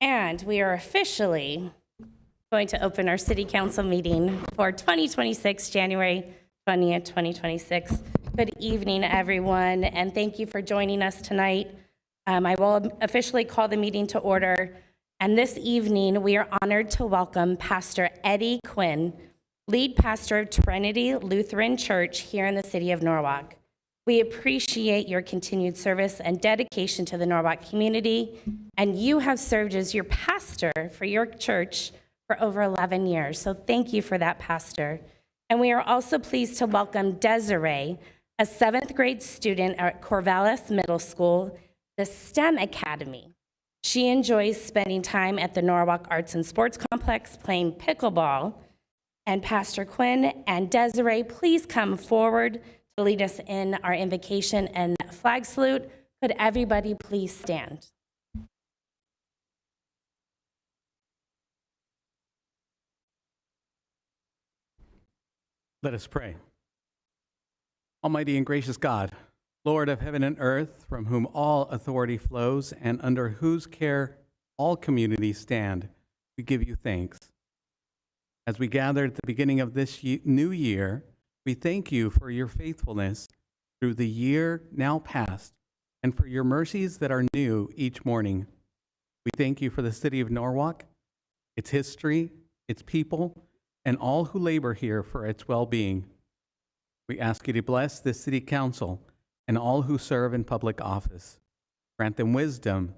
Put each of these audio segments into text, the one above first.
And we are officially going to open our city council meeting for 2026, January 20th, 2026. Good evening, everyone, and thank you for joining us tonight. I will officially call the meeting to order. And this evening, we are honored to welcome Pastor Eddie Quinn, lead pastor of Trinity Lutheran Church here in the city of Norwalk. We appreciate your continued service and dedication to the Norwalk community, and you have served as your pastor for your church for over 11 years. So thank you for that, Pastor. And we are also pleased to welcome Desiree, a 7th grade student at Corvallis Middle School, the STEM Academy. She enjoys spending time at the Norwalk Arts and Sports Complex playing pickleball. And Pastor Quinn and Desiree, please come forward to lead us in our invocation and flag salute. Could everybody please stand? Let us pray. Almighty and gracious God, Lord of heaven and earth, from whom all authority flows and under whose care all communities stand, we give you thanks. As we gather at the beginning of this new year, we thank you for your faithfulness through the year now past and for your mercies that are new each morning. We thank you for the city of Norwalk, its history, its people, and all who labor here for its well-being. We ask you to bless this city council and all who serve in public office. Grant them wisdom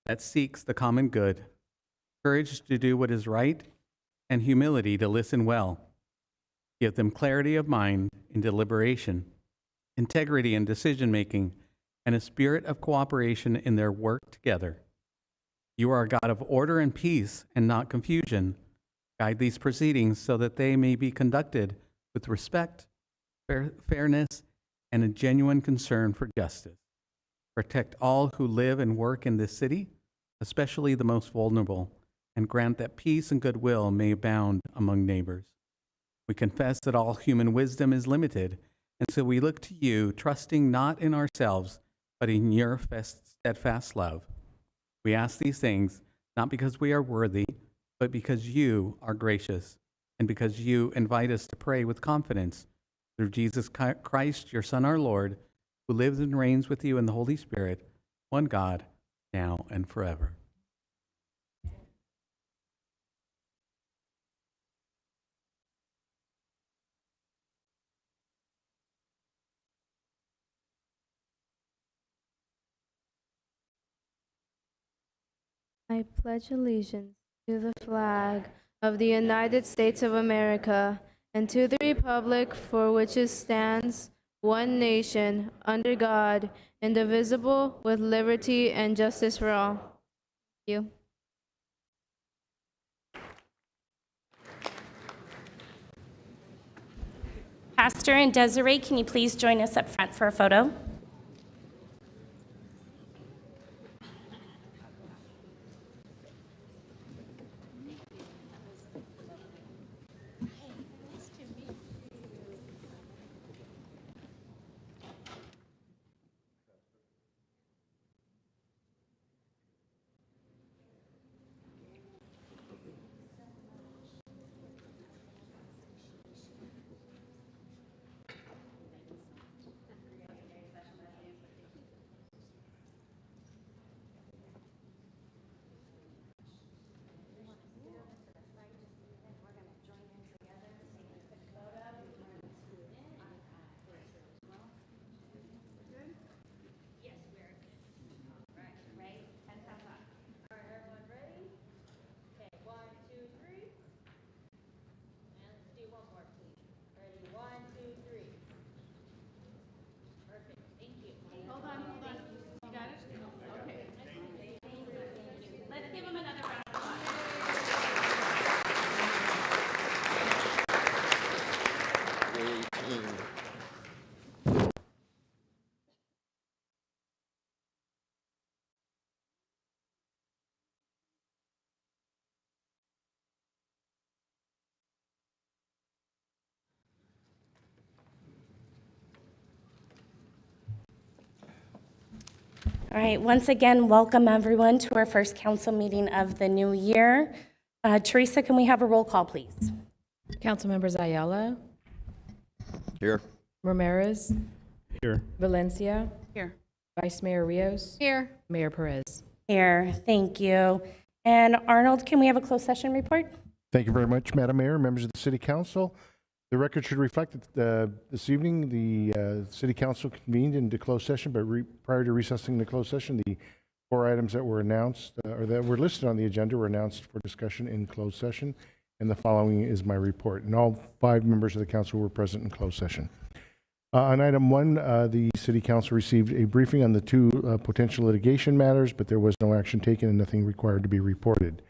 that seeks the common good, courage to do what is right, and humility to listen well. Give them clarity of mind in deliberation, integrity in decision-making, and a spirit of cooperation in their work together. You are a God of order and peace and not confusion. Guide these proceedings so that they may be conducted with respect, fairness, and a genuine concern for justice. Protect all who live and work in this city, especially the most vulnerable, and grant that peace and goodwill may abound among neighbors. We confess that all human wisdom is limited, and so we look to you, trusting not in ourselves, but in your steadfast love. We ask these things not because we are worthy, but because you are gracious, and because you invite us to pray with confidence through Jesus Christ, your Son, our Lord, who lives and reigns with you in the Holy Spirit, one God, now and forever. I pledge allegiance to the flag of the United States of America and to the republic for which it stands, one nation, under God, indivisible, with liberty and justice for all. Thank you. Pastor and Desiree, can you please join us up front for a photo? All right, once again, welcome everyone to our first council meeting of the new year. Teresa, can we have a roll call, please? Councilmembers Ayala, Here. Ramirez, Here. Valencia, Here. Vice Mayor Rios, Here. Mayor Perez. Here, thank you. And Arnold, can we have a closed session report? Thank you very much, Madam Mayor, members of the City Council. The record should reflect that this evening, the City Council convened into closed session, but prior to recessing the closed session, the 4 items that were announced or that were listed on the agenda were announced for discussion in closed session, and the following is my report. And all 5 members of the council were present in closed session. On item 1, the City Council received a briefing on the 2 potential litigation matters, but there was no action taken and nothing required to be reported.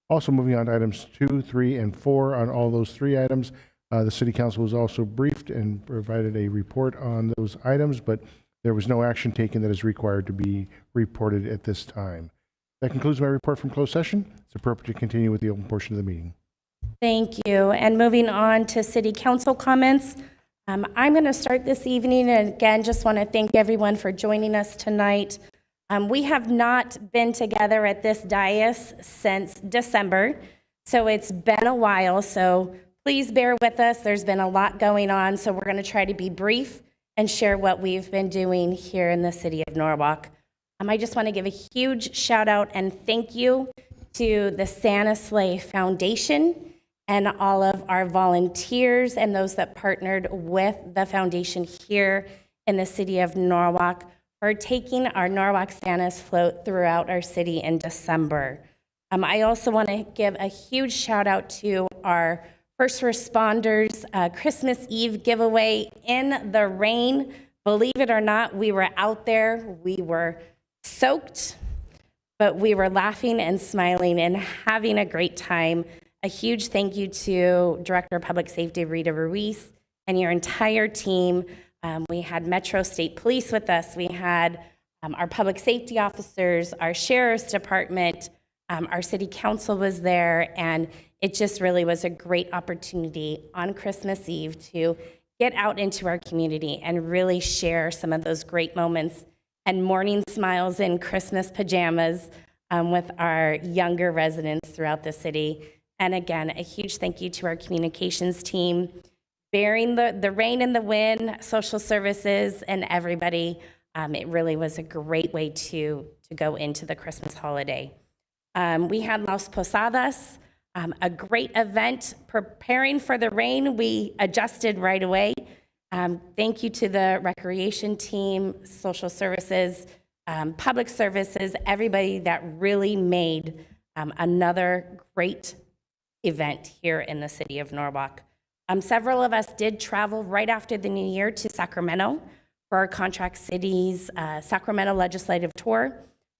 Also moving on to items 2, 3, and 4, on all those 3 items, the City Council was also briefed and provided a report on those items, but there was no action taken that is required to be reported at this time. That concludes my report from closed session. It's appropriate to continue with the open portion of the meeting. Thank you. And moving on to City Council comments. I'm going to start this evening, and again, just want to thank everyone for joining us tonight. We have not been together at this dais since December, so it's been a while, so please bear with us. There's been a lot going on, so we're going to try to be brief and share what we've been doing here in the city of Norwalk. I just want to give a huge shout out and thank you to the Santa Sleigh Foundation and all of our volunteers and those that partnered with the foundation here in the city of Norwalk for taking our Norwalk Santa's float throughout our city in December. I also want to give a huge shout out to our first responders Christmas Eve giveaway in the rain. Believe it or not, we were out there, we were soaked, but we were laughing and smiling and having a great time. A huge thank you to Director of Public Safety Rita Ruiz and your entire team. We had Metro State Police with us. We had our public safety officers, our sheriff's department, our city council was there, and it just really was a great opportunity on Christmas Eve to get out into our community and really share some of those great moments and morning smiles in Christmas pajamas with our younger residents throughout the city. And again, a huge thank you to our communications team, bearing the rain and the wind, social services, and everybody. It really was a great way to go into the Christmas holiday. We had Las Posadas, a great event. Preparing for the rain, we adjusted right away. Thank you to the recreation team, social services, public services, everybody that really made another great event here in the city of Norwalk. Several of us did travel right after the new year to Sacramento for our Contract Cities Sacramento Legislative Tour.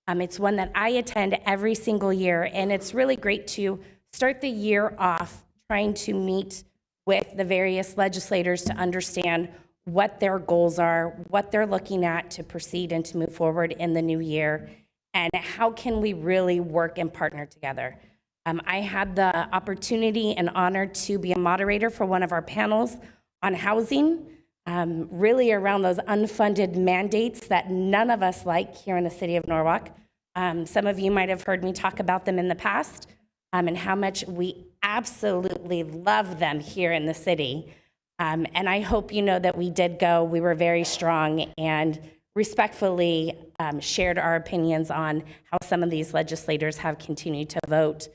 It's one that I attend every single year, and it's really great to start the year off trying to meet with the various legislators to understand what their goals are, what they're looking at to proceed and to move forward in the new year, and how can we really work and partner together. I had the opportunity and honor to be a moderator for one of our panels on housing, really around those unfunded mandates that none of us like here in the city of Norwalk. Some of you might have heard me talk about them in the past, and how much we absolutely love them here in the city. And I hope you know that we did go. We were very strong and respectfully shared our opinions on how some of these legislators have continued to vote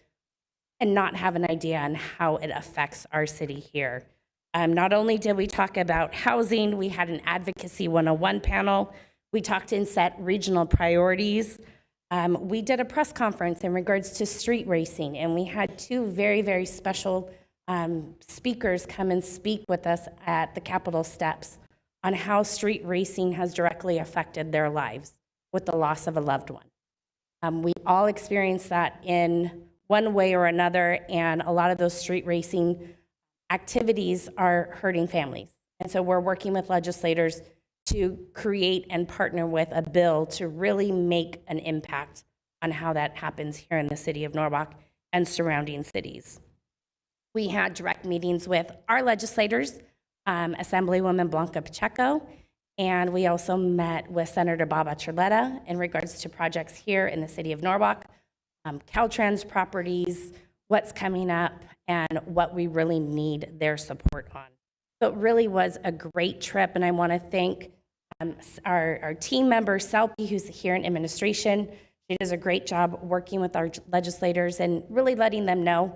and not have an idea on how it affects our city here. Not only did we talk about housing, we had an Advocacy 101 panel. We talked and set regional priorities. We did a press conference in regards to street racing, and we had 2 very, very special speakers come and speak with us at the Capitol steps on how street racing has directly affected their lives with the loss of a loved one. We all experienced that in one way or another, and a lot of those street racing activities are hurting families. And so we're working with legislators to create and partner with a bill to really make an impact on how that happens here in the city of Norwalk and surrounding cities. We had direct meetings with our legislators, Assemblywoman Blanca Pacheco And we also met with Senator Bob Archuleta in regards to projects here in the city of Norwalk, Caltrans properties, what's coming up, and what we really need their support on. So it really was a great trip, and I want to thank our team member, Selby, who's here in administration. She does a great job working with our legislators and really letting them know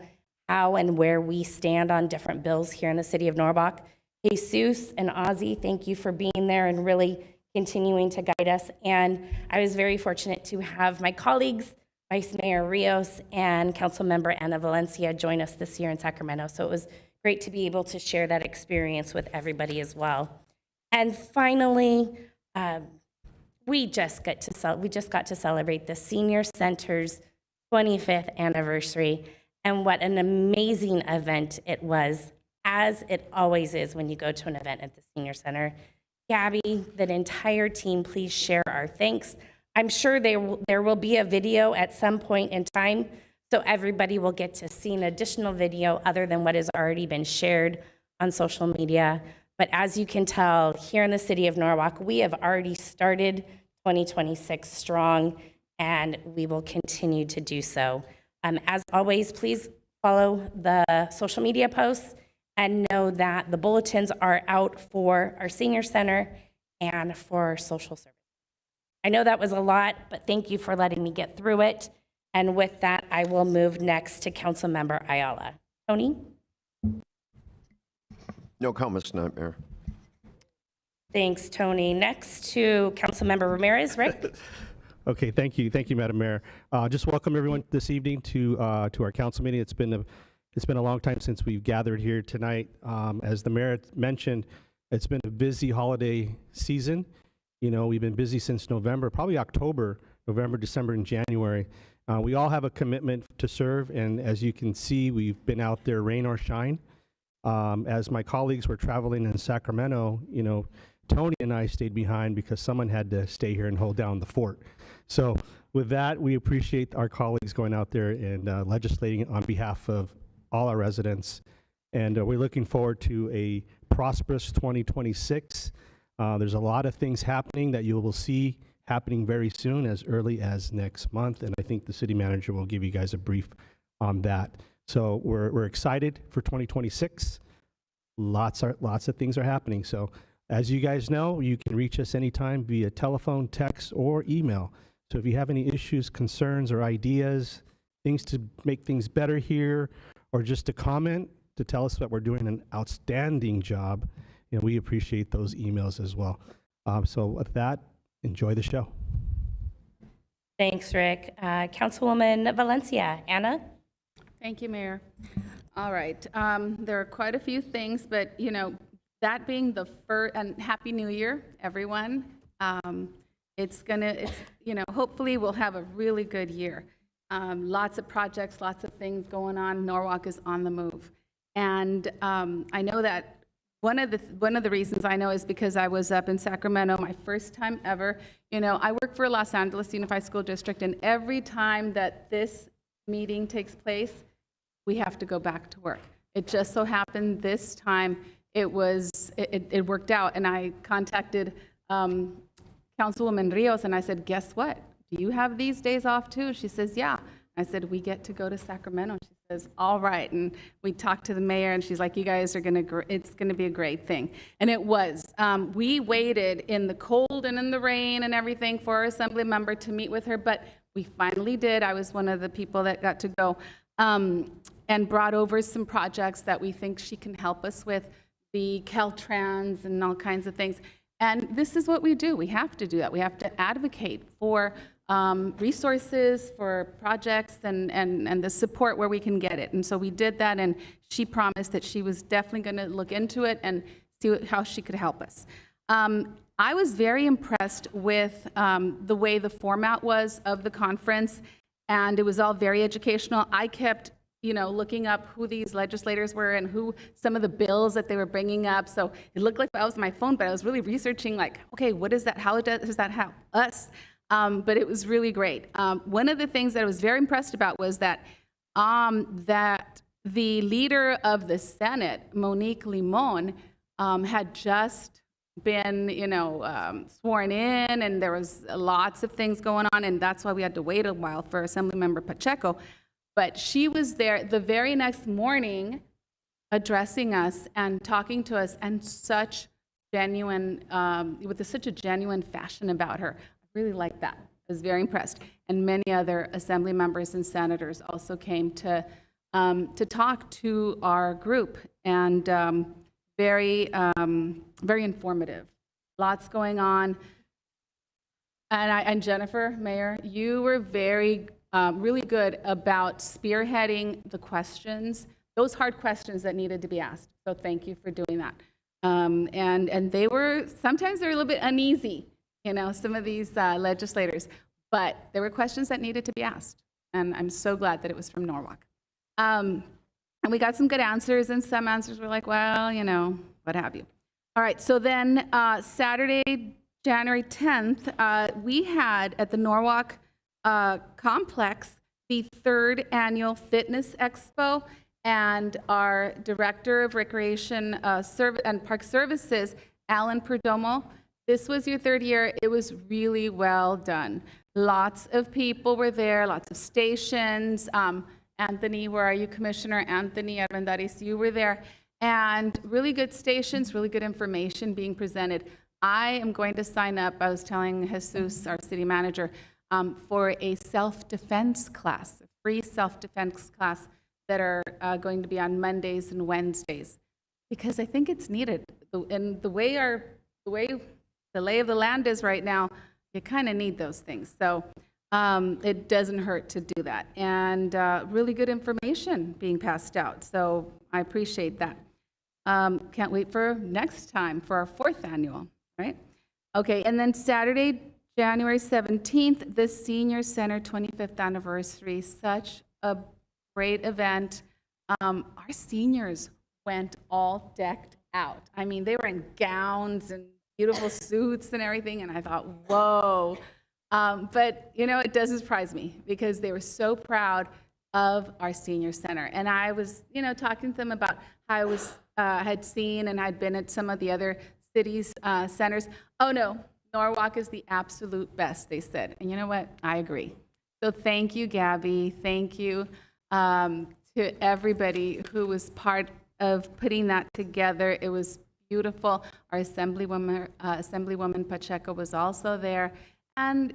how and where we stand on different bills here in the city of Norwalk. Jesus and Ozzy, thank you for being there and really continuing to guide us. And I was very fortunate to have my colleagues, Vice Mayor Rios and Councilmember Ana Valencia, join us this year in Sacramento. So it was great to be able to share that experience with everybody as well. And finally, we just got to celebrate the Senior Center's 25th anniversary, and what an amazing event it was, as it always is when you go to an event at the Senior Center. Gabby, that entire team, please share our thanks. I'm sure there will be a video at some point in time, so everybody will get to see an additional video other than what has already been shared on social media. But as you can tell, here in the city of Norwalk, we have already started 2026 strong, and we will continue to do so. As always, please follow the social media posts and know that the bulletins are out for our senior center and for social service. I know that was a lot, but thank you for letting me get through it. And with that, I will move next to Councilmember Ayala. Tony? No comments tonight, Mayor. Thanks, Tony. Next to Councilmember Ramirez. Rick? Okay, thank you, Madam Mayor. Just welcome everyone this evening to our council meeting. It's been a long time since we've gathered here tonight. As the mayor mentioned, it's been a busy holiday season. You know, we've been busy since November, probably October, November, December, and January. We all have a commitment to serve, and as you can see, we've been out there rain or shine. As my colleagues were traveling in Sacramento, you know, Tony and I stayed behind because someone had to stay here and hold down the fort. So with that, we appreciate our colleagues going out there and legislating on behalf of all our residents. And we're looking forward to a prosperous 2026. There's a lot of things happening that you will see happening very soon, as early as next month. And I think the city manager will give you guys a brief on that. So we're excited for 2026. Lots of things are happening. So as you guys know, you can reach us anytime via telephone, text, or email. So if you have any issues, concerns, or ideas, things to make things better here, or just to comment, to tell us that we're doing an outstanding job, you know, we appreciate those emails as well. So with that, enjoy the show. Thanks, Rick. Councilwoman Valencia. Anna? Thank you, Mayor. All right, there are quite a few things, but you know, that being the first, and Happy New Year, everyone. It's you know, hopefully we'll have a really good year. Lots of projects, lots of things going on. Norwalk is on the move, and I know that one of the reasons I know is because I was up in Sacramento, my first time ever. You know, I work for Los Angeles Unified School District, and every time that this meeting takes place, we have to go back to work. It just so happened this time it worked out, and I contacted Councilwoman Rios, and I said, guess what? Do you have these days off too? She says, yeah. I said, we get to go to Sacramento. She says, all right. And we talked to the mayor, and she's like, you guys are it's gonna be a great thing. And it was. We waited in the cold and in the rain and everything for our assembly member to meet with her, but we finally did. I was one of the people that got to go, and brought over some projects that we think she can help us with, the Caltrans and all kinds of things. And this is what we do. We have to do that. We have to advocate for resources, for projects, and the support where we can get it. And so we did that, and she promised that she was definitely going to look into it and see how she could help us. I was very impressed with the way the format was of the conference, and it was all very educational. I kept looking up who these legislators were and who some of the bills that they were bringing up. So it looked like I was on my phone, but I was really researching, like, okay, what is that? How does that help us? But it was really great. One of the things that I was very impressed about was that that the leader of the Senate, Monique Limon, had just been, sworn in, and there was lots of things going on, and that's why we had to wait a while for Assemblymember Pacheco. But she was there the very next morning addressing us and talking to us, and such genuine, with such a genuine fashion about her. I really liked that. I was very impressed. And many other assembly members and senators also came to talk to our group, and very informative. Lots going on. And Jennifer, Mayor, you were really good about spearheading the questions, those hard questions that needed to be asked. So thank you for doing that. And they were, sometimes they're a little bit uneasy, some of these legislators, but there were questions that needed to be asked. And I'm so glad that it was from Norwalk. And we got some good answers, and some answers were like, well, what have you. All right, so then Saturday, January 10th, we had at the Norwalk complex the 3rd annual Fitness Expo, and our Director of Recreation and Park Services, Alan Perdomo. This was your 3rd year. It was really well done. Lots of people were there, lots of stations. Anthony, where are you, Commissioner Anthony Armendariz? You were there. And really good stations, really good information being presented. I am going to sign up, I was telling Jesus, our city manager, for a self-defense class, a free self-defense class that are going to be on Mondays and Wednesdays, because I think it's needed. And the way the lay of the land is right now, you kind of need those things. So it doesn't hurt to do that. And really good information being passed out. So I appreciate that. Can't wait for next time for our 4th annual, right? Okay, and then Saturday, January 17th, the Senior Center 25th anniversary, such a great event. Our seniors went all decked out. I mean, they were in gowns and beautiful suits and everything, and I thought, whoa. But, it doesn't surprise me, because they were so proud of our senior center. And I was, talking to them about how I was, had seen and I'd been at some of the other cities' centers. Oh, no, Norwalk is the absolute best, they said. And you know what? I agree. So thank you, Gabby. Thank you to everybody who was part of putting that together. It was beautiful. Our Assemblywoman Pacheco was also there. And,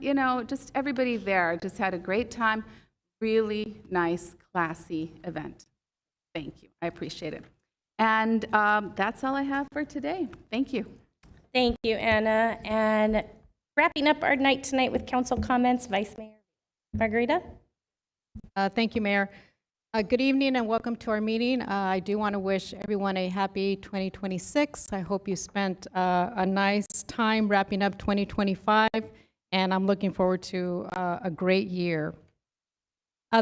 just everybody there just had a great time. Really nice, classy event. Thank you. I appreciate it. And that's all I have for today. Thank you. Thank you, Anna. And wrapping up our night tonight with council comments, Vice Mayor Margarita. Thank you, Mayor. Good evening and welcome to our meeting. I do want to wish everyone a happy 2026. I hope you spent a nice time wrapping up 2025, and I'm looking forward to a great year.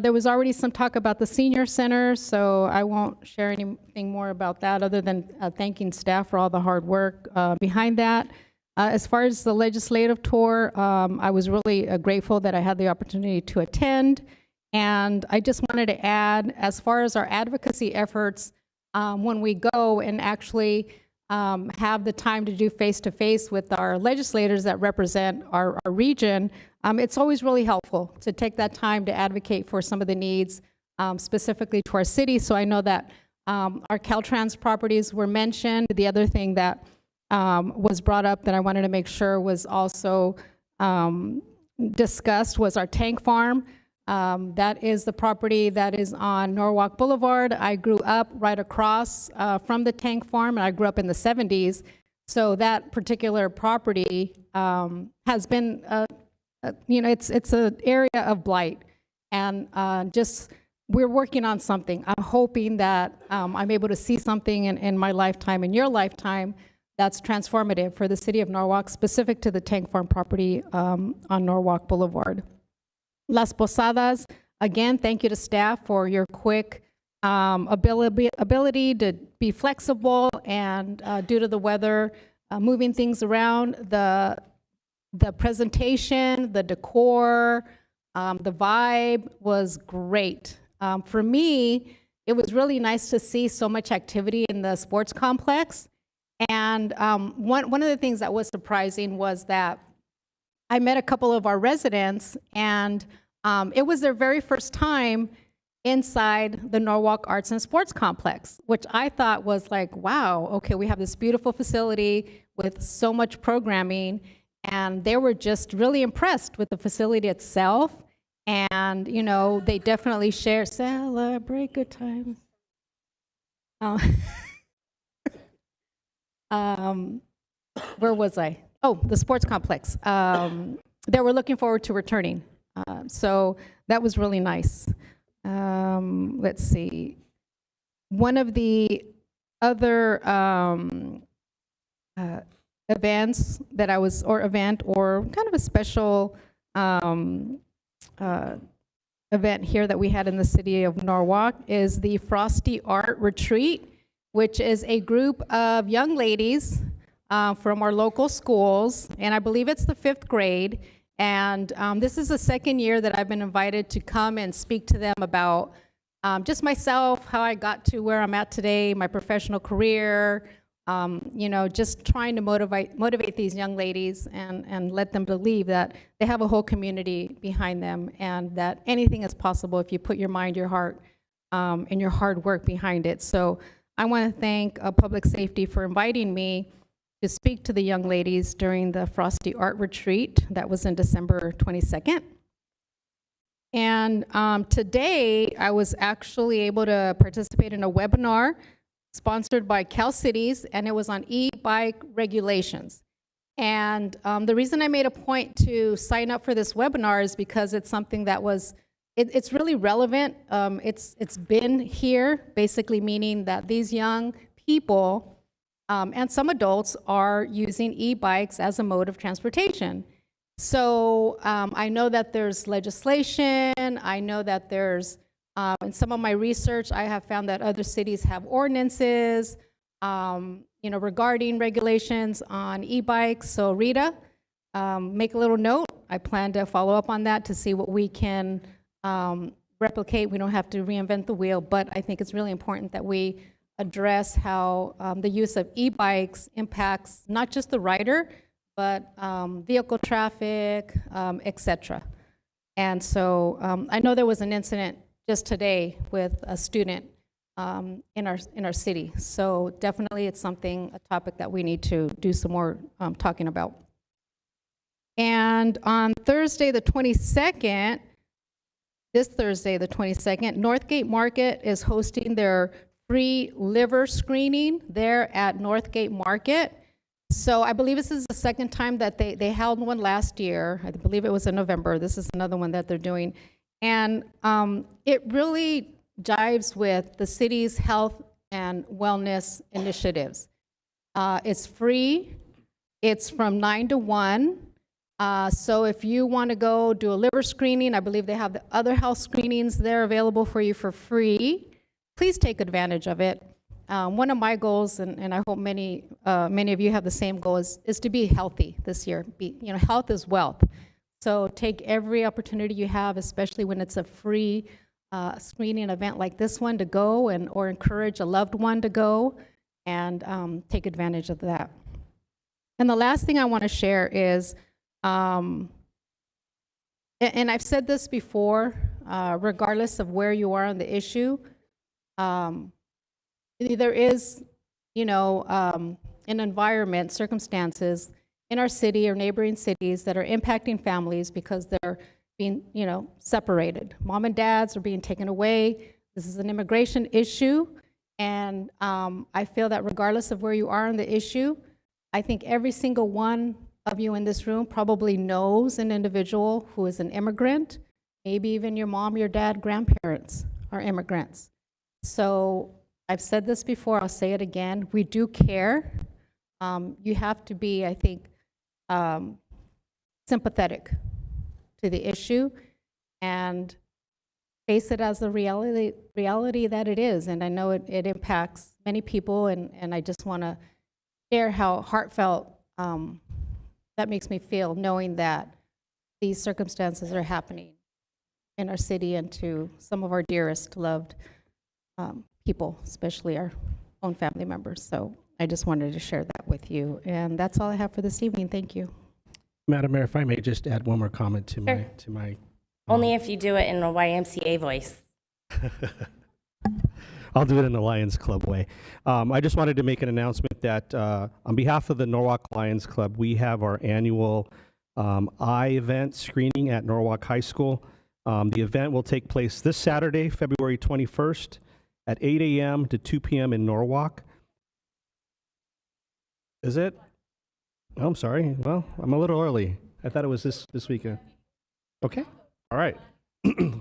There was already some talk about the senior center, so I won't share anything more about that other than thanking staff for all the hard work behind that. As far as the legislative tour, I was really grateful that I had the opportunity to attend. And I just wanted to add, as far as our advocacy efforts, when we go and actually have the time to do face-to-face with our legislators that represent our region, it's always really helpful to take that time to advocate for some of the needs specifically to our city. So I know that our Caltrans properties were mentioned. The other thing that was brought up that I wanted to make sure was also discussed was our tank farm. That is the property that is on Norwalk Boulevard. I grew up right across from the tank farm, and I grew up in the 70s. So that particular property has been, it's an area of blight. And we're working on something. I'm hoping that I'm able to see something in my lifetime, in your lifetime, that's transformative for the city of Norwalk, specific to the tank farm property on Norwalk Boulevard. Las Posadas, again, thank you to staff for your quick ability to be flexible and due to the weather, moving things around. The presentation, the decor, the vibe was great. For me, it was really nice to see so much activity in the sports complex. And one of the things that was surprising was that I met a couple of our residents, and it was their very first time inside the Norwalk Arts and Sports Complex, which I thought was like, wow, okay, we have this beautiful facility with so much programming, and they were just really impressed with the facility itself. And, you know, they definitely share, celebrate good times. Where was I? Oh, the sports complex. They were looking forward to returning. So that was really nice. Let's see. One of the other events that I was, or event, or kind of a special event here that we had in the city of Norwalk is the Frosty Art Retreat, which is a group of young ladies from our local schools, and I believe it's the 5th grade. And this is the second year that I've been invited to come and speak to them about just myself, how I got to where I'm at today, my professional career, you know, just trying to motivate these young ladies and let them believe that they have a whole community behind them, and that anything is possible if you put your mind, your heart, and your hard work behind it. So I want to thank Public Safety for inviting me to speak to the young ladies during the Frosty Art Retreat that was in December 22nd. And today I was actually able to participate in a webinar sponsored by Cal Cities, and it was on e-bike regulations. And the reason I made a point to sign up for this webinar is because it's something that was, it's really relevant. It's been here, basically meaning that these young people and some adults are using e-bikes as a mode of transportation. So I know that there's legislation, I know that there's, in some of my research, I have found that other cities have ordinances, you know, regarding regulations on e-bikes. So Rita, make a little note. I plan to follow up on that to see what we can replicate. We don't have to reinvent the wheel, but I think it's really important that we address how the use of e-bikes impacts not just the rider, but vehicle traffic, et cetera. And so I know there was an incident just today with a student in our city. So definitely it's something, a topic that we need to do some more talking about. And on Thursday, the 22nd, this Thursday, the 22nd, Northgate Market is hosting their free liver screening there at Northgate Market. So I believe this is the second time that they held one last year. I believe it was in November. This is another one that they're doing. And it really jives with the city's health and wellness initiatives. It's free. It's from 9 to 1. So if you want to go do a liver screening, I believe they have the other health screenings there available for you for free. Please take advantage of it. One of my goals, and I hope many of you have the same goal, is to be healthy this year. Health is wealth. So take every opportunity you have, especially when it's a free screening event like this one, to go or encourage a loved one to go and take advantage of that. And the last thing I want to share is, and I've said this before, regardless of where you are on the issue, there is, an environment, circumstances in our city or neighboring cities that are impacting families because they're being, separated. Mom and dads are being taken away. This is an immigration issue. And I feel that regardless of where you are on the issue, I think every single one of you in this room probably knows an individual who is an immigrant. Maybe even your mom, your dad, grandparents are immigrants. So I've said this before, I'll say it again. We do care. You have to be, I think, sympathetic to the issue and face it as the reality that it is. And I know it impacts many people, and I just want to share how heartfelt that makes me feel, knowing that these circumstances are happening in our city and to some of our dearest loved people, especially our own family members. So I just wanted to share that with you. And that's all I have for this evening. Thank you. Madam Mayor, if I may just add one more comment to Sure. my. Only if you do it in a YMCA voice. I'll do it in the Lions Club way. I just wanted to make an announcement that on behalf of the Norwalk Lions Club, we have our annual eye event screening at Norwalk High School. The event will take place this Saturday, February 21st at 8 a.m. to 2 p.m. in Norwalk. Is it? Oh, I'm sorry. Well, I'm a little early. I thought it was this weekend. Okay. All right.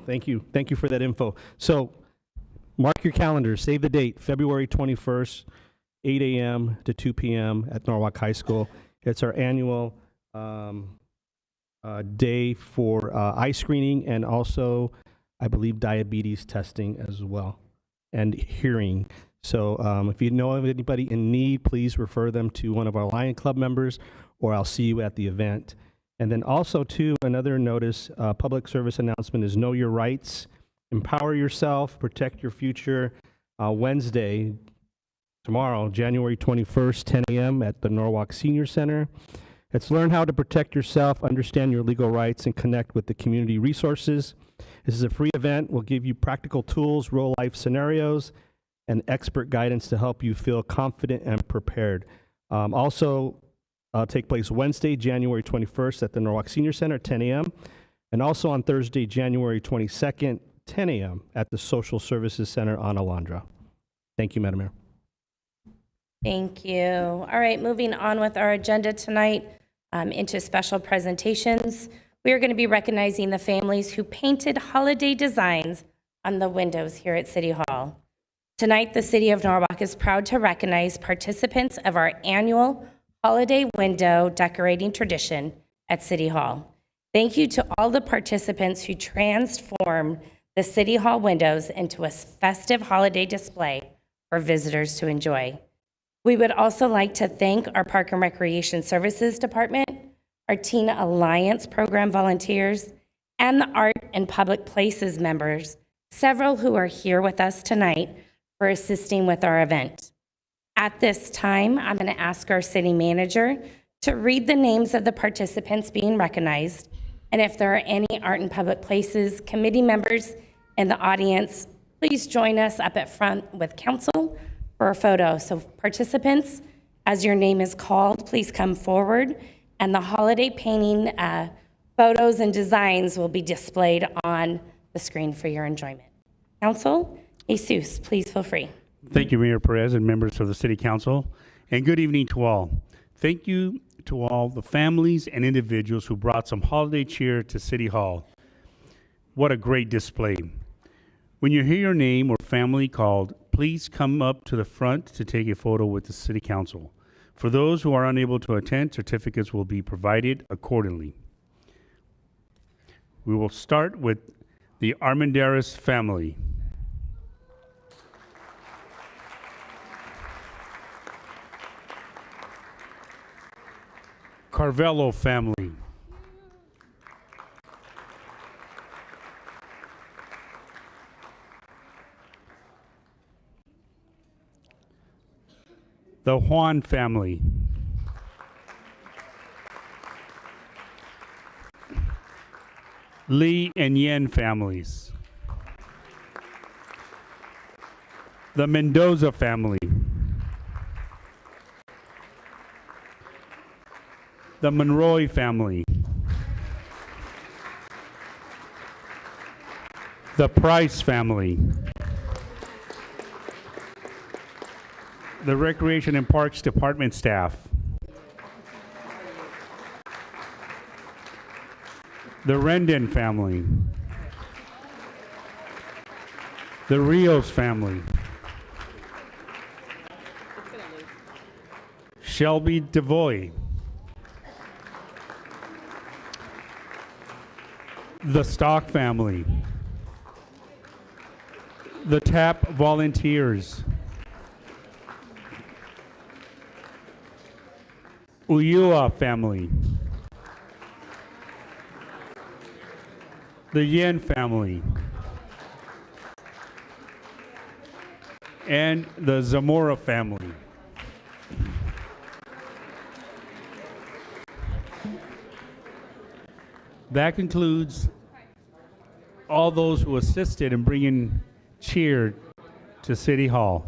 Thank you. Thank you for that info. So mark your calendars. Save the date, February 21st, 8 a.m. to 2 p.m. at Norwalk High School. It's our annual day for eye screening and also, I believe, diabetes testing as well, and hearing. So if you know of anybody in need, please refer them to one of our Lion Club members, or I'll see you at the event. And then also, too, another notice, public service announcement is Know Your Rights. Empower yourself, protect your future. Wednesday, tomorrow, January 21st, 10 a.m. at the Norwalk Senior Center. It's learn how to protect yourself, understand your legal rights, and connect with the community resources. This is a free event. We'll give you practical tools, real-life scenarios, and expert guidance to help you feel confident and prepared. Also, take place Wednesday, January 21st at the Norwalk Senior Center, 10 a.m. And also on Thursday, January 22nd, 10 a.m. at the Social Services Center on Alondra. Thank you, Madam Mayor. Thank you. All right, moving on with our agenda tonight into special presentations. We are going to be recognizing the families who painted holiday designs on the windows here at City Hall. Tonight, the City of Norwalk is proud to recognize participants of our annual holiday window decorating tradition at City Hall. Thank you to all the participants who transformed the City Hall windows into a festive holiday display for visitors to enjoy. We would also like to thank our Park and Recreation Services Department, our Teen Alliance program volunteers, and the Art and Public Places members, several who are here with us tonight for assisting with our event. At this time, I'm going to ask our city manager to read the names of the participants being recognized, and if there are any Art and Public Places committee members in the audience, please join us up at front with council for a photo. So participants, as your name is called, please come forward, and the holiday painting photos and designs will be displayed on the screen for your enjoyment. Council, Jesus, please feel free. Thank you, Mayor Perez and members of the City Council, and good evening to all. Thank you to all the families and individuals who brought some holiday cheer to City Hall. What a great display. When you hear your name or family called, please come up to the front to take a photo with the City Council. For those who are unable to attend, certificates will be provided accordingly. We will start with the Armendariz family. Carvello family. The Juan family. Lee and Yen families. The Mendoza family. The Monroy family. The Price family. The Recreation and Parks Department staff. The Rendon family. The Rios family. Shelby DeVoy. The Stock family. The TAP volunteers. Ulua family. The Yen family. And the Zamora family. That concludes all those who assisted in bringing cheer to City Hall.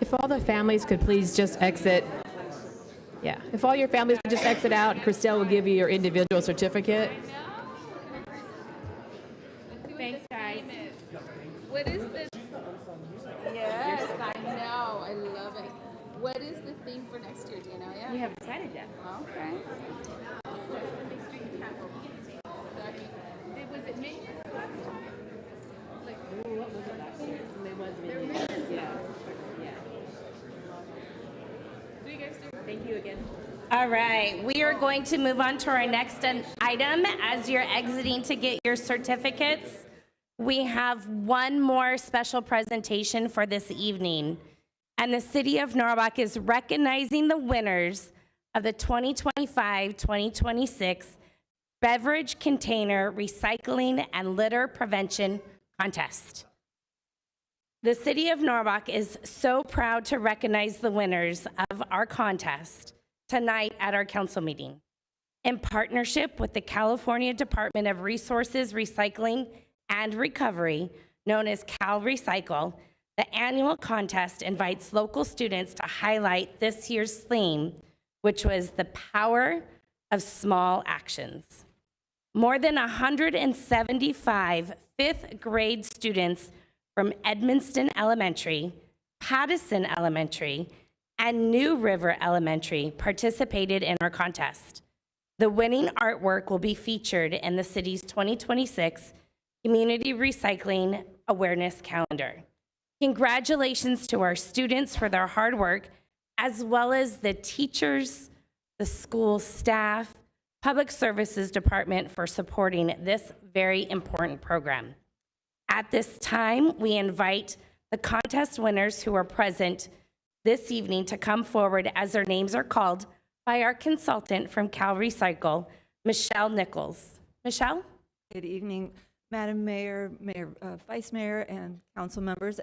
If all the families could please just exit. Yeah, if all your families could just exit out, Christelle will give you your individual certificate. Thanks, guys. What is this? Yes, I know. I love it. What is the theme for next year? Do you know yet? We haven't decided yet. Okay. Was it me? What was it last year? It was yeah. Do you guys do? Thank you again. All right, we are going to move on to our next item. As you're exiting to get your certificates, we have one more special presentation for this evening. And the City of Norwalk is recognizing the winners of the 2025-2026 Beverage Container Recycling and Litter Prevention Contest. The City of Norwalk is so proud to recognize the winners of our contest tonight at our council meeting. In partnership with the California Department of Resources, Recycling, and Recovery, known as Cal Recycle, the annual contest invites local students to highlight this year's theme, which was the power of small actions. More than 175 fifth grade students from Edmonston Elementary, Pattison Elementary, and New River Elementary participated in our contest. The winning artwork will be featured in the city's 2026 Community Recycling Awareness Calendar. Congratulations to our students for their hard work, as well as the teachers, the school staff, Public Services Department for supporting this very important program. At this time, we invite the contest winners who are present this evening to come forward as their names are called by our consultant from Cal Recycle, Michelle Nichols. Michelle? Good evening, Madam Mayor, Vice Mayor, and council members.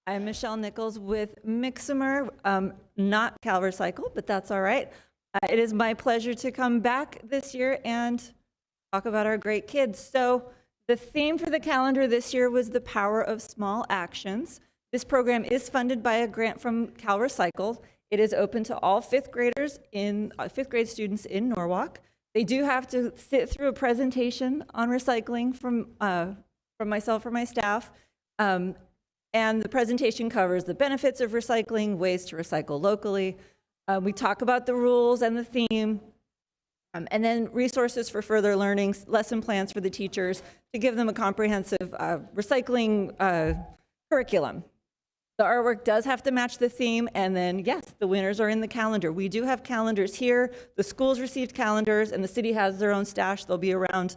I'm Michelle Nichols with Mixamer, not CalRecycle, but that's all right. It is my pleasure to come back this year and talk about our great kids. So the theme for the calendar this year was the power of small actions. This program is funded by a grant from CalRecycle. It is open to all fifth grade students in Norwalk. They do have to sit through a presentation on recycling from myself or my staff. And the presentation covers the benefits of recycling, ways to recycle locally. We talk about the rules and the theme, and then resources for further learning, lesson plans for the teachers to give them a comprehensive recycling curriculum. The artwork does have to match the theme, and then yes, the winners are in the calendar. We do have calendars here. The schools received calendars, and the city has their own stash. They'll be around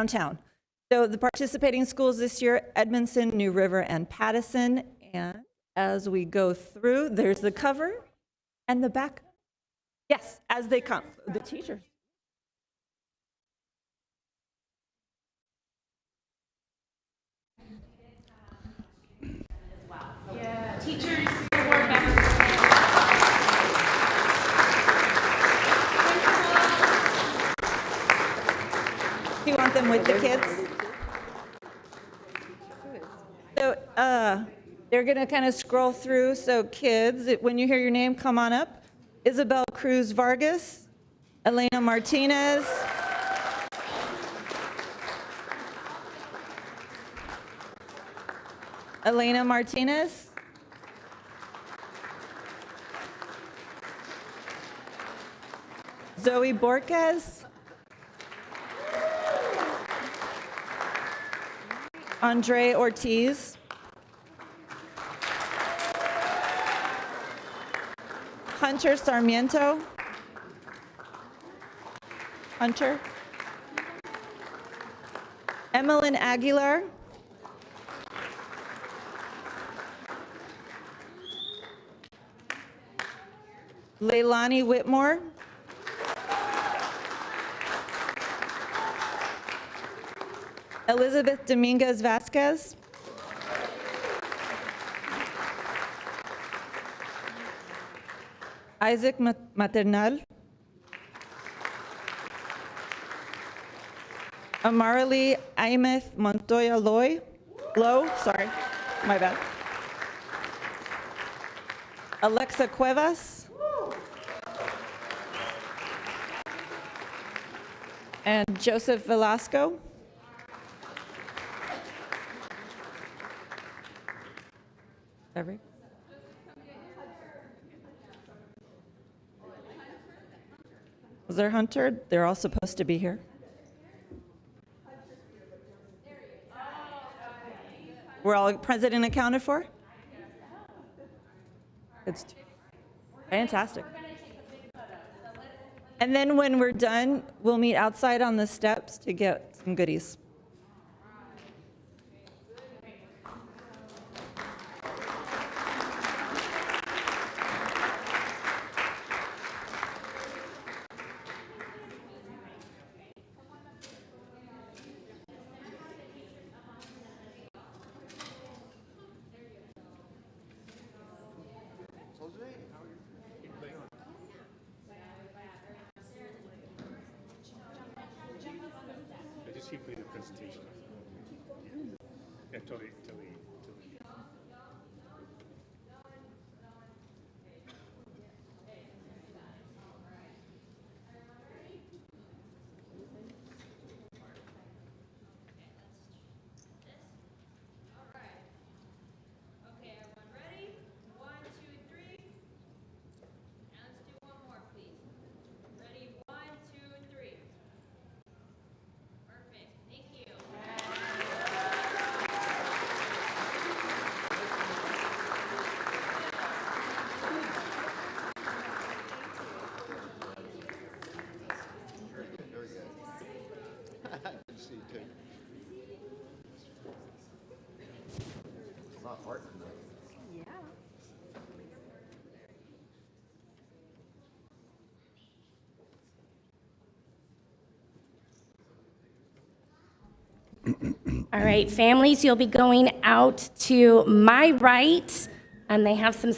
town. So the participating schools this year, Edmondson, New River, and Pattison. And as we go through, there's the cover and the back. Yes, as they come, the teachers. Yeah, teachers, board members. Do you want them with the kids? So they're going to kind of scroll through. So kids, when you hear your name, come on up. Isabel Cruz Vargas, Elena Martinez, Zoe Borges, Andre Ortiz, Hunter Sarmiento, Emmeline Aguilar, Leilani Whitmore, Elizabeth Dominguez Vasquez, Isaac Maternal, Amarali Aimeth Montoya Low, sorry, my bad. Alexa Cuevas, and Joseph Velasco. Was there Hunter? They're all supposed to be here. We're all present and accounted for? It's fantastic. And then when we're done, we'll meet outside on the steps to get some goodies. Just keep playing the presentation. Yeah, totally. All right, families, you'll be going out to my right, and they have some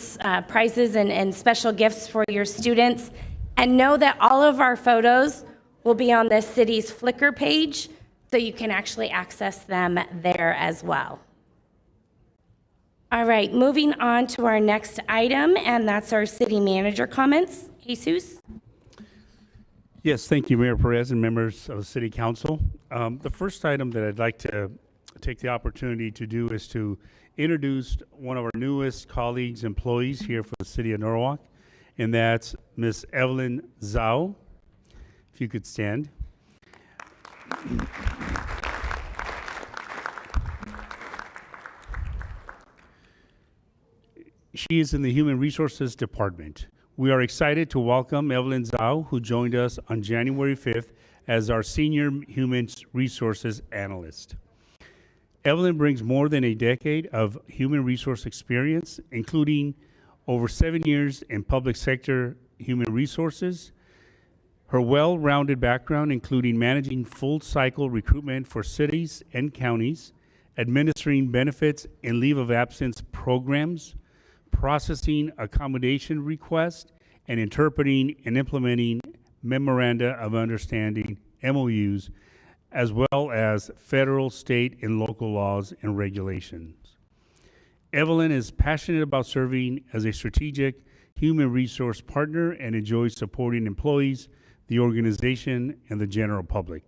prizes and special gifts for your students. And know that all of our photos will be on the city's Flickr page, so you can actually access them there as well. All right, moving on to our next item, and that's our city manager comments. Jesus? Yes, thank you, Mayor Perez and members of the City Council. The first item that I'd like to take the opportunity to do is to introduce one of our newest colleagues, employees here for the City of Norwalk, and that's Miss Evelyn Zhao. If you could stand. She is in the Human Resources Department. We are excited to welcome Evelyn Zhao, who joined us on January 5th as our Senior Human Resources Analyst. Evelyn brings more than a decade of human resource experience, including over 7 years in public sector human resources. Her well-rounded background, including managing full-cycle recruitment for cities and counties, administering benefits and leave of absence programs, processing accommodation requests, and interpreting and implementing memoranda of understanding, MOUs, as well as federal, state, and local laws and regulations. Evelyn is passionate about serving as a strategic human resource partner and enjoys supporting employees, the organization, and the general public.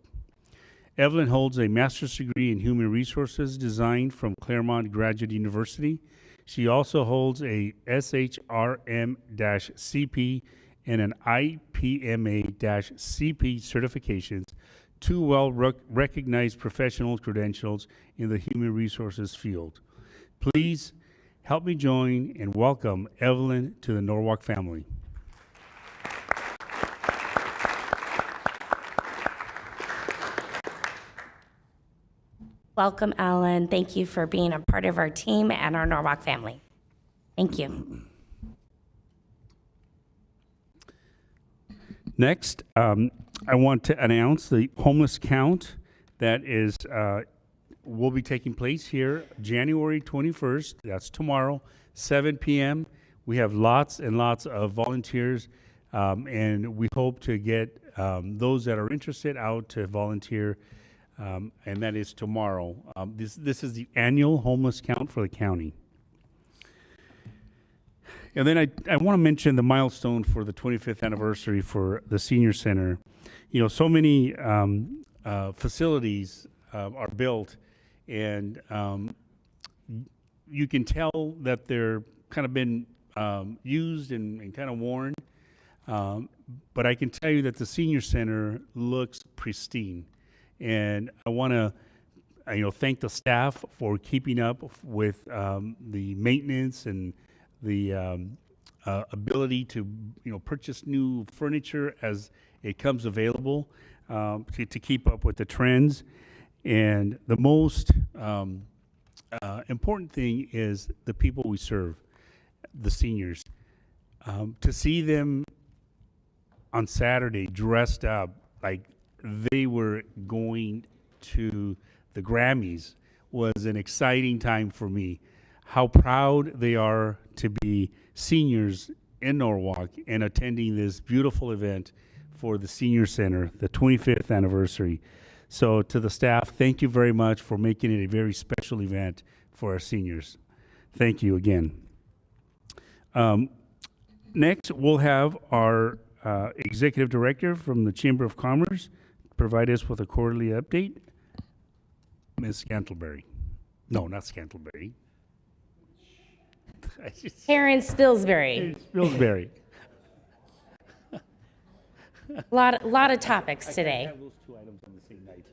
Evelyn holds a master's degree in human resources design from Claremont Graduate University. She also holds a SHRM-CP and an IPMA-CP certifications, two well-recognized professional credentials in the human resources field. Please help me join and welcome Evelyn to the Norwalk family. Welcome, Ellen. Thank you for being a part of our team and our Norwalk family. Thank you. Next, I want to announce the homeless count that is will be taking place here January 21st. That's tomorrow, 7 p.m. We have lots and lots of volunteers, and we hope to get those that are interested out to volunteer. And that is tomorrow. This is the annual homeless count for the county. And then I want to mention the milestone for the 25th anniversary for the Senior Center. You know, so many facilities are built, and you can tell that they're kind of been used and kind of worn. But I can tell you that the Senior Center looks pristine. And I want to, thank the staff for keeping up with the maintenance and the ability to, purchase new furniture as it comes available to keep up with the trends. And the most important thing is the people we serve, the seniors. To see them on Saturday dressed up like they were going to the Grammys was an exciting time for me. How proud they are to be seniors in Norwalk and attending this beautiful event for the Senior Center, the 25th anniversary. So to the staff, thank you very much for making it a very special event for our seniors. Thank you again. Next, we'll have our Executive Director from the Chamber of Commerce provide us with a quarterly update. Ms. Scantleberry. No, not Scantleberry. Karen Spilsbury. Spilsbury. Lot of topics today. Have those two items on the same night.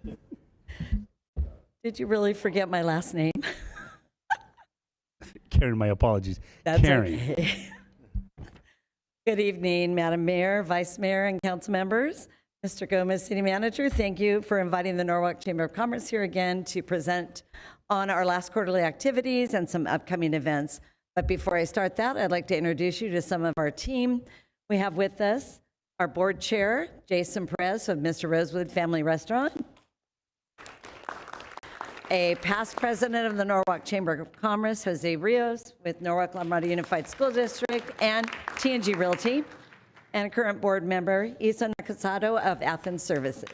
Did you really forget my last name? Karen, my apologies. That's Karen. okay. Good evening, Madam Mayor, Vice Mayor, and council members. Mr. Gomez, City Manager, thank you for inviting the Norwalk Chamber of Commerce here again to present on our last quarterly activities and some upcoming events. But before I start that, I'd like to introduce you to some of our team. We have with us our board chair, Jason Perez of Mr. Rosewood Family Restaurant. a past president of the Norwalk Chamber of Commerce, Jose Rios, with Norwalk La Mirada Unified School District and TNG Realty, and a current board member, Isa Nakasado of Athens Services.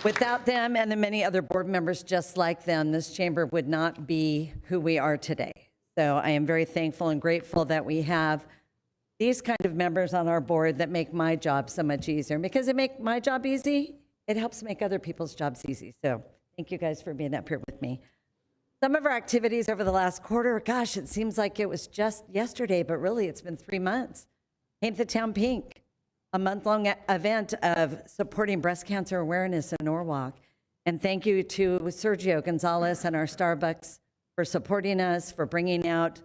Without them and the many other board members just like them, this chamber would not be who we are today. So I am very thankful and grateful that we have these kind of members on our board that make my job so much easier. And because they make my job easy, it helps make other people's jobs easy. So thank you guys for being up here with me. Some of our activities over the last quarter, gosh, it seems like it was just yesterday, but really it's been 3 months. Paint the Town Pink, a month-long event of supporting breast cancer awareness in Norwalk. And thank you to Sergio Gonzalez and our Starbucks for supporting us, for bringing out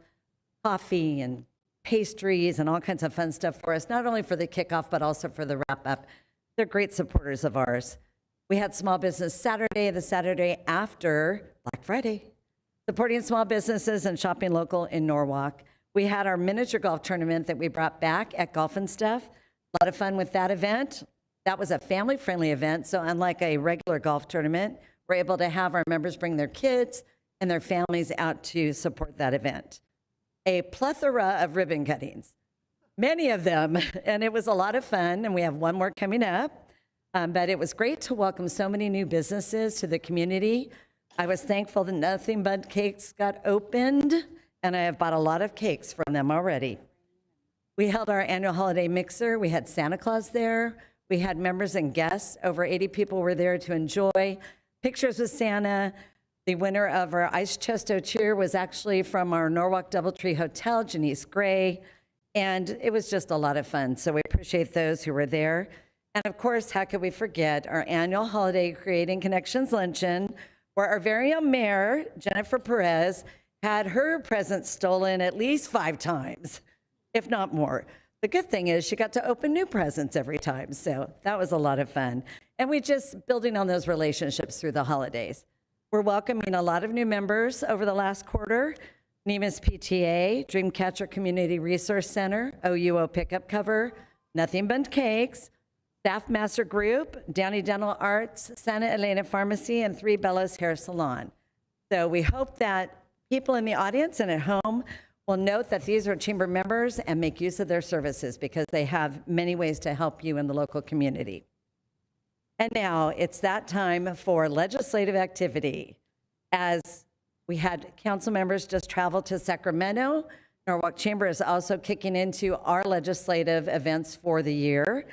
coffee and pastries and all kinds of fun stuff for us, not only for the kickoff, but also for the wrap-up. They're great supporters of ours. We had Small Business Saturday, the Saturday after Black Friday, supporting small businesses and shopping local in Norwalk. We had our miniature golf tournament that we brought back at Golf and Stuff. A lot of fun with that event. That was a family-friendly event, so unlike a regular golf tournament, we're able to have our members bring their kids and their families out to support that event. A plethora of ribbon cuttings, many of them, and it was a lot of fun, and we have one more coming up. But it was great to welcome so many new businesses to the community. I was thankful that Nothing But Cakes got opened, and I have bought a lot of cakes from them already. We held our annual holiday mixer. We had Santa Claus there. We had members and guests. Over 80 people were there to enjoy pictures with Santa. The winner of our Ice Chesto Cheer was actually from our Norwalk Doubletree Hotel, Janice Gray. And it was just a lot of fun. So we appreciate those who were there. And of course, how could we forget our annual holiday Creating Connections Luncheon, where our very own mayor, Jennifer Perez, had her presents stolen at least 5 times, if not more. The good thing is she got to open new presents every time. So that was a lot of fun. And we just building on those relationships through the holidays. We're welcoming a lot of new members over the last quarter. Nemus PTA, Dreamcatcher Community Resource Center, OUO Pickup Cover, Nothing But Cakes, Staff Master Group, Downey Dental Arts, Santa Elena Pharmacy, and 3 Bellas Hair Salon. So we hope that people in the audience and at home will note that these are chamber members and make use of their services because they have many ways to help you in the local community. And now it's that time for legislative activity. As we had council members just travel to Sacramento, Norwalk Chamber is also kicking into our legislative events for the year.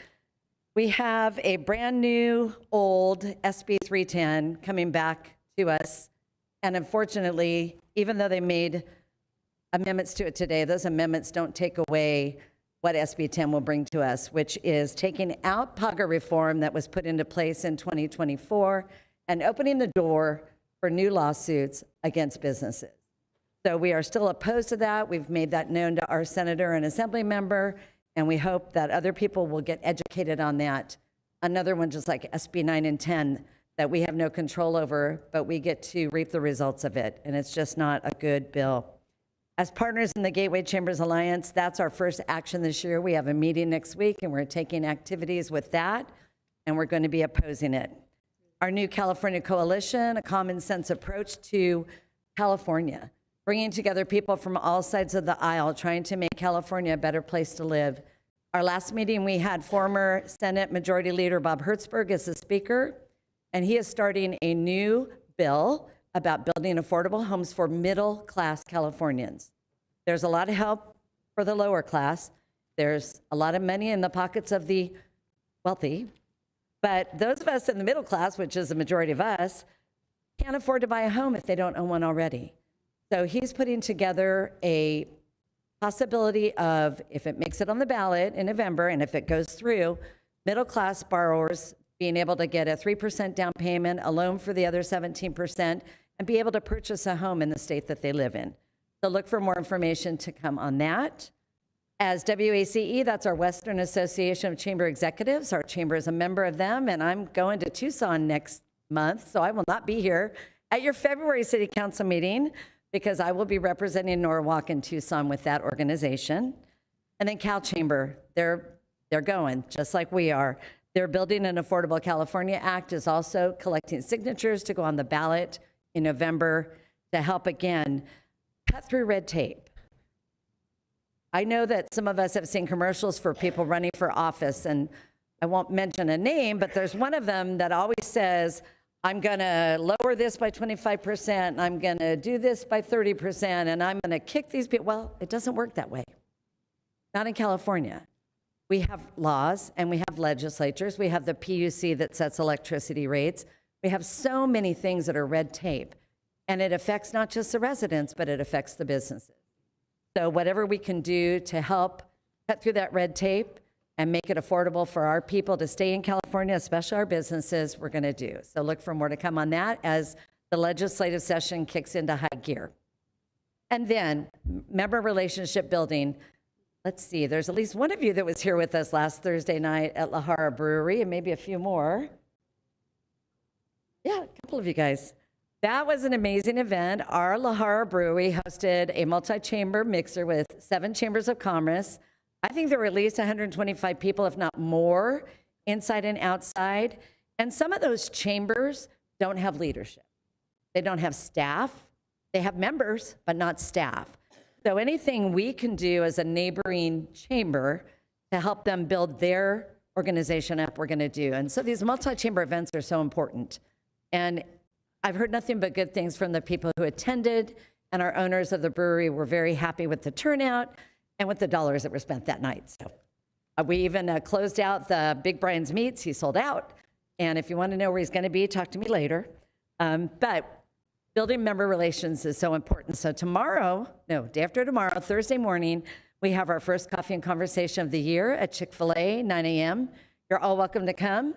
We have a brand new old SB 310 coming back to us. And unfortunately, even though they made amendments to it today, those amendments don't take away what SB 10 will bring to us, which is taking out PAGA reform that was put into place in 2024 and opening the door for new lawsuits against businesses. So we are still opposed to that. We've made that known to our senator and assembly member, and we hope that other people will get educated on that. Another one just like SB 9 and 10 that we have no control over, but we get to reap the results of it, and it's just not a good bill. As partners in the Gateway Chambers Alliance, that's our first action this year. We have a meeting next week, and we're taking activities with that, and we're going to be opposing it. Our new California Coalition, a common sense approach to California, bringing together people from all sides of the aisle, trying to make California a better place to live. Our last meeting, we had former Senate Majority Leader Bob Hertzberg as the speaker, and he is starting a new bill about building affordable homes for middle-class Californians. There's a lot of help for the lower class. There's a lot of money in the pockets of the wealthy. But those of us in the middle class, which is the majority of us, can't afford to buy a home if they don't own one already. So he's putting together a possibility of, if it makes it on the ballot in November, and if it goes through, middle-class borrowers being able to get a 3% down payment, a loan for the other 17%, and be able to purchase a home in the state that they live in. So look for more information to come on that. As WACE, that's our Western Association of Chamber Executives. Our chamber is a member of them, and I'm going to Tucson next month, so I will not be here at your February City Council meeting because I will be representing Norwalk and Tucson with that organization. And then Cal Chamber, they're going, just like we are. Their Building an Affordable California Act is also collecting signatures to go on the ballot in November to help, again, cut through red tape. I know that some of us have seen commercials for people running for office, and I won't mention a name, but there's one of them that always says, I'm going to lower this by 25%, I'm going to do this by 30%, and I'm going to kick these people. Well, it doesn't work that way. Not in California. We have laws and we have legislatures. We have the PUC that sets electricity rates. We have so many things that are red tape, and it affects not just the residents, but it affects the businesses. So whatever we can do to help cut through that red tape and make it affordable for our people to stay in California, especially our businesses, we're going to do. So look for more to come on that as the legislative session kicks into high gear. And then member relationship building. Let's see, there's at least one of you that was here with us last Thursday night at La Jarra Brewery, and maybe a few more. Yeah, a couple of you guys. That was an amazing event. Our La Jarra Brewery hosted a multi-chamber mixer with 7 chambers of commerce. I think there were at least 125 people, if not more, inside and outside. And some of those chambers don't have leadership. They don't have staff. They have members, but not staff. So anything we can do as a neighboring chamber to help them build their organization up, we're going to do. And so these multi-chamber events are so important. And I've heard nothing but good things from the people who attended, and our owners of the brewery were very happy with the turnout and with the dollars that were spent that night. So we even closed out the Big Brian's Meats. He sold out. And if you want to know where he's going to be, talk to me later. But building member relations is so important. So day after tomorrow, Thursday morning, we have our first coffee and conversation of the year at Chick-fil-A, 9 a.m. You're all welcome to come.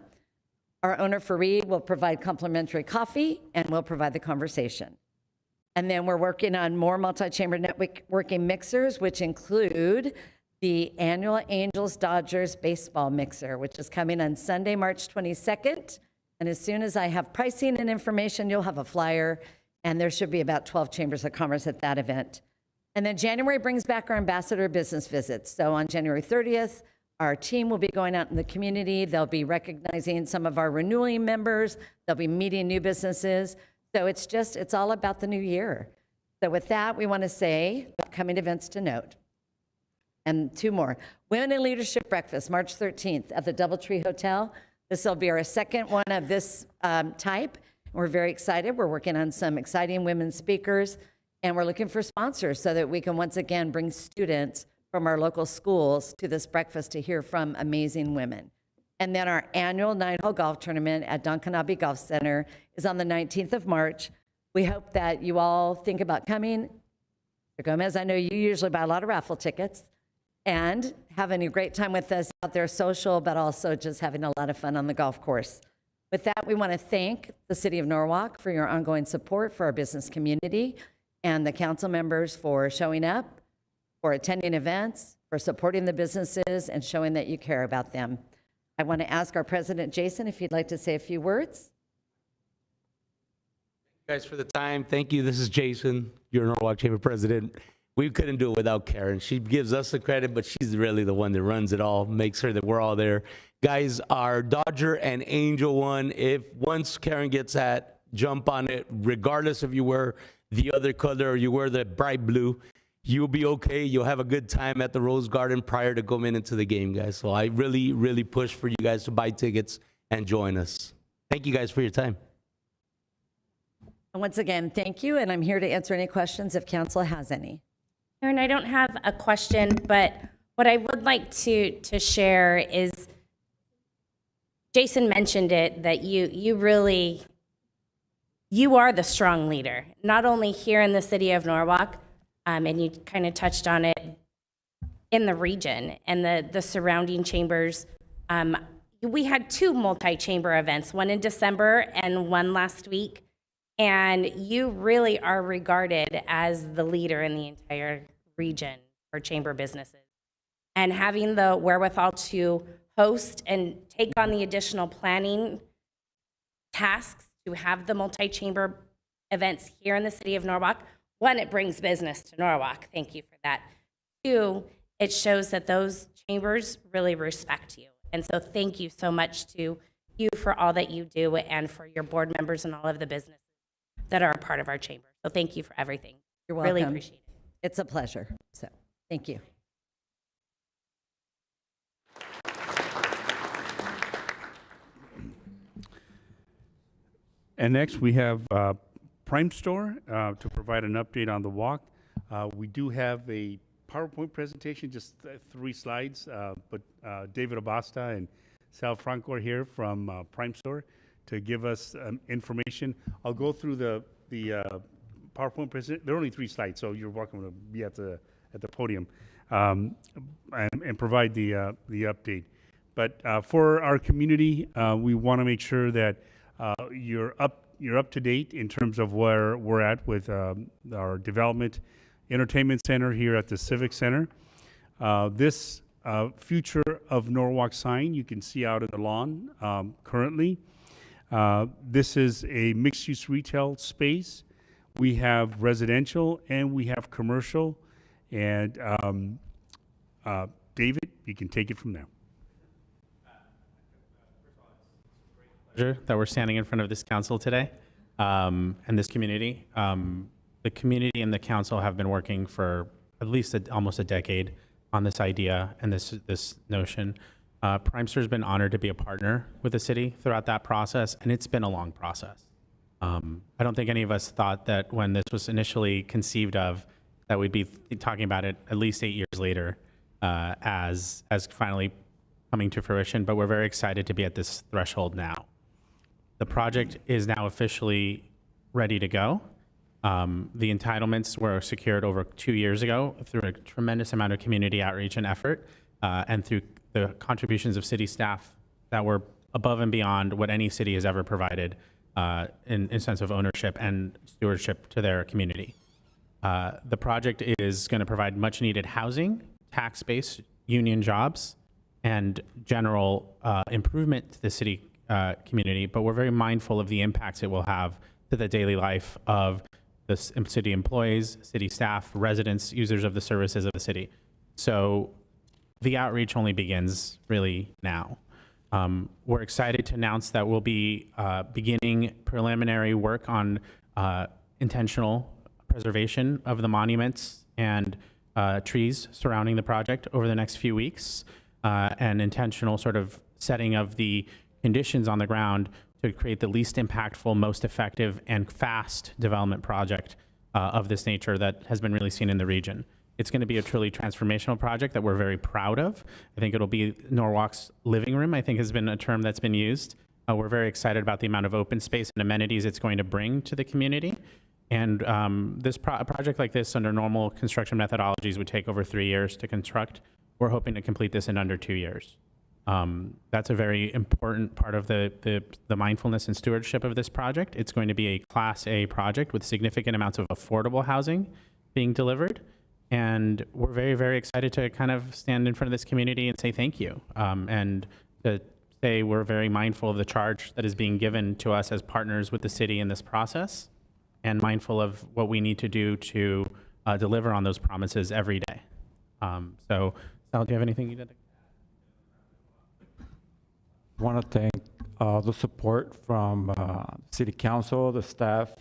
Our owner, Fareed, will provide complimentary coffee, and we'll provide the conversation. And then we're working on more multi-chamber networking mixers, which include the annual Angels-Dodgers baseball mixer, which is coming on Sunday, March 22nd. And as soon as I have pricing and information, you'll have a flyer, and there should be about 12 chambers of commerce at that event. And then January brings back our ambassador business visits. So on January 30th, our team will be going out in the community. They'll be recognizing some of our renewing members. They'll be meeting new businesses. So it's all about the new year. So with that, we want to say upcoming events to note. And 2 more. Women in Leadership Breakfast, March 13th at the DoubleTree Hotel. This will be our second one of this type. We're very excited. We're working on some exciting women speakers, and we're looking for sponsors so that we can once again bring students from our local schools to this breakfast to hear from amazing women. And then our annual 9-hole golf tournament at Donkanabe Golf Center is on the 19th of March. We hope that you all think about coming. Mr. Gomez, I know you usually buy a lot of raffle tickets, and having a great time with us out there, social, but also just having a lot of fun on the golf course. With that, we want to thank the City of Norwalk for your ongoing support for our business community, and the council members for showing up, for attending events, for supporting the businesses, and showing that you care about them. I want to ask our president, Jason, if you'd like to say a few words. Thank you guys for the time. Thank you. This is Jason, your Norwalk Chamber president. We couldn't do it without Karen. She gives us the credit, but she's really the one that runs it all, makes sure that we're all there. Guys, our Dodger and Angel one, if once Karen gets that, jump on it, regardless if you wear the other color or you wear the bright blue, you'll be okay. You'll have a good time at the Rose Garden prior to going into the game, guys. So I really, really push for you guys to buy tickets and join us. Thank you guys for your time. And once again, thank you, and I'm here to answer any questions if council has any. Aaron, I don't have a question, but what I would like to share is, Jason mentioned it, that you are the strong leader, not only here in the city of Norwalk, and you kind of touched on it in the region and the surrounding chambers. We had 2 multi-chamber events, one in December and one last week, and you really are regarded as the leader in the entire region for chamber businesses. And having the wherewithal to host and take on the additional planning tasks to have the multi-chamber events here in the city of Norwalk, 1, it brings business to Norwalk. Thank you for that. 2, it shows that those chambers really respect you And so thank you so much to you for all that you do and for your board members and all of the businesses that are a part of our chamber. So thank you for everything. You're welcome. Really appreciate it. It's a pleasure. So, thank you. And next, we have Prime Store to provide an update on the walk. We do have a PowerPoint presentation, just 3 slides, but David Abasta and Sal Franco are here from Prime Store to give us information. I'll go through the PowerPoint presentation. There are only 3 slides, so you're welcome to be at the podium and provide the update. But for our community, we want to make sure that you're up to date in terms of where we're at with our development entertainment center here at the Civic Center. This future of Norwalk sign you can see out in the lawn currently. This is a mixed-use retail space. We have residential and we have commercial. And David, you can take it from there. Pleasure that we're standing in front of this council today and this community. The community and the council have been working for at least almost a decade on this idea and this notion. Prime Store has been honored to be a partner with the city throughout that process, and it's been a long process. I don't think any of us thought that when this was initially conceived of, that we'd be talking about it at least 8 years later as finally coming to fruition, but we're very excited to be at this threshold now. The project is now officially ready to go. The entitlements were secured over 2 years ago through a tremendous amount of community outreach and effort, and through the contributions of city staff that were above and beyond what any city has ever provided in sense of ownership and stewardship to their community. The project is going to provide much needed housing, tax base, union jobs, and general improvement to the city community, but we're very mindful of the impacts it will have to the daily life of the city employees, city staff, residents, users of the services of the city. So the outreach only begins really now. We're excited to announce that we'll be beginning preliminary work on intentional preservation of the monuments and trees surrounding the project over the next few weeks, and intentional sort of setting of the conditions on the ground to create the least impactful, most effective, and fast development project of this nature that has been really seen in the region. It's going to be a truly transformational project that we're very proud of. I think it'll be Norwalk's living room, I think has been a term that's been used. We're very excited about the amount of open space and amenities it's going to bring to the community. And this project like this under normal construction methodologies would take over 3 years to construct. We're hoping to complete this in under 2 years. That's a very important part of the mindfulness and stewardship of this project. It's going to be a Class A project with significant amounts of affordable housing being delivered. And we're very, very excited to kind of stand in front of this community and say thank you. And to say we're very mindful of the charge that is being given to us as partners with the city in this process, and mindful of what we need to do to deliver on those promises every day. So, Sal, do you have anything you did? I want to thank the support from City Council, the staff.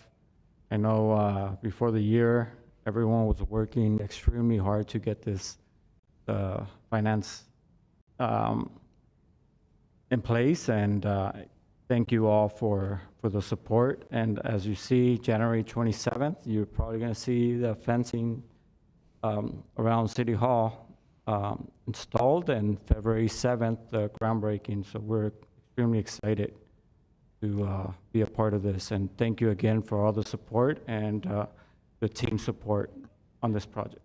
I know before the year, everyone was working extremely hard to get this finance in place, and thank you all for the support. And as you see, January 27th, you're probably going to see the fencing around City Hall installed, and February 7th, the groundbreaking. So we're extremely excited to be a part of this. And thank you again for all the support and the team support on this project.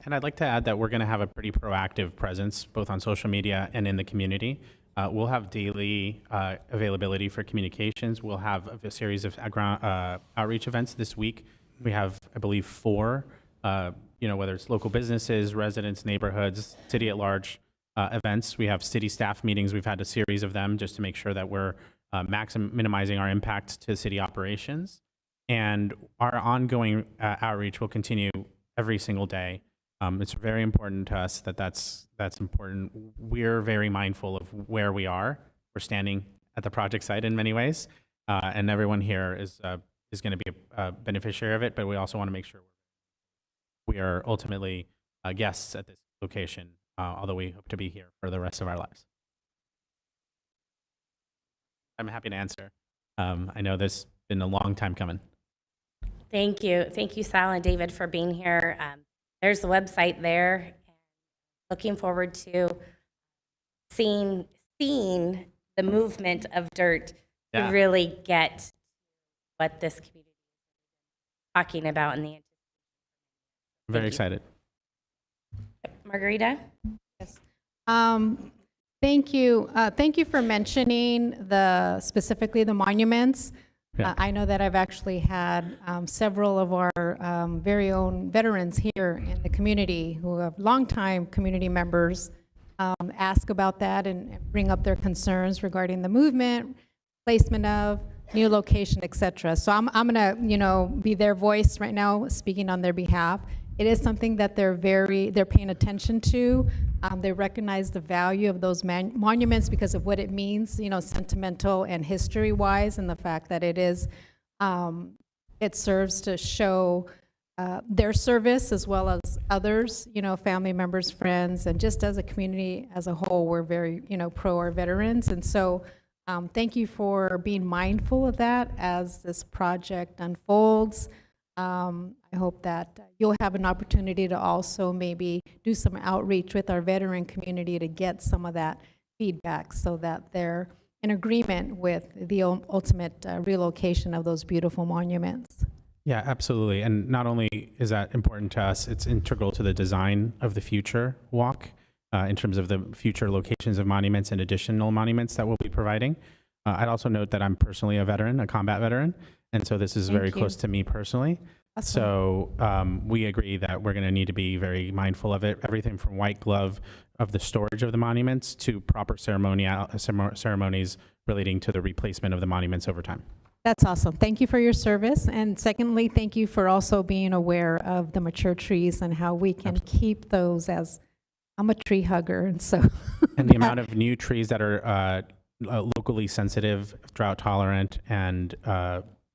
And I'd like to add that we're going to have a pretty proactive presence both on social media and in the community. We'll have daily availability for communications. We'll have a series of outreach events this week. We have, I believe, 4, whether it's local businesses, residents, neighborhoods, city at large events. We have city staff meetings. We've had a series of them just to make sure that we're minimizing our impact to city operations. And our ongoing outreach will continue every single day. It's very important to us that's important. We're very mindful of where we are. We're standing at the project site in many ways, and everyone here is going to be a beneficiary of it. But we also want to make sure we are ultimately guests at this location, although we hope to be here for the rest of our lives. I'm happy to answer. I know this has been a long time coming. Thank you. Thank you, Sal and David, for being here. There's the website there. Looking forward to seeing the movement of dirt to really get what this community is talking about in the. I'm very excited. Margarita? Yes. Thank you. Thank you for mentioning specifically the monuments. Yeah. I know that I've actually had several of our very own veterans here in the community who have longtime community members ask about that and bring up their concerns regarding the movement, placement of, new location, et cetera. So I'm gonna, be their voice right now, speaking on their behalf. It is something that they're paying attention to. They recognize the value of those monuments because of what it means, sentimental and history-wise, and the fact that it serves to show their service as well as others, family members, friends, and just as a community as a whole, we're very, pro our veterans. And so thank you for being mindful of that as this project unfolds. I hope that you'll have an opportunity to also maybe do some outreach with our veteran community to get some of that feedback so that they're in agreement with the ultimate relocation of those beautiful monuments. Yeah, absolutely. And not only is that important to us, it's integral to the design of the future walk in terms of the future locations of monuments and additional monuments that we'll be providing. I'd also note that I'm personally a veteran, a combat veteran, and so this is very close to me personally. Awesome. So we agree that we're going to need to be very mindful of it. Everything from white glove of the storage of the monuments to proper ceremonies relating to the replacement of the monuments over time. That's awesome. Thank you for your service. And secondly, thank you for also being aware of the mature trees and how we can keep those as, I'm a tree hugger, and so. And the amount of new trees that are locally sensitive, drought tolerant, and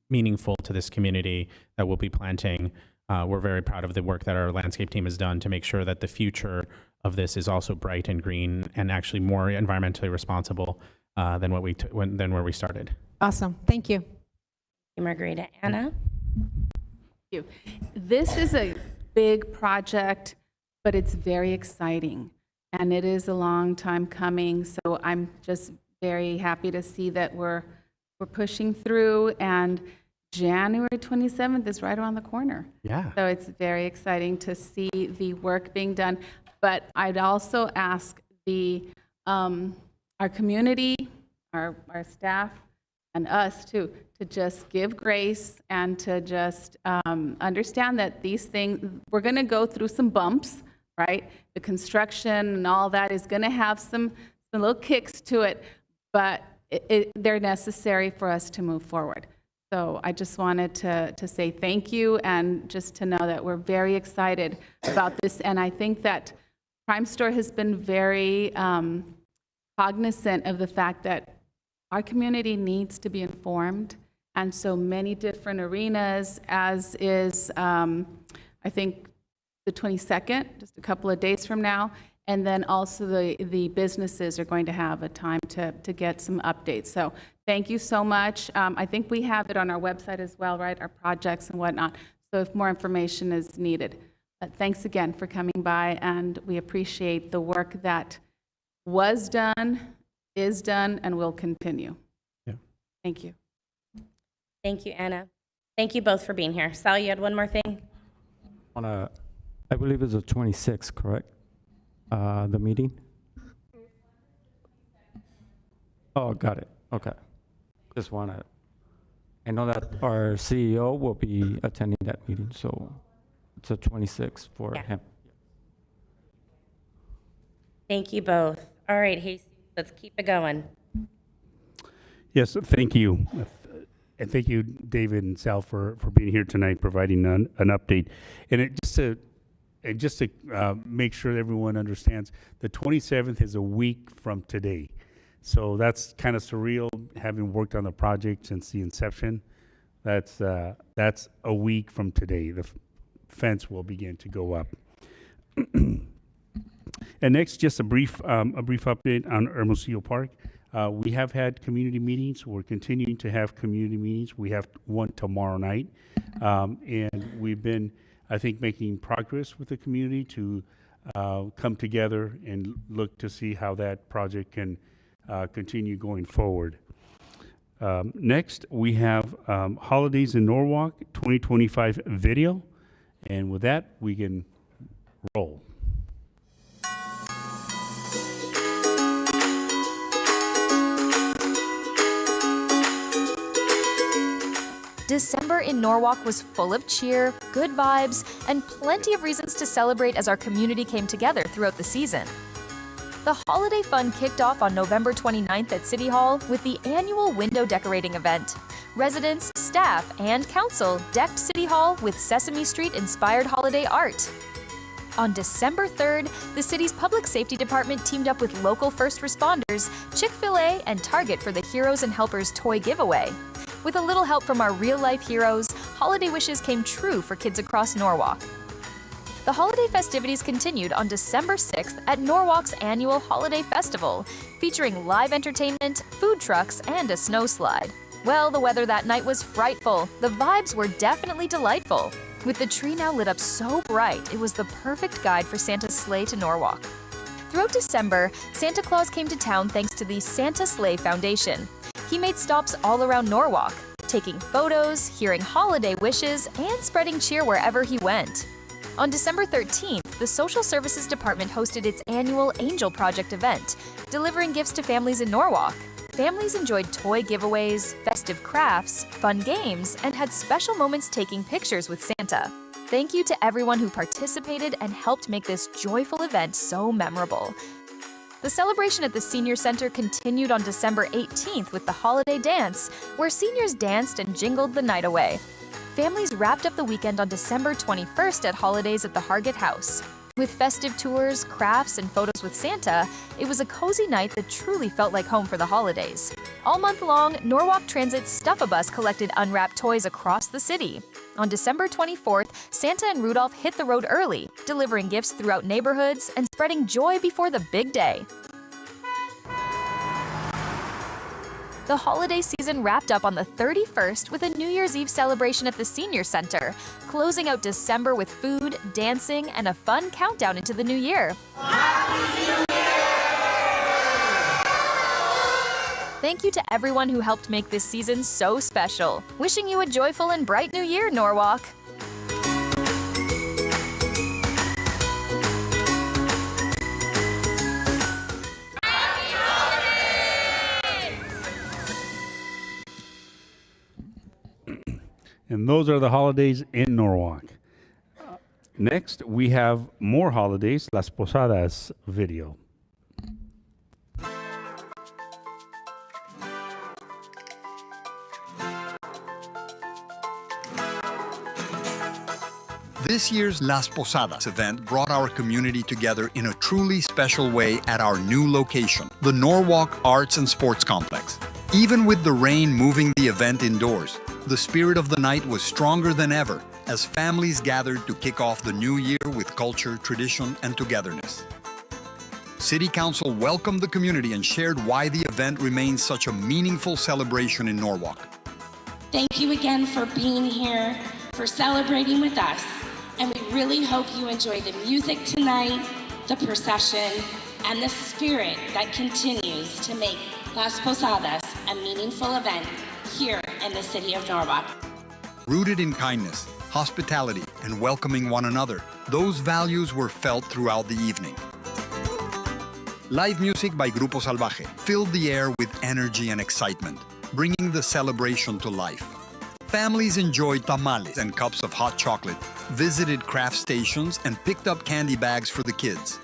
meaningful to this community that we'll be planting. We're very proud of the work that our landscape team has done to make sure that the future of this is also bright and green and actually more environmentally responsible than where we started. Awesome. Thank you. Thank you, Margarita. Anna? Thank you. This is a big project, but it's very exciting, and it is a long time coming. So I'm just very happy to see that we're pushing through, and January 27th is right around the corner. Yeah. So it's very exciting to see the work being done. But I'd also ask our community, our staff, and us too, to just give grace and to just understand that these things, we're going to go through some bumps, right? The construction and all that is going to have some little kicks to it, but they're necessary for us to move forward. So I just wanted to say thank you and just to know that we're very excited about this. And I think that Crime Store has been very cognizant of the fact that our community needs to be informed. And so many different arenas, as is, I think, the 22nd, just a couple of days from now. And then also the businesses are going to have a time to get some updates. So thank you so much. I think we have it on our website as well, right? Our projects and whatnot. So if more information is needed. But thanks again for coming by, and we appreciate the work that was done, is done, and will continue. Yeah. Thank you. Thank you, Anna. Thank you both for being here. Sal, you had one more thing? I believe it's the 26th, correct? The meeting? Oh, got it. Okay. Just wanted, I know that our CEO will be attending that meeting, so it's a 26 for him. Thank you both. All right, Hasty, let's keep it going. Yes, thank you. And thank you, David and Sal, for being here tonight, providing an update. And and just to make sure everyone understands, the 27th is a week from today. So that's kind of surreal, having worked on the project since the inception. That's a week from today. The fence will begin to go up. And next, just a brief update on Hermosillo Park. We have had community meetings. We're continuing to have community meetings. We have one tomorrow night. And we've been, I think, making progress with the community to come together and look to see how that project can continue going forward. Next, we have Holidays in Norwalk 2025 video. And with that, we can roll. December in Norwalk was full of cheer, good vibes, and plenty of reasons to celebrate as our community came together throughout the season. The holiday fun kicked off on November 29th at City Hall with the annual window decorating event. Residents, staff, and council decked City Hall with Sesame Street-inspired holiday art. On December 3rd, the city's public safety department teamed up with local first responders, Chick-fil-A, and Target for the Heroes and Helpers toy giveaway. With a little help from our real-life heroes, holiday wishes came true for kids across Norwalk. The holiday festivities continued on December 6th at Norwalk's annual Holiday Festival, featuring live entertainment, food trucks, and a snow slide. Well, the weather that night was frightful. The vibes were definitely delightful. With the tree now lit up so bright, it was the perfect guide for Santa's sleigh to Norwalk. Throughout December, Santa Claus came to town thanks to the Santa Sleigh Foundation. He made stops all around Norwalk, taking photos, hearing holiday wishes, and spreading cheer wherever he went. On December 13th, the Social Services Department hosted its annual Angel Project event, delivering gifts to families in Norwalk. Families enjoyed toy giveaways, festive crafts, fun games, and had special moments taking pictures with Santa. Thank you to everyone who participated and helped make this joyful event so memorable. The celebration at the Senior Center continued on December 18th with the Holiday Dance, where seniors danced and jingled the night away. Families wrapped up the weekend on December 21st at Holidays at the Hargett House. With festive tours, crafts, and photos with Santa, it was a cozy night that truly felt like home for the holidays. All month long, Norwalk Transit's Stuff-A-Bus collected unwrapped toys across the city. On December 24th, Santa and Rudolph hit the road early, delivering gifts throughout neighborhoods and spreading joy before the big day. The holiday season wrapped up on the 31st with a New Year's Eve celebration at the Senior Center, closing out December with food, dancing, and a fun countdown into the new year. Thank you to everyone who helped make this season so special. Wishing you a joyful and bright new year, Norwalk. And those are the holidays in Norwalk. Next, we have more holidays, Las Posadas video. This year's Las Posadas event brought our community together in a truly special way at our new location, the Norwalk Arts and Sports Complex. Even with the rain moving the event indoors, the spirit of the night was stronger than ever as families gathered to kick off the new year with culture, tradition, and togetherness. City Council welcomed the community and shared why the event remains such a meaningful celebration in Norwalk. Thank you again for being here, for celebrating with us, and we really hope you enjoy the music tonight, the procession, and the spirit that continues to make Las Posadas a meaningful event here in the city of Norwalk. Rooted in kindness, hospitality, and welcoming one another, those values were felt throughout the evening. Live music by Grupo Salvaje filled the air with energy and excitement, bringing the celebration to life. Families enjoyed tamales and cups of hot chocolate, visited craft stations, and picked up candy bags for the kids.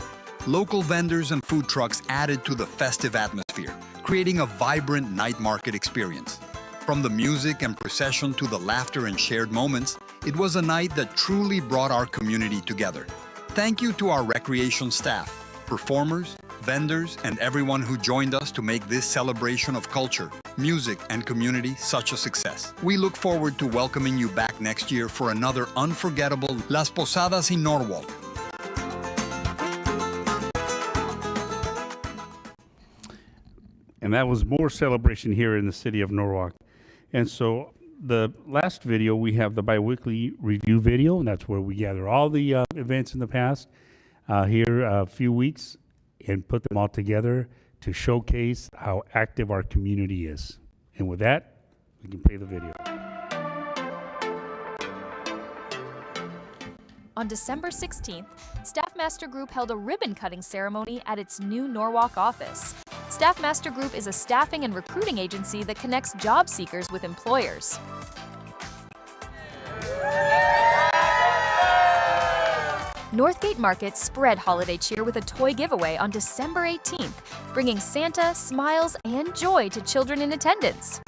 Local vendors and food trucks added to the festive atmosphere, creating a vibrant night market experience. From the music and procession to the laughter and shared moments, it was a night that truly brought our community together. Thank you to our recreation staff, performers, vendors, and everyone who joined us to make this celebration of culture, music, and community such a success. We look forward to welcoming you back next year for another unforgettable Las Posadas in Norwalk. And that was more celebration here in the city of Norwalk. And so the last video, we have the biweekly review video, and that's where we gather all the events in the past here a few weeks and put them all together to showcase how active our community is. And with that, we can play the video. On December 16th, Staff Master Group held a ribbon-cutting ceremony at its new Norwalk office. Staff Master Group is a staffing and recruiting agency that connects job seekers with employers. Northgate Market spread holiday cheer with a toy giveaway on December 18th, bringing Santa, smiles, and joy to children in attendance.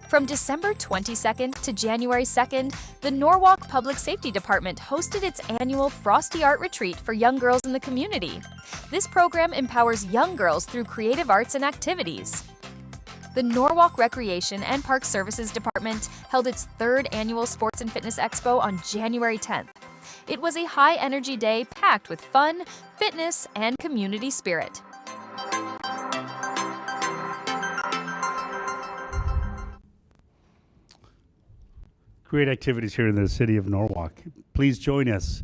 From December 22nd to January 2nd, the Norwalk Public Safety Department hosted its annual Frosty Art Retreat for young girls in the community. This program empowers young girls through creative arts and activities. The Norwalk Recreation and Park Services Department held its third annual Sports and Fitness Expo on January 10th. It was a high-energy day packed with fun, fitness, and community spirit. Great activities here in the city of Norwalk. Please join us.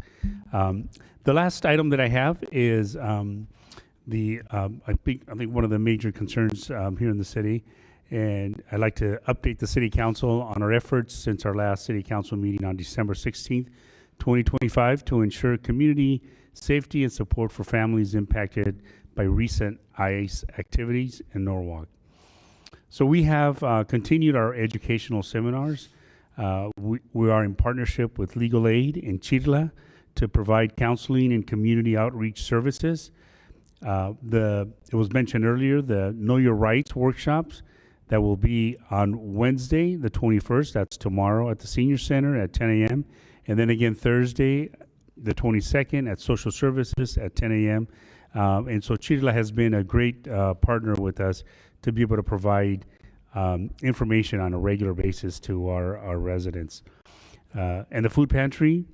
The last item that I have is I think one of the major concerns here in the city, and I'd like to update the city council on our efforts since our last city council meeting on December 16th, 2025, to ensure community safety and support for families impacted by recent ICE activities in Norwalk. So we have continued our educational seminars. We are in partnership with Legal Aid in Chirla to provide counseling and community outreach services. It was mentioned earlier, the Know Your Rights workshops that will be on Wednesday, the 21st, that's tomorrow at the Senior Center at 10 a.m. And then again Thursday, the 22nd at Social Services at 10 a.m. And so Chirla has been a great partner with us to be able to provide information on a regular basis to our residents. And the food pantry,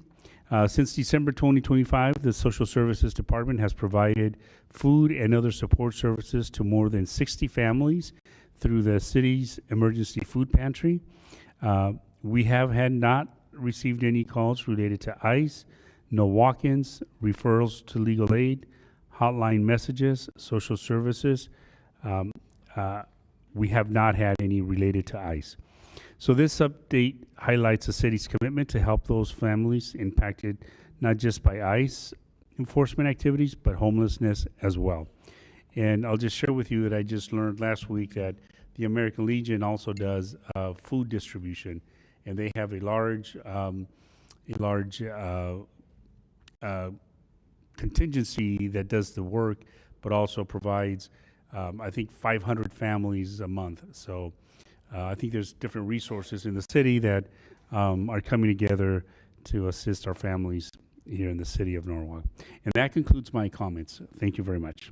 since December 2025, the Social Services Department has provided food and other support services to more than 60 families through the city's emergency food pantry. We have not received any calls related to ICE, no walk-ins, referrals to legal aid, hotline messages, social services. We have not had any related to ICE. So this update highlights the city's commitment to help those families impacted not just by ICE enforcement activities, but homelessness as well. And I'll just share with you that I just learned last week that the American Legion also does food distribution, and they have a large contingency that does the work, but also provides, I think, 500 families a month. So I think there's different resources in the city that are coming together to assist our families here in the city of Norwalk. And that concludes my comments. Thank you very much.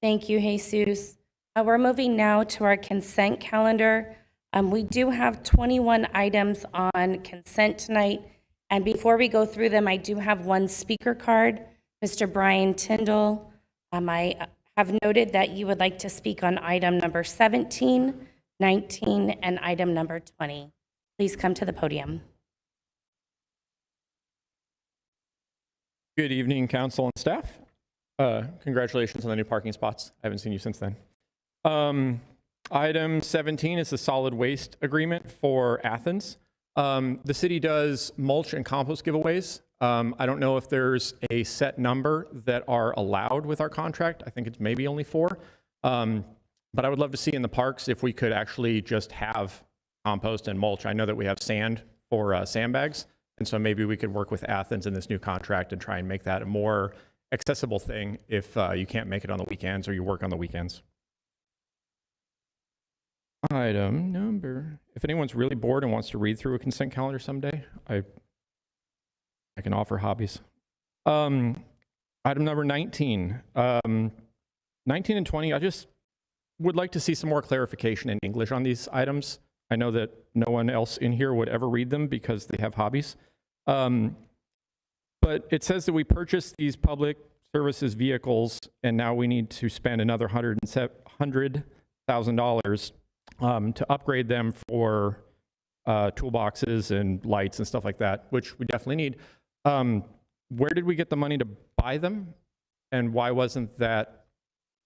Thank you, Jesus. We're moving now to our consent calendar. We do have 21 items on consent tonight. And before we go through them, I do have one speaker card. Mr. Brian Tyndall, I have noted that you would like to speak on item number 17, 19, and item number 20. Please come to the podium. Good evening, council and staff. Congratulations on the new parking spots. I haven't seen you since then. Item 17 is the solid waste agreement for Athens. The city does mulch and compost giveaways. I don't know if there's a set number that are allowed with our contract. I think it's maybe only 4. But I would love to see in the parks if we could actually just have compost and mulch. I know that we have sand for sandbags, and so maybe we could work with Athens in this new contract and try and make that a more accessible thing if you can't make it on the weekends or you work on the weekends. Item number, if anyone's really bored and wants to read through a consent calendar someday, I can offer hobbies. Item number 19. 19 and 20, I just would like to see some more clarification in English on these items. I know that no one else in here would ever read them because they have hobbies. But it says that we purchased these public services vehicles, and now we need to spend another $100,000 to upgrade them for toolboxes and lights and stuff like that, which we definitely need. Where did we get the money to buy them? And why wasn't that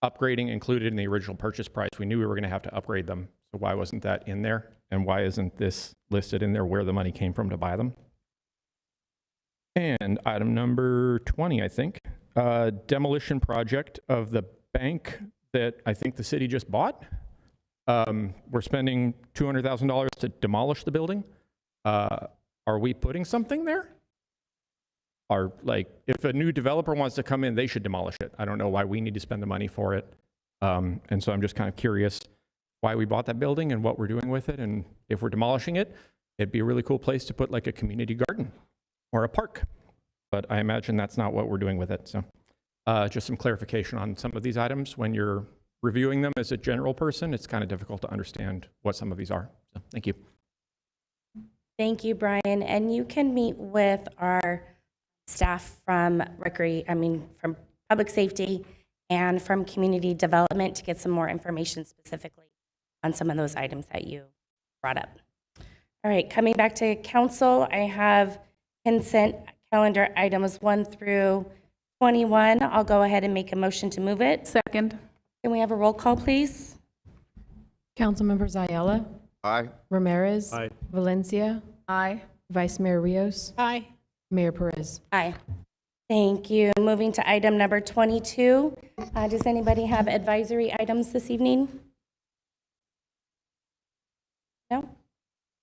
upgrading included in the original purchase price? We knew we were going to have to upgrade them. So why wasn't that in there? And why isn't this listed in there where the money came from to buy them? And item number 20, I think, demolition project of the bank that I think the city just bought. We're spending $200,000 to demolish the building. Are we putting something there? Or like, if a new developer wants to come in, they should demolish it. I don't know why we need to spend the money for it. And so I'm just kind of curious why we bought that building and what we're doing with it. And if we're demolishing it, it'd be a really cool place to put like a community garden or a park. But I imagine that's not what we're doing with it. So just some clarification on some of these items. When you're reviewing them as a general person, it's kind of difficult to understand what some of these are. So thank you. Thank you, Brian. And you can meet with our staff from from public safety and from community development to get some more information specifically on some of those items that you brought up. All right, coming back to council, I have consent calendar items 1 through 21. I'll go ahead and make a motion to move it. Second. Can we have a roll call, please? Councilmembers Ayala, Aye. Ramirez, Aye. Valencia, Aye. Vice Mayor Rios, Aye. Mayor Perez. Aye. Thank you. Moving to item number 22. Does anybody have advisory items this evening? No?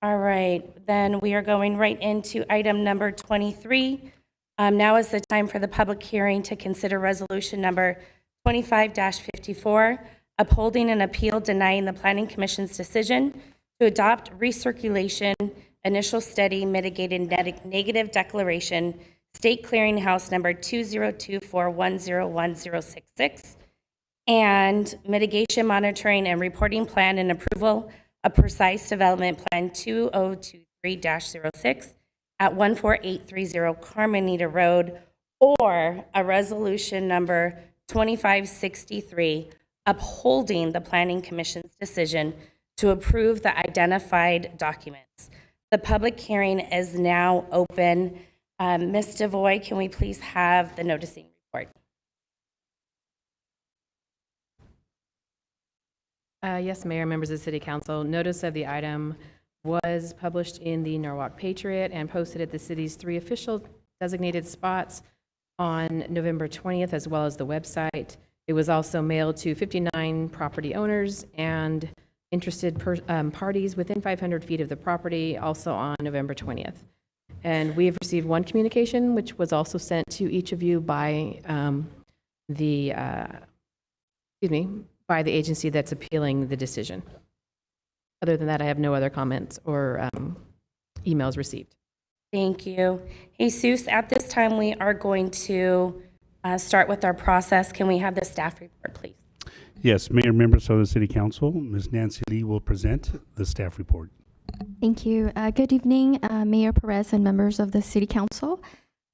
All right, then we are going right into item number 23. Now is the time for the public hearing to consider resolution number 25-54, upholding an appeal denying the Planning Commission's decision to adopt recirculation initial study mitigated negative declaration State Clearinghouse number 20241010066 and mitigation monitoring and reporting plan and approval of precise development plan 2023-06 at 14830 Carmenita Road, or a resolution number 2563 upholding the Planning Commission's decision to approve the identified documents. The public hearing is now open. Ms. Devoy, can we please have the noticing report? Yes, Mayor, members of the City Council. Notice of the item was published in the Norwalk Patriot and posted at the city's 3 official designated spots on November 20th, as well as the website. It was also mailed to 59 property owners and interested parties within 500 feet of the property, also on November 20th. And we have received one communication, which was also sent to each of you by by the agency that's appealing the decision. Other than that, I have no other comments or emails received. Thank you. Jesus, at this time, we are going to start with our process. Can we have the staff report, please? Yes, Mayor, members of the City Council, Ms. Nancy Lee will present the staff report. Thank you. Good evening, Mayor Perez and members of the City Council.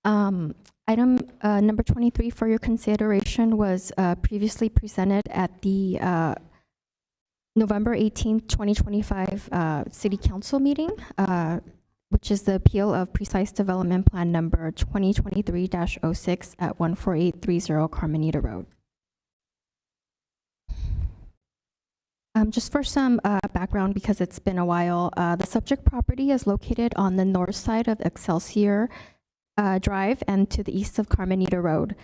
Item number 23 for your consideration was previously presented at the November 18th, 2025 City Council meeting, which is the appeal of Precise Development Plan number 2023-06 at 14830 Carmenita Road. Just for some background, because it's been a while, the subject property is located on the north side of Excelsior Drive and to the east of Carmenita Road.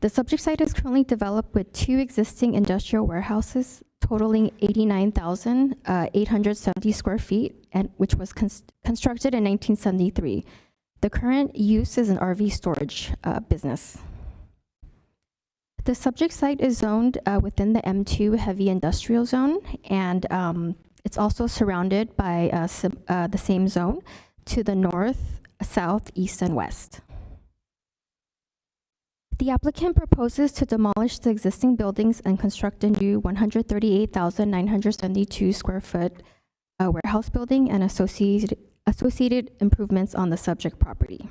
The subject site is currently developed with 2 existing industrial warehouses totaling 89,870 square feet, and which was constructed in 1973. The current use is an RV storage business. The subject site is zoned within the M2 heavy industrial zone, and it's also surrounded by the same zone to the north, south, east, and west. The applicant proposes to demolish the existing buildings and construct a new 138,972 square foot warehouse building and associated improvements on the subject property.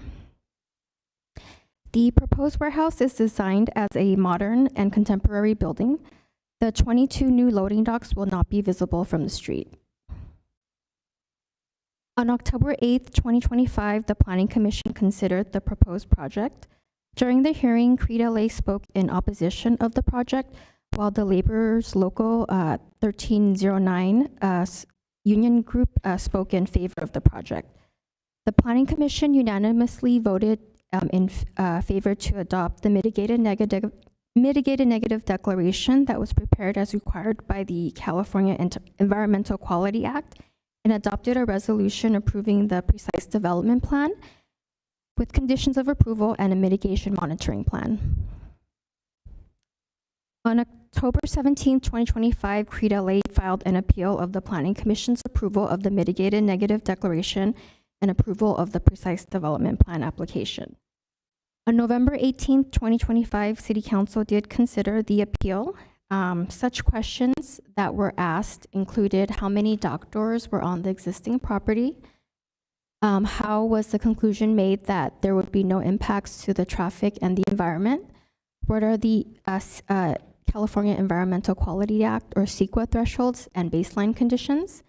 The proposed warehouse is designed as a modern and contemporary building. The 22 new loading docks will not be visible from the street. On October 8th, 2025, the Planning Commission considered the proposed project. During the hearing, Creed LA spoke in opposition of the project, while the Laborers Local 1309 union group spoke in favor of the project. The Planning Commission unanimously voted in favor to adopt the mitigated negative declaration that was prepared as required by the California Environmental Quality Act and adopted a resolution approving the precise development plan with conditions of approval and a mitigation monitoring plan. On October 17, 2025, Creed LA filed an appeal of the Planning Commission's approval of the mitigated negative declaration and approval of the precise development plan application. On November 18, 2025, City Council did consider the appeal. Such questions that were asked included how many dock doors were on the existing property, how was the conclusion made that there would be no impacts to the traffic and the environment, what are the California Environmental Quality Act or CEQA thresholds and baseline conditions,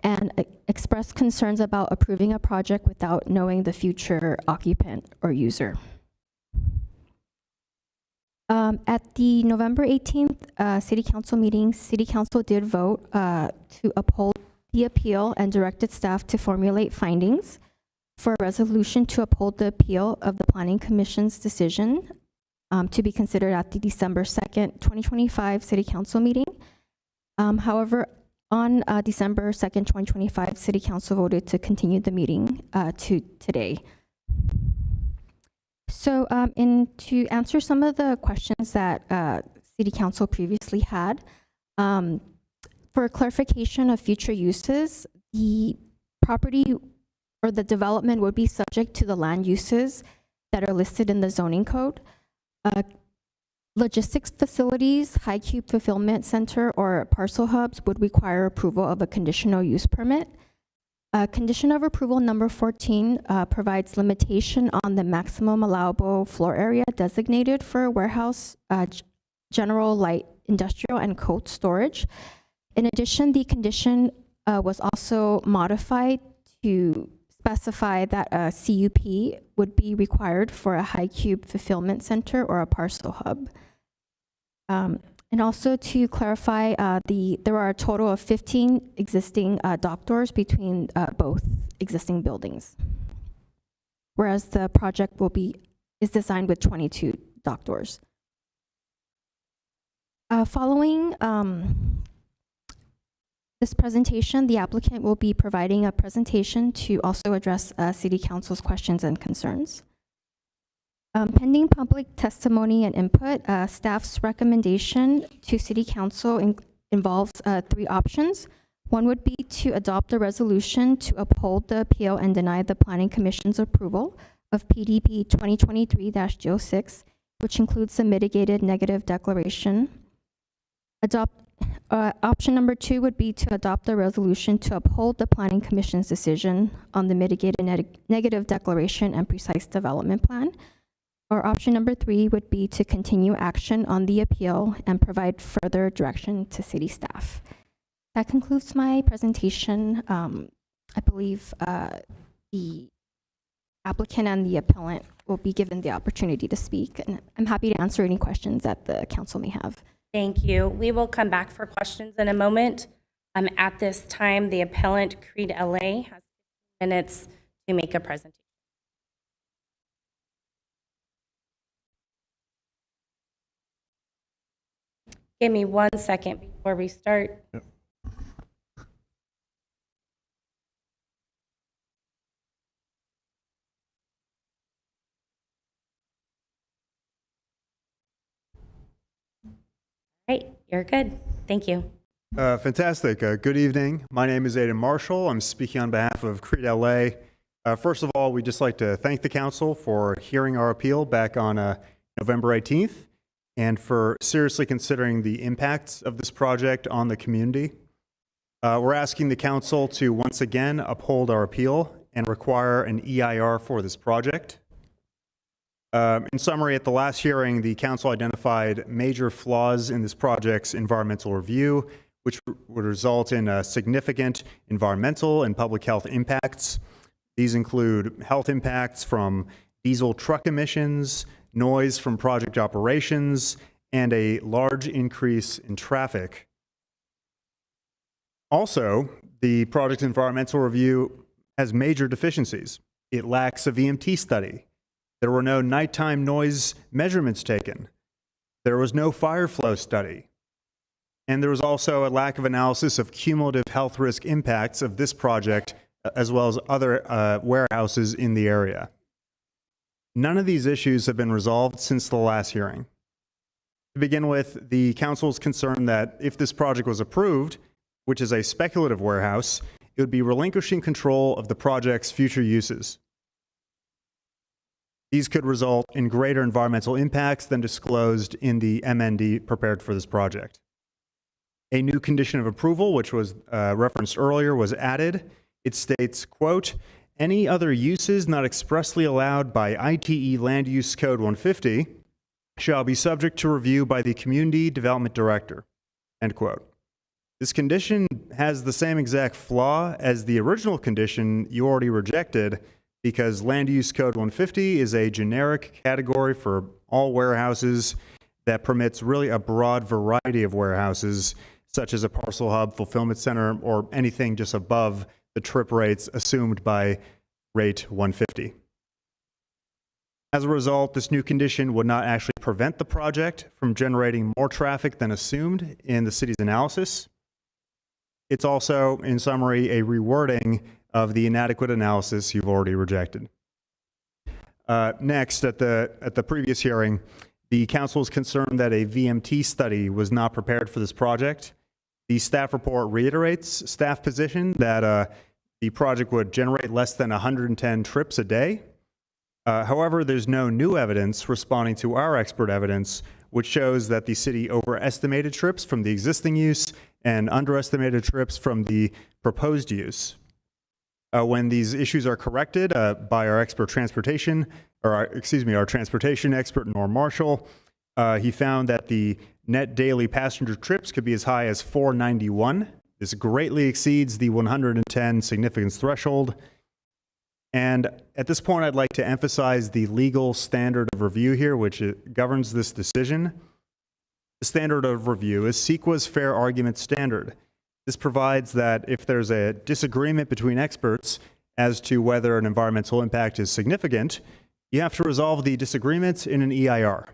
and expressed concerns about approving a project without knowing the future occupant or user. At the November 18th City Council meeting, City Council did vote to uphold the appeal and directed staff to formulate findings for a resolution to uphold the appeal of the Planning Commission's decision to be considered at the December 2nd, 2025 City Council meeting. However, on December 2nd, 2025, City Council voted to continue the meeting to today. So to answer some of the questions that City Council previously had, for clarification of future uses, the property or the development would be subject to the land uses that are listed in the zoning code. Logistics facilities, high cube fulfillment center, or parcel hubs would require approval of a conditional use permit. Condition of approval number 14 provides limitation on the maximum allowable floor area designated for warehouse, general light industrial, and cold storage. In addition, the condition was also modified to specify that a CUP would be required for a high cube fulfillment center or a parcel hub. And also to clarify, there are a total of 15 existing dock doors between both existing buildings, whereas the project is designed with 22 dock doors. Following this presentation, the applicant will be providing a presentation to also address City Council's questions and concerns. Pending public testimony and input, staff's recommendation to City Council involves 3 options. One would be to adopt a resolution to uphold the appeal and deny the Planning Commission's approval of PDP 2023-06, which includes the mitigated negative declaration. Option number 2 would be to adopt a resolution to uphold the Planning Commission's decision on the mitigated negative declaration and precise development plan. Or option number 3 would be to continue action on the appeal and provide further direction to city staff. That concludes my presentation. I believe the applicant and the appellant will be given the opportunity to speak, and I'm happy to answer any questions that the council may have. Thank you. We will come back for questions in a moment. At this time, the appellant, Creed LA, has 15 minutes to make a presentation. Give me 1 second before we start. Yep. All right, you're good. Thank you. Fantastic. Good evening. My name is Aidan Marshall. I'm speaking on behalf of Creed LA. First of all, we'd just like to thank the council for hearing our appeal back on November 18th, and for seriously considering the impacts of this project on the community. We're asking the council to once again uphold our appeal and require an EIR for this project. In summary, at the last hearing, the council identified major flaws in this project's environmental review, which would result in significant environmental and public health impacts. These include health impacts from diesel truck emissions, noise from project operations, and a large increase in traffic. Also, the project's environmental review has major deficiencies. It lacks a VMT study. There were no nighttime noise measurements taken. There was no fire flow study. And there was also a lack of analysis of cumulative health risk impacts of this project, as well as other warehouses in the area. None of these issues have been resolved since the last hearing. To begin with, the council is concerned that if this project was approved, which is a speculative warehouse, it would be relinquishing control of the project's future uses. These could result in greater environmental impacts than disclosed in the MND prepared for this project. A new condition of approval, which was referenced earlier, was added. It states, quote, any other uses not expressly allowed by ITE Land Use Code 150 shall be subject to review by the Community Development Director, end quote. This condition has the same exact flaw as the original condition you already rejected, because Land Use Code 150 is a generic category for all warehouses that permits really a broad variety of warehouses, such as a parcel hub, fulfillment center, or anything just above the trip rates assumed by rate 150. As a result, this new condition would not actually prevent the project from generating more traffic than assumed in the city's analysis. It's also, in summary, a rewording of the inadequate analysis you've already rejected. Next, at the previous hearing, the council is concerned that a VMT study was not prepared for this project. The staff report reiterates staff position that the project would generate less than 110 trips a day. However, there's no new evidence responding to our expert evidence, which shows that the city overestimated trips from the existing use and underestimated trips from the proposed use. When these issues are corrected by our transportation expert, Norm Marshall, he found that the net daily passenger trips could be as high as 491. This greatly exceeds the 110 significance threshold. And at this point, I'd like to emphasize the legal standard of review here, which governs this decision. The standard of review is CEQA's fair argument standard. This provides that if there's a disagreement between experts as to whether an environmental impact is significant, you have to resolve the disagreement in an EIR.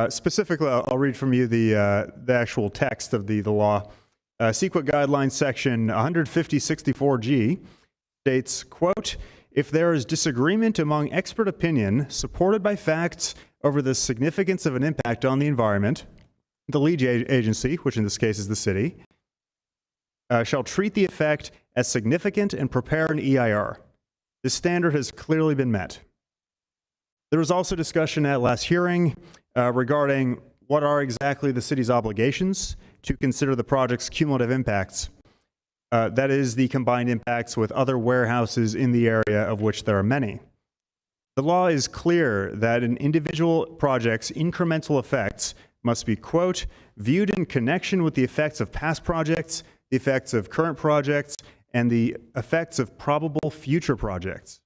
Specifically, I'll read from you the actual text of the law. CEQA Guidelines Section 150-64G states, quote, if there is disagreement among expert opinion supported by facts over the significance of an impact on the environment, the lead agency, which in this case is the city, shall treat the effect as significant and prepare an EIR. This standard has clearly been met. There was also discussion at last hearing regarding what are exactly the city's obligations to consider the project's cumulative impacts. That is, the combined impacts with other warehouses in the area, of which there are many. The law is clear that an individual project's incremental effects must be, quote, viewed in connection with the effects of past projects, the effects of current projects, and the effects of probable future projects.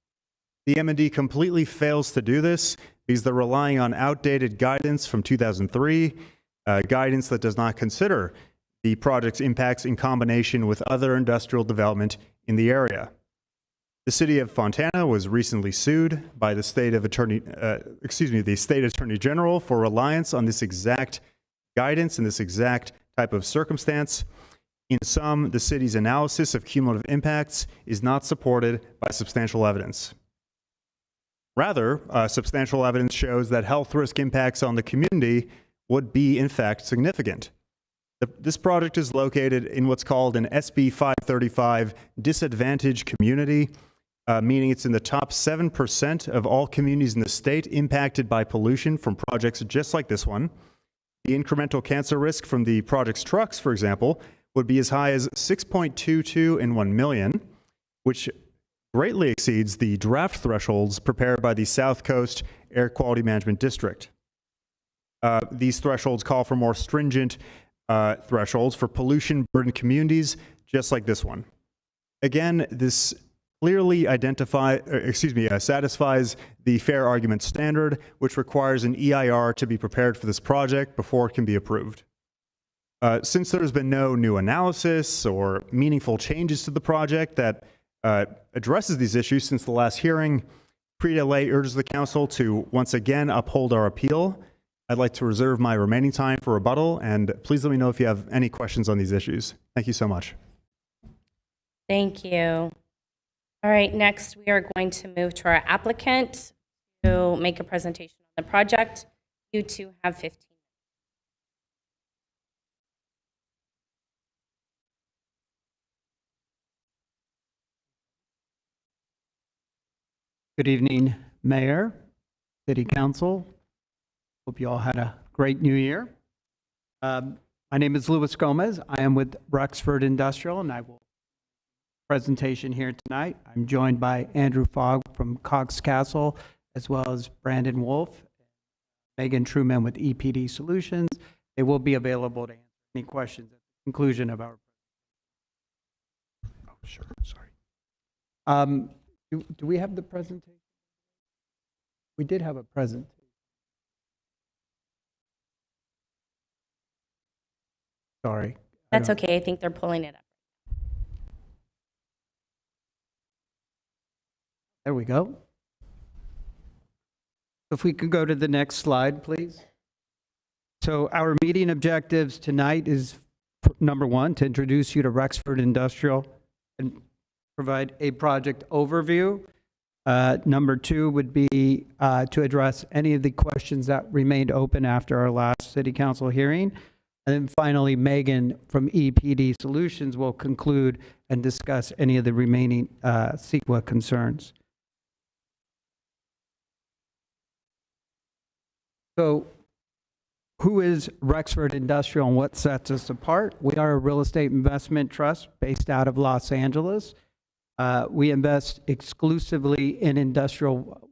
The M&D completely fails to do this because they're relying on outdated guidance from 2003, guidance that does not consider the project's impacts in combination with other industrial development in the area. The city of Fontana was recently sued by the state attorney general for reliance on this exact guidance and this exact type of circumstance. In sum, the city's analysis of cumulative impacts is not supported by substantial evidence. Rather, substantial evidence shows that health risk impacts on the community would be, in fact, significant. This project is located in what's called an SB 535 disadvantaged community. meaning it's in the top 7% of all communities in the state impacted by pollution from projects just like this one. The incremental cancer risk from the project's trucks, for example, would be as high as 6.22 in 1 million, which greatly exceeds the draft thresholds prepared by the South Coast Air Quality Management District. These thresholds call for more stringent thresholds for pollution-burdened communities, just like this one. Again, this clearly satisfies the fair argument standard, which requires an EIR to be prepared for this project before it can be approved. Since there's been no new analysis or meaningful changes to the project that addresses these issues since the last hearing, Pre-LA urges the council to once again uphold our appeal. I'd like to reserve my remaining time for rebuttal, and please let me know if you have any questions on these issues. Thank you so much. Thank you. All right, next we are going to move to our applicant to make a presentation on the project. You two have 15. Good evening, Mayor, City Council. Hope you all had a great new year. My name is Luis Gomez. I am with Rexford Industrial, and I will presentation here tonight. I'm joined by Andrew Fogg from Cox Castle, as well as Brandon Wolf, Megan Truman with EPD Solutions. They will be available to answer any questions at the conclusion of our Oh, sure, sorry. Do we have the presentation? We did have a presentation. Sorry. That's okay. I think they're pulling it up. There we go. If we could go to the next slide, please. So our meeting objectives tonight is, number one, to introduce you to Rexford Industrial and provide a project overview. Number two would be to address any of the questions that remained open after our last City Council hearing. And then finally, Megan from EPD Solutions will conclude and discuss any of the remaining CEQA concerns. So who is Rexford Industrial and what sets us apart? We are a real estate investment trust based out of Los Angeles. We invest exclusively in industrial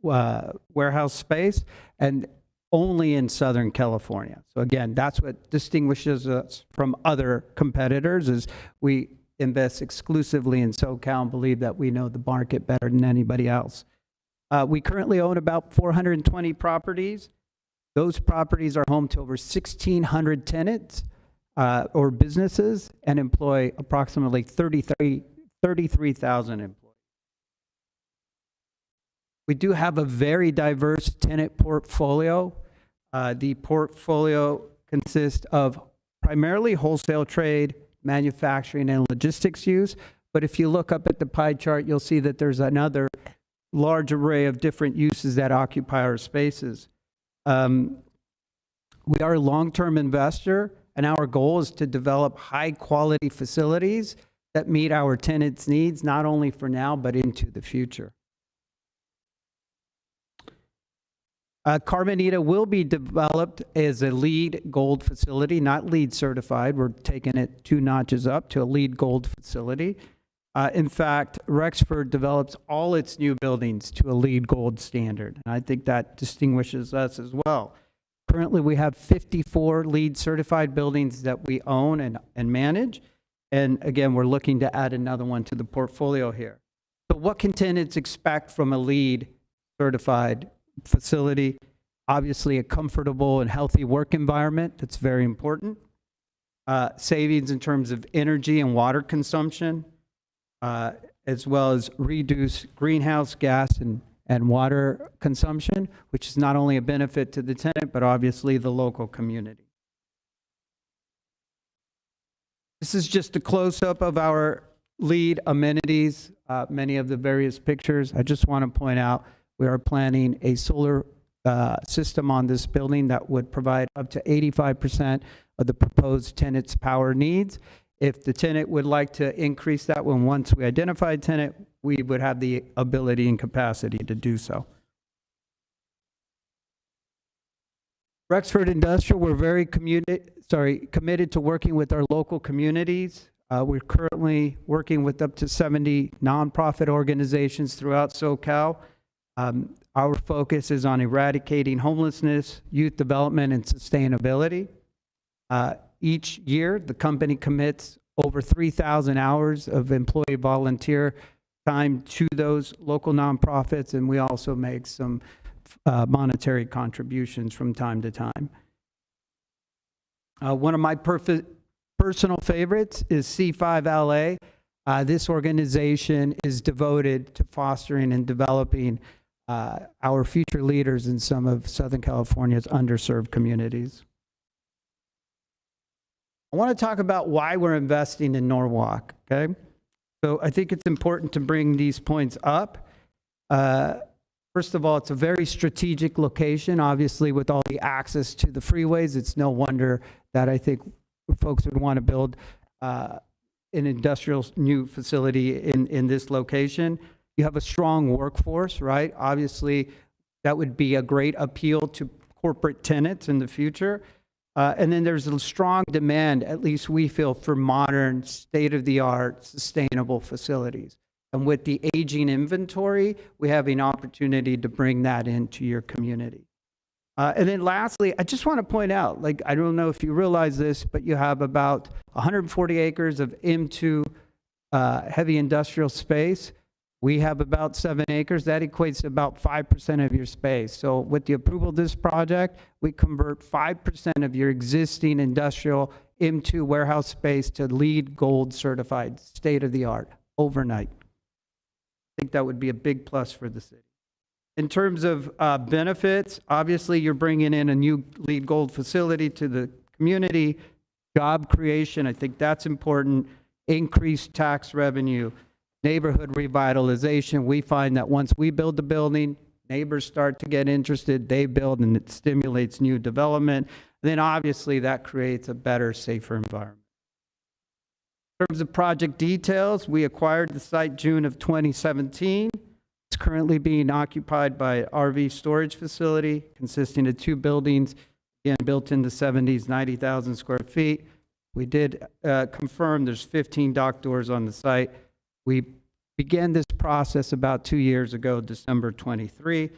warehouse space and only in Southern California. So again, that's what distinguishes us from other competitors is we invest exclusively in SoCal and believe that we know the market better than anybody else. We currently own about 420 properties. Those properties are home to over 1,600 tenants or businesses and employ approximately 33,000 employees. We do have a very diverse tenant portfolio. The portfolio consists of primarily wholesale trade, manufacturing, and logistics use. But if you look up at the pie chart, you'll see that there's another large array of different uses that occupy our spaces. We are a long-term investor, and our goal is to develop high-quality facilities that meet our tenants' needs, not only for now, but into the future. Carmenita will be developed as a LEED Gold facility, not LEED certified. We're taking it 2 notches up to a LEED Gold facility. In fact, Rexford develops all its new buildings to a LEED Gold standard. And I think that distinguishes us as well. Currently, we have 54 LEED certified buildings that we own and manage. And again, we're looking to add another one to the portfolio here. So what can tenants expect from a LEED certified facility? Obviously, a comfortable and healthy work environment. That's very important. Savings in terms of energy and water consumption, as well as reduce greenhouse gas and water consumption, which is not only a benefit to the tenant, but obviously the local community. This is just a close-up of our LEED amenities, many of the various pictures. I just want to point out we are planning a solar system on this building that would provide up to 85% of the proposed tenant's power needs. If the tenant would like to increase that one, once we identify a tenant, we would have the ability and capacity to do so. Rexford Industrial, we're very committed to working with our local communities. We're currently working with up to 70 nonprofit organizations throughout SoCal. Our focus is on eradicating homelessness, youth development, and sustainability. Each year, the company commits over 3,000 hours of employee volunteer time to those local nonprofits, and we also make some monetary contributions from time to time. One of my personal favorites is C5LA. This organization is devoted to fostering and developing our future leaders in some of Southern California's underserved communities. I want to talk about why we're investing in Norwalk, okay? So I think it's important to bring these points up. First of all, it's a very strategic location. Obviously, with all the access to the freeways, it's no wonder that I think folks would want to build an industrial new facility in this location. You have a strong workforce, right? Obviously, that would be a great appeal to corporate tenants in the future. And then there's a strong demand, at least we feel, for modern, state-of-the-art, sustainable facilities. And with the aging inventory, we have an opportunity to bring that into your community. And then lastly, I just want to point out, like, I don't know if you realize this, but you have about 140 acres of M2 heavy industrial space. We have about 7 acres. That equates to about 5% of your space. So with the approval of this project, we convert 5% of your existing industrial M2 warehouse space to LEED Gold certified, state-of-the-art, overnight. I think that would be a big plus for the city. In terms of benefits, obviously you're bringing in a new LEED Gold facility to the community, job creation, I think that's important, increased tax revenue, neighborhood revitalization. We find that once we build the building, neighbors start to get interested, they build, and it stimulates new development. And then obviously that creates a better, safer environment. In terms of project details, we acquired the site June of 2017. It's currently being occupied by an RV storage facility consisting of 2 buildings, again, built in the 70s, 90,000 square feet. We did confirm there's 15 dock doors on the site. We began this process about 2 years ago, December 23.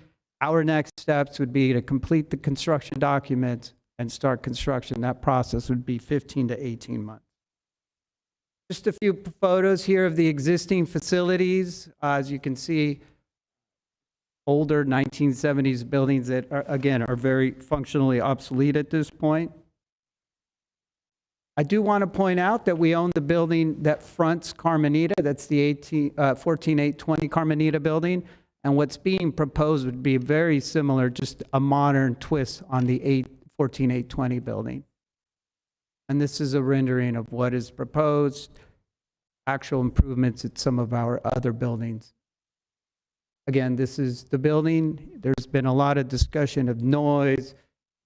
Our next steps would be to complete the construction documents and start construction. That process would be 15 to 18 months. Just a few photos here of the existing facilities. As you can see, older 1970s buildings that are, again, are very functionally obsolete at this point. I do want to point out that we own the building that fronts Carmenita. That's the 14820 Carmenita building. And what's being proposed would be very similar, just a modern twist on the 14820 building. And this is a rendering of what is proposed, actual improvements at some of our other buildings. Again, this is the building. There's been a lot of discussion of noise,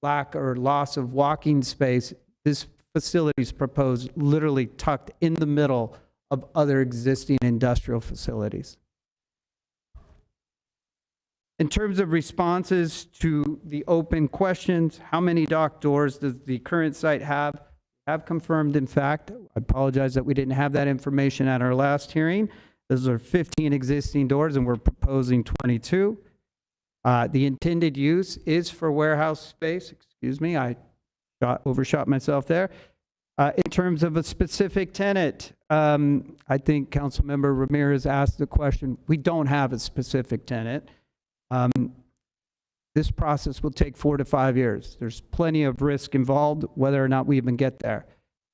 lack or loss of walking space. This facility is proposed literally tucked in the middle of other existing industrial facilities. In terms of responses to the open questions, how many dock doors does the current site have? Have confirmed, in fact, I apologize that we didn't have that information at our last hearing. Those are 15 existing doors, and we're proposing 22. The intended use is for warehouse space. Excuse me, I overshot myself there. In terms of a specific tenant, I think Councilmember Ramirez asked the question. We don't have a specific tenant. This process will take 4 to 5 years. There's plenty of risk involved, whether or not we even get there.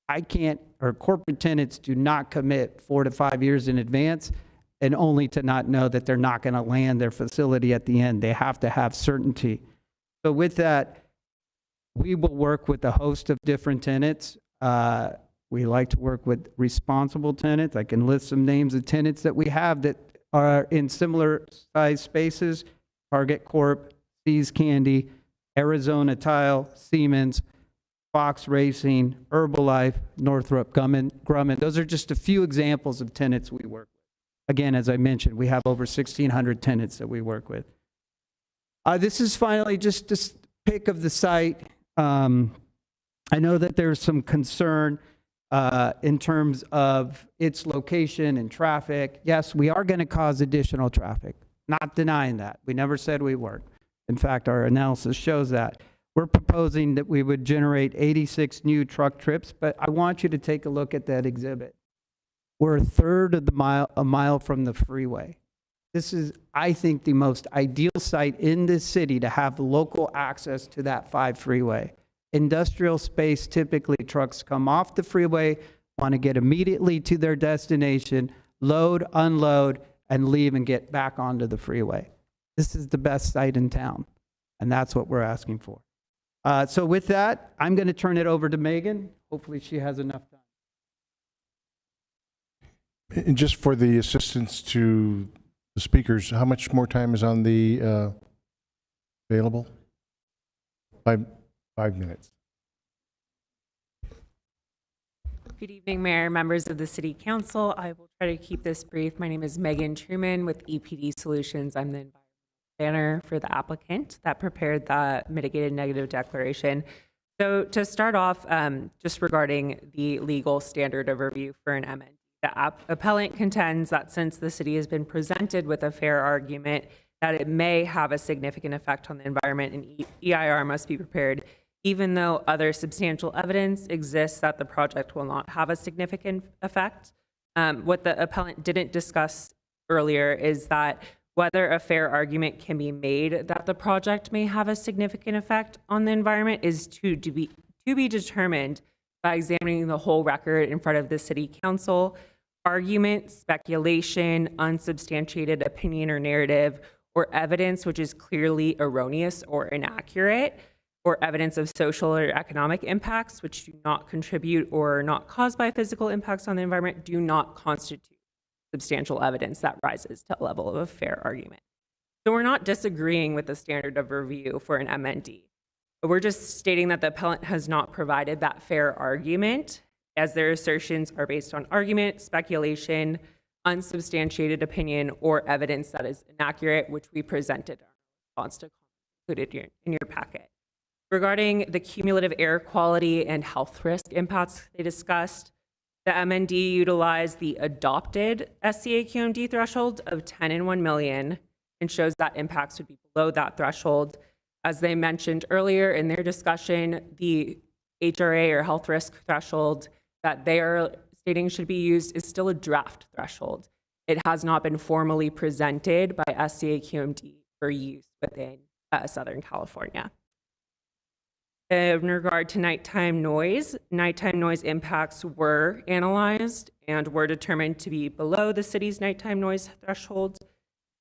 I can't, or corporate tenants do not commit 4 to 5 years in advance and only to not know that they're not going to land their facility at the end. They have to have certainty. So with that, we will work with a host of different tenants. We like to work with responsible tenants. I can list some names of tenants that we have that are in similar size spaces: Target Corp, See's Candy, Arizona Tile, Siemens. Fox Racing, Herbalife, Northrop Grumman. Those are just a few examples of tenants we work with. Again, as I mentioned, we have over 1,600 tenants that we work with. This is finally just a pic of the site. I know that there's some concern in terms of its location and traffic. Yes, we are going to cause additional traffic. Not denying that. We never said we weren't. In fact, our analysis shows that. We're proposing that we would generate 86 new truck trips, but I want you to take a look at that exhibit. We're a mile from the freeway. This is, I think, the most ideal site in this city to have local access to that 5 freeway. Industrial space, typically trucks come off the freeway, want to get immediately to their destination, load, unload, and leave and get back onto the freeway. This is the best site in town, and that's what we're asking for. So with that, I'm going to turn it over to Megan. Hopefully she has enough time. And just for the assistance to the speakers, how much more time is on the available? 5 minutes. Good evening, Mayor, members of the City Council. I will try to keep this brief. My name is Megan Truman with EPD Solutions. I'm the environmental planner for the applicant that prepared the mitigated negative declaration. So to start off, just regarding the legal standard of review for an MND, the appellant contends that since the city has been presented with a fair argument that it may have a significant effect on the environment, and EIR must be prepared, even though other substantial evidence exists that the project will not have a significant effect. What the appellant didn't discuss earlier is that whether a fair argument can be made that the project may have a significant effect on the environment is to be determined by examining the whole record in front of the City Council. Argument, speculation, unsubstantiated opinion or narrative, or evidence which is clearly erroneous or inaccurate, or evidence of social or economic impacts which do not contribute or are not caused by physical impacts on the environment do not constitute substantial evidence that rises to a level of a fair argument. So we're not disagreeing with the standard of review for an MND, but we're just stating that the appellant has not provided that fair argument, as their assertions are based on argument, speculation, unsubstantiated opinion, or evidence that is inaccurate, which we presented in response to comments included in your packet. Regarding the cumulative air quality and health risk impacts they discussed, the MND utilized the adopted SCA QMD threshold of 10 in 1 million and shows that impacts would be below that threshold. As they mentioned earlier in their discussion, the HRA or health risk threshold that they are stating should be used is still a draft threshold. It has not been formally presented by SCA QMD for use within Southern California. In regard to nighttime noise impacts were analyzed and were determined to be below the city's nighttime noise threshold.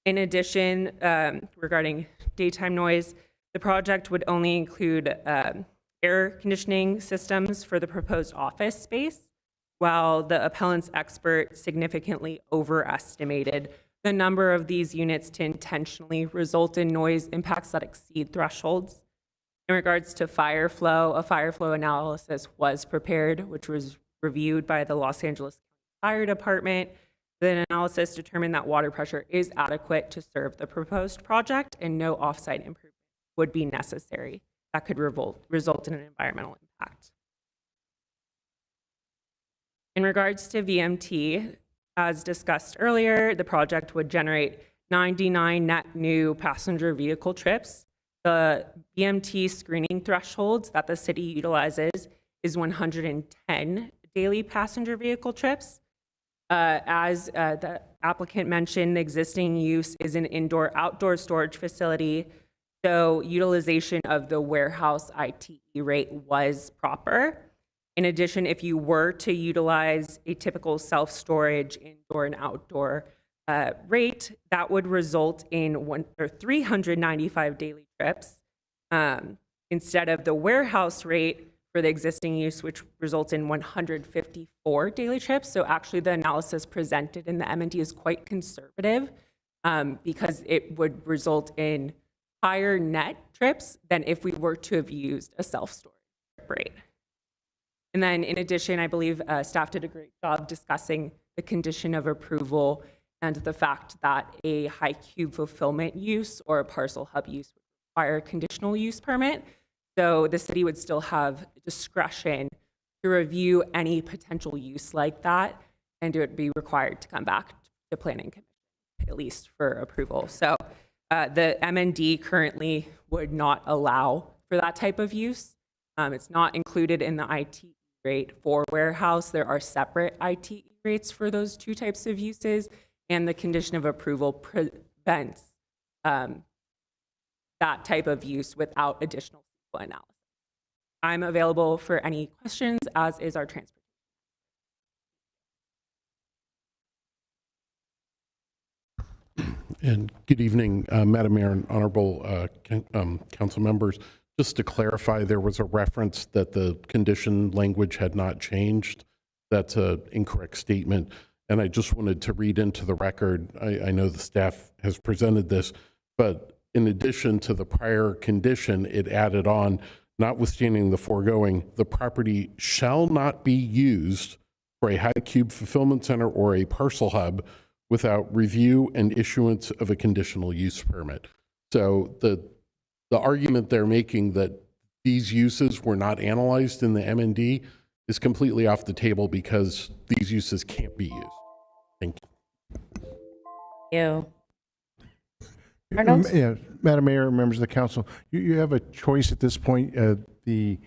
In addition, regarding daytime noise, the project would only include air conditioning systems for the proposed office space, while the appellant's expert significantly overestimated the number of these units to intentionally result in noise impacts that exceed thresholds. In regards to fire flow, a fire flow analysis was prepared, which was reviewed by the Los Angeles Fire Department. The analysis determined that water pressure is adequate to serve the proposed project and no offsite improvement would be necessary that could result in an environmental impact. In regards to VMT, as discussed earlier, the project would generate 99 net new passenger vehicle trips. The VMT screening threshold that the city utilizes is 110 daily passenger vehicle trips. As the applicant mentioned, the existing use is an indoor-outdoor storage facility, so utilization of the warehouse ITE rate was proper. In addition, if you were to utilize a typical self-storage indoor and outdoor rate, that would result in 395 daily trips instead of the warehouse rate for the existing use, which results in 154 daily trips. So actually the analysis presented in the MND is quite conservative because it would result in higher net trips than if we were to have used a self-storage trip rate. And then in addition, I believe staff did a great job discussing the condition of approval and the fact that a high cube fulfillment use or a parcel hub use require a conditional use permit. So the city would still have discretion to review any potential use like that, and it would be required to come back to planning commission, at least for approval. So the MND currently would not allow for that type of use. It's not included in the ITE rate for warehouse. There are separate ITE rates for those two types of uses, and the condition of approval prevents that type of use without additional analysis. I'm available for any questions, as is our transportation. And good evening, Madam Mayor and honorable council members. Just to clarify, there was a reference that the condition language had not changed. That's an incorrect statement. And I just wanted to read into the record, I know the staff has presented this, but in addition to the prior condition, it added on, notwithstanding the foregoing, the property shall not be used for a high cube fulfillment center or a parcel hub without review and issuance of a conditional use permit. So the argument they're making that these uses were not analyzed in the MND is completely off the table because these uses can't be used. Thank you. Arnold? Yeah, Madam Mayor, members of the council, you have a choice at this point. The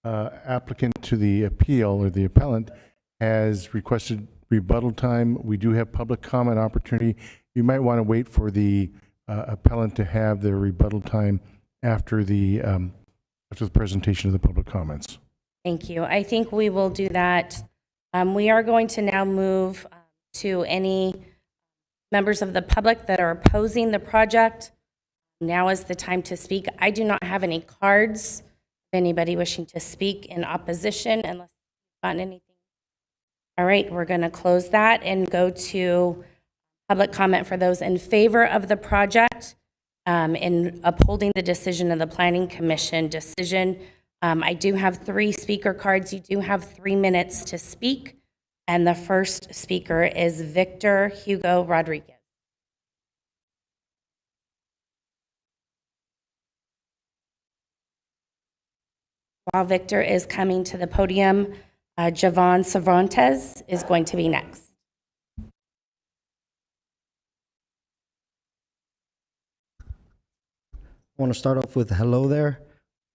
applicant to the appeal or the appellant has requested rebuttal time. We do have public comment opportunity. You might want to wait for the appellant to have their rebuttal time after the presentation of the public comments. Thank you. I think we will do that. We are going to now move to any members of the public that are opposing the project. Now is the time to speak. I do not have any cards. Anybody wishing to speak in opposition, unless you've gotten anything. All right, we're going to close that and go to public comment for those in favor of the project in upholding the decision of the Planning Commission decision. I do have 3 speaker cards. You do have 3 minutes to speak. And the first speaker is Victor Hugo Rodriguez. While Victor is coming to the podium, Javon Cervantes is going to be next. I want to start off with hello there.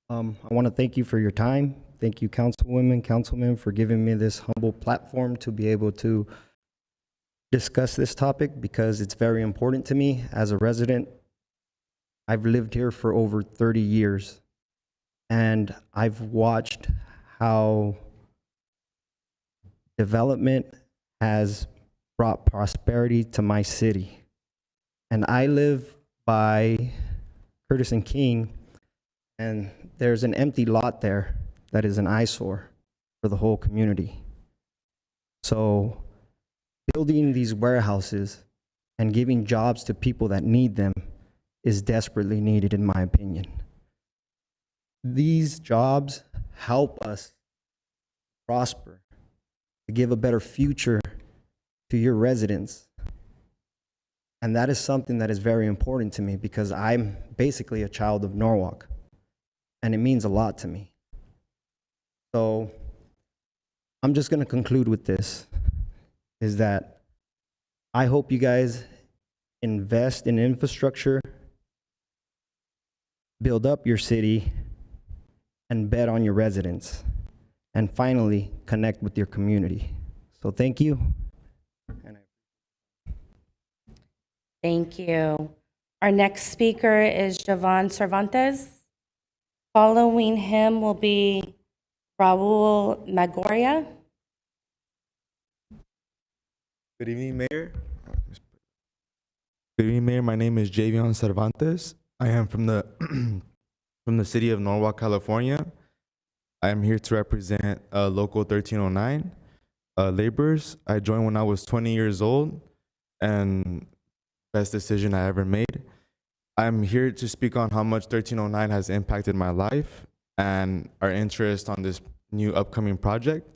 I want to thank you for your time. Thank you, councilwomen, councilmen, for giving me this humble platform to be able to discuss this topic because it's very important to me as a resident. I've lived here for over 30 years, and I've watched how development has brought prosperity to my city. And I live by Curtis and King, and there's an empty lot there that is an eyesore for the whole community. So building these warehouses and giving jobs to people that need them is desperately needed, in my opinion. These jobs help us prosper, to give a better future to your residents. And that is something that is very important to me because I'm basically a child of Norwalk, and it means a lot to me. So I'm just going to conclude with this, is that I hope you guys invest in infrastructure, build up your city, and bet on your residents. And finally, connect with your community. So thank you. Thank you. Our next speaker is Javon Cervantes. Following him will be Raul Magoria. Good evening, Mayor. Good evening, Mayor. My name is Javion Cervantes. I am from the from the city of Norwalk, California. I am here to represent Local 1309 laborers. I joined when I was 20 years old, and best decision I ever made. I'm here to speak on how much 1309 has impacted my life and our interest on this new upcoming project,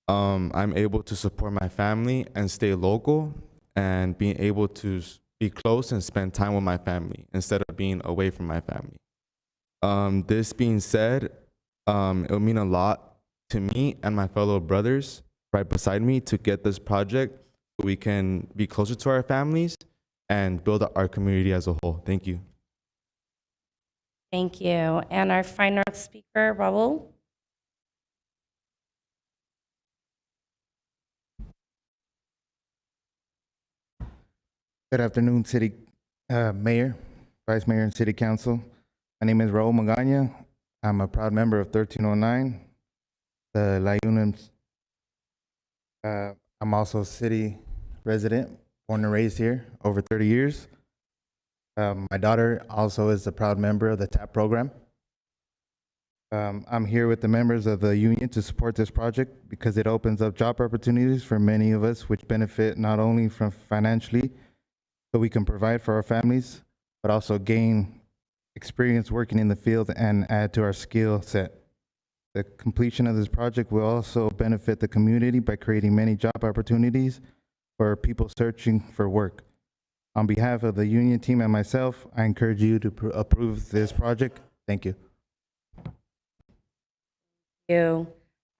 I'm able to support my family and stay local and being able to be close and spend time with my family instead of being away from my family. This being said, it will mean a lot to me and my fellow brothers right beside me to get this project so we can be closer to our families and build up our community as a whole. Thank you. Thank you. And our final speaker, Raul. Good afternoon, City Mayor, Vice Mayor, and City Council. My name is Raul Magaña. I'm a proud member of 1309, the La Unions. I'm also a city resident, born and raised here, over 30 years. My daughter also is a proud member of the TAP program. I'm here with the members of the union to support this project because it opens up job opportunities for many of us, which benefit not only from financially, so we can provide for our families, but also gain experience working in the field and add to our skill set. The completion of this project will also benefit the community by creating many job opportunities for people searching for work. On behalf of the union team and myself, I encourage you to approve this project. Thank you. Thank you.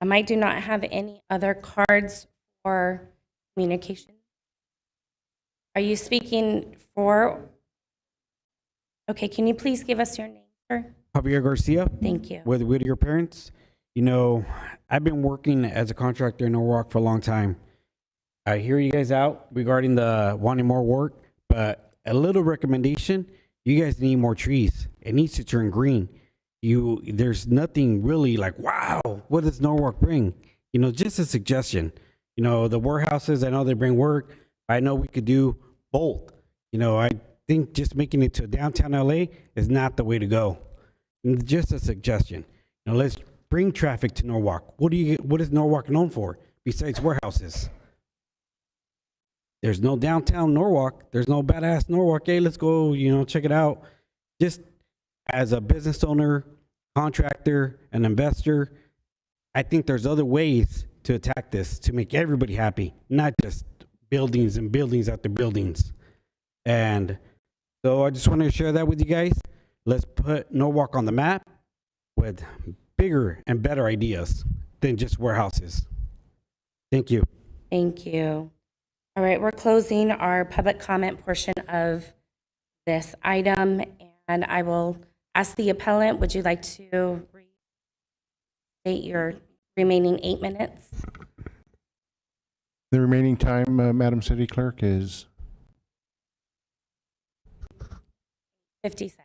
I do not have any other cards for communication. Are you speaking for? Okay, can you please give us your name, sir? Javier Garcia. Thank you. With Whittier Parents. You know, I've been working as a contractor in Norwalk for a long time. I hear you guys out regarding the wanting more work, but a little recommendation, you guys need more trees. It needs to turn green. There's nothing really like, wow, what does Norwalk bring? You know, just a suggestion. You know, the warehouses, I know they bring work. I know we could do both. You know, I think just making it to downtown LA is not the way to go. And just a suggestion. You know, let's bring traffic to Norwalk. What is Norwalk known for besides warehouses? There's no downtown Norwalk. There's no badass Norwalk. Hey, let's go, you know, check it out. Just as a business owner, contractor, an investor, I think there's other ways to attack this to make everybody happy, not just buildings and buildings after buildings. And so I just wanted to share that with you guys. Let's put Norwalk on the map with bigger and better ideas than just warehouses. Thank you. Thank you. All right, we're closing our public comment portion of this item, and I will ask the appellant, would you like to restate your remaining 8 minutes? The remaining time, Madam City Clerk, is 57.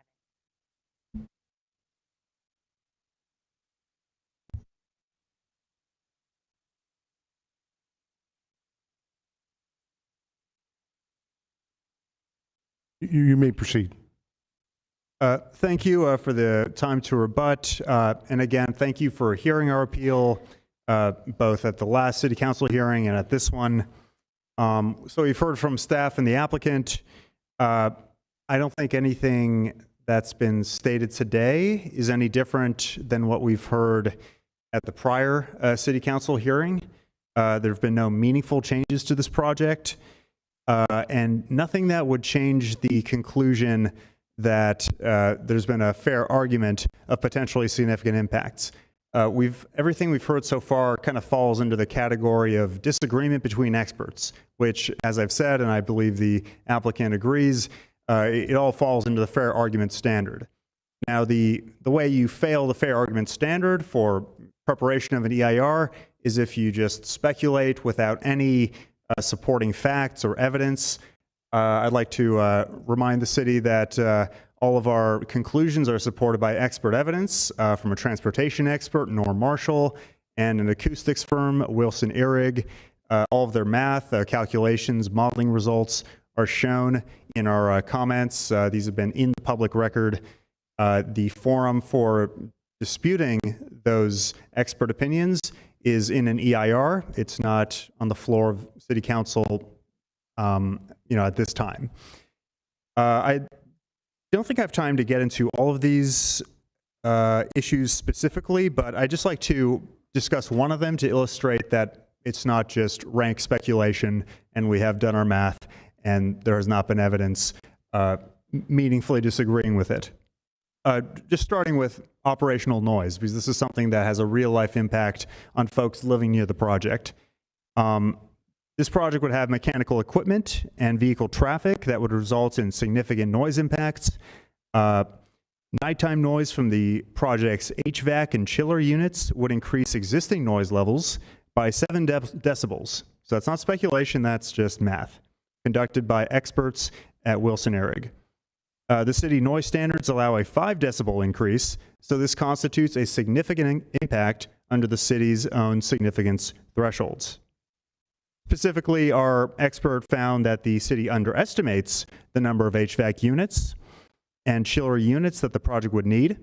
you may proceed. Thank you for the time to rebut. And again, thank you for hearing our appeal, both at the last City Council hearing and at this one. So we've heard from staff and the applicant. I don't think anything that's been stated today is any different than what we've heard at the prior City Council hearing. There have been no meaningful changes to this project, and nothing that would change the conclusion that there's been a fair argument of potentially significant impacts. Everything we've heard so far kind of falls into the category of disagreement between experts, which, as I've said, and I believe the applicant agrees, it all falls into the fair argument standard. Now, the way you fail the fair argument standard for preparation of an EIR is if you just speculate without any supporting facts or evidence. I'd like to remind the city that all of our conclusions are supported by expert evidence from a transportation expert, Norm Marshall, and an acoustics firm, Wilson Ehrig. All of their math, calculations, modeling results are shown in our comments. These have been in the public record. The forum for disputing those expert opinions is in an EIR. It's not on the floor of City Council at this time. I don't think I have time to get into all of these issues specifically, but I'd just like to discuss one of them to illustrate that it's not just rank speculation and we have done our math and there has not been evidence meaningfully disagreeing with it. Just starting with operational noise, because this is something that has a real life impact on folks living near the project. This project would have mechanical equipment and vehicle traffic that would result in significant noise impacts. Nighttime noise from the project's HVAC and chiller units would increase existing noise levels by 7 decibels. So that's not speculation, that's just math, conducted by experts at Wilson-Ehrig. The city noise standards allow a 5 decibel increase, so this constitutes a significant impact under the city's own significance thresholds. Specifically, our expert found that the city underestimates the number of HVAC units and chiller units that the project would need.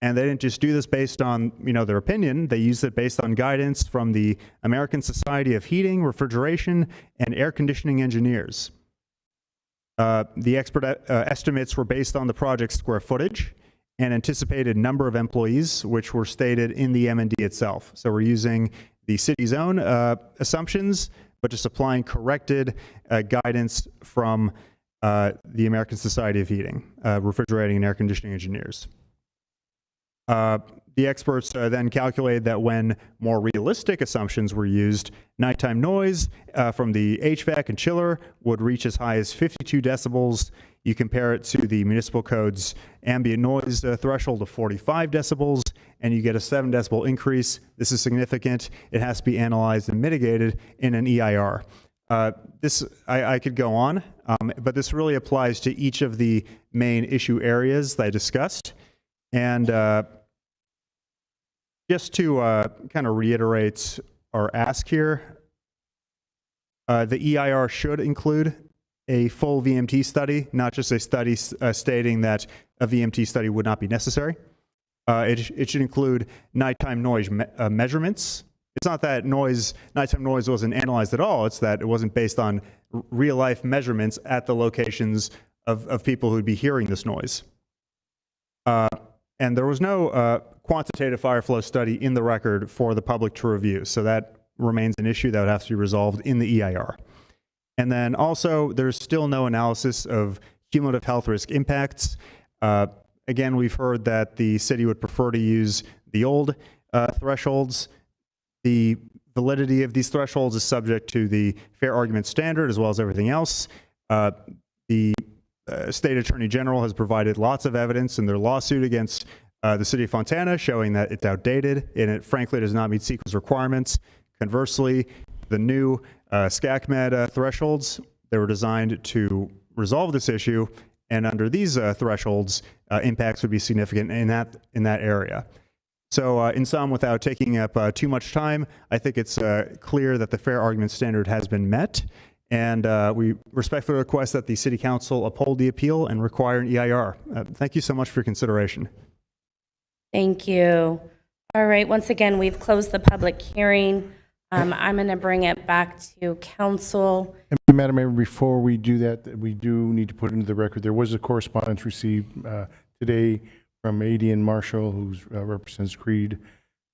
And they didn't just do this based on, their opinion. They used it based on guidance from the American Society of Heating, Refrigeration, and Air Conditioning Engineers. The expert estimates were based on the project's square footage and anticipated number of employees, which were stated in the M&D itself. So we're using the city's own assumptions, but just applying corrected guidance from the American Society of Heating, Refrigerating, and Air Conditioning Engineers. The experts then calculated that when more realistic assumptions were used, nighttime noise from the HVAC and chiller would reach as high as 52 decibels. You compare it to the municipal code's ambient noise threshold of 45 decibels, and you get a 7 decibel increase. This is significant. It has to be analyzed and mitigated in an EIR. I could go on, but this really applies to each of the main issue areas that I discussed. And just to kind of reiterate or ask here, the EIR should include a full VMT study, not just a study stating that a VMT study would not be necessary. It should include nighttime noise measurements. It's not that nighttime noise wasn't analyzed at all, it's that it wasn't based on real life measurements at the locations of people who'd be hearing this noise. And there was no quantitative fire flow study in the record for the public to review. So that remains an issue that would have to be resolved in the EIR. And then also, there's still no analysis of cumulative health risk impacts. Again, we've heard that the city would prefer to use the old thresholds. The validity of these thresholds is subject to the fair argument standard as well as everything else. The State Attorney General has provided lots of evidence in their lawsuit against the City of Fontana showing that it's outdated and it frankly does not meet CEQA's requirements. Conversely, the new SCACMED thresholds, they were designed to resolve this issue, and under these thresholds, impacts would be significant in that area. So in sum, without taking up too much time, I think it's clear that the fair argument standard has been met, and we respectfully request that the City Council uphold the appeal and require an EIR. Thank you so much for your consideration. Thank you. All right, once again, we've closed the public hearing. I'm going to bring it back to council. And Madam Mayor, before we do that, we do need to put into the record, there was a correspondence received today from Adian Marshall, who represents Creed,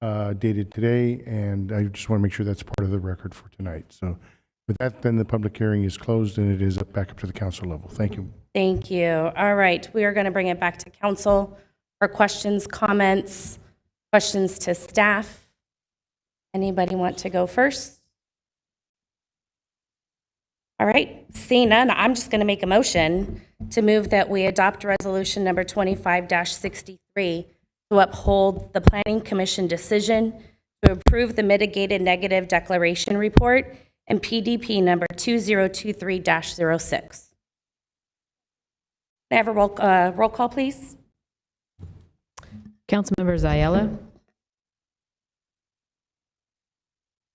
dated today, and I just want to make sure that's part of the record for tonight. So with that, then the public hearing is closed and it is back up to the council level. Thank you. Thank you. All right, we are going to bring it back to council for questions, comments, questions to staff. Anybody want to go first? All right, seeing none, I'm just going to make a motion to move that we adopt resolution number 25-63 to uphold the Planning Commission decision to approve the mitigated negative declaration report and PDP number 2023-06. May I have a roll call, please? Councilmembers Ayala,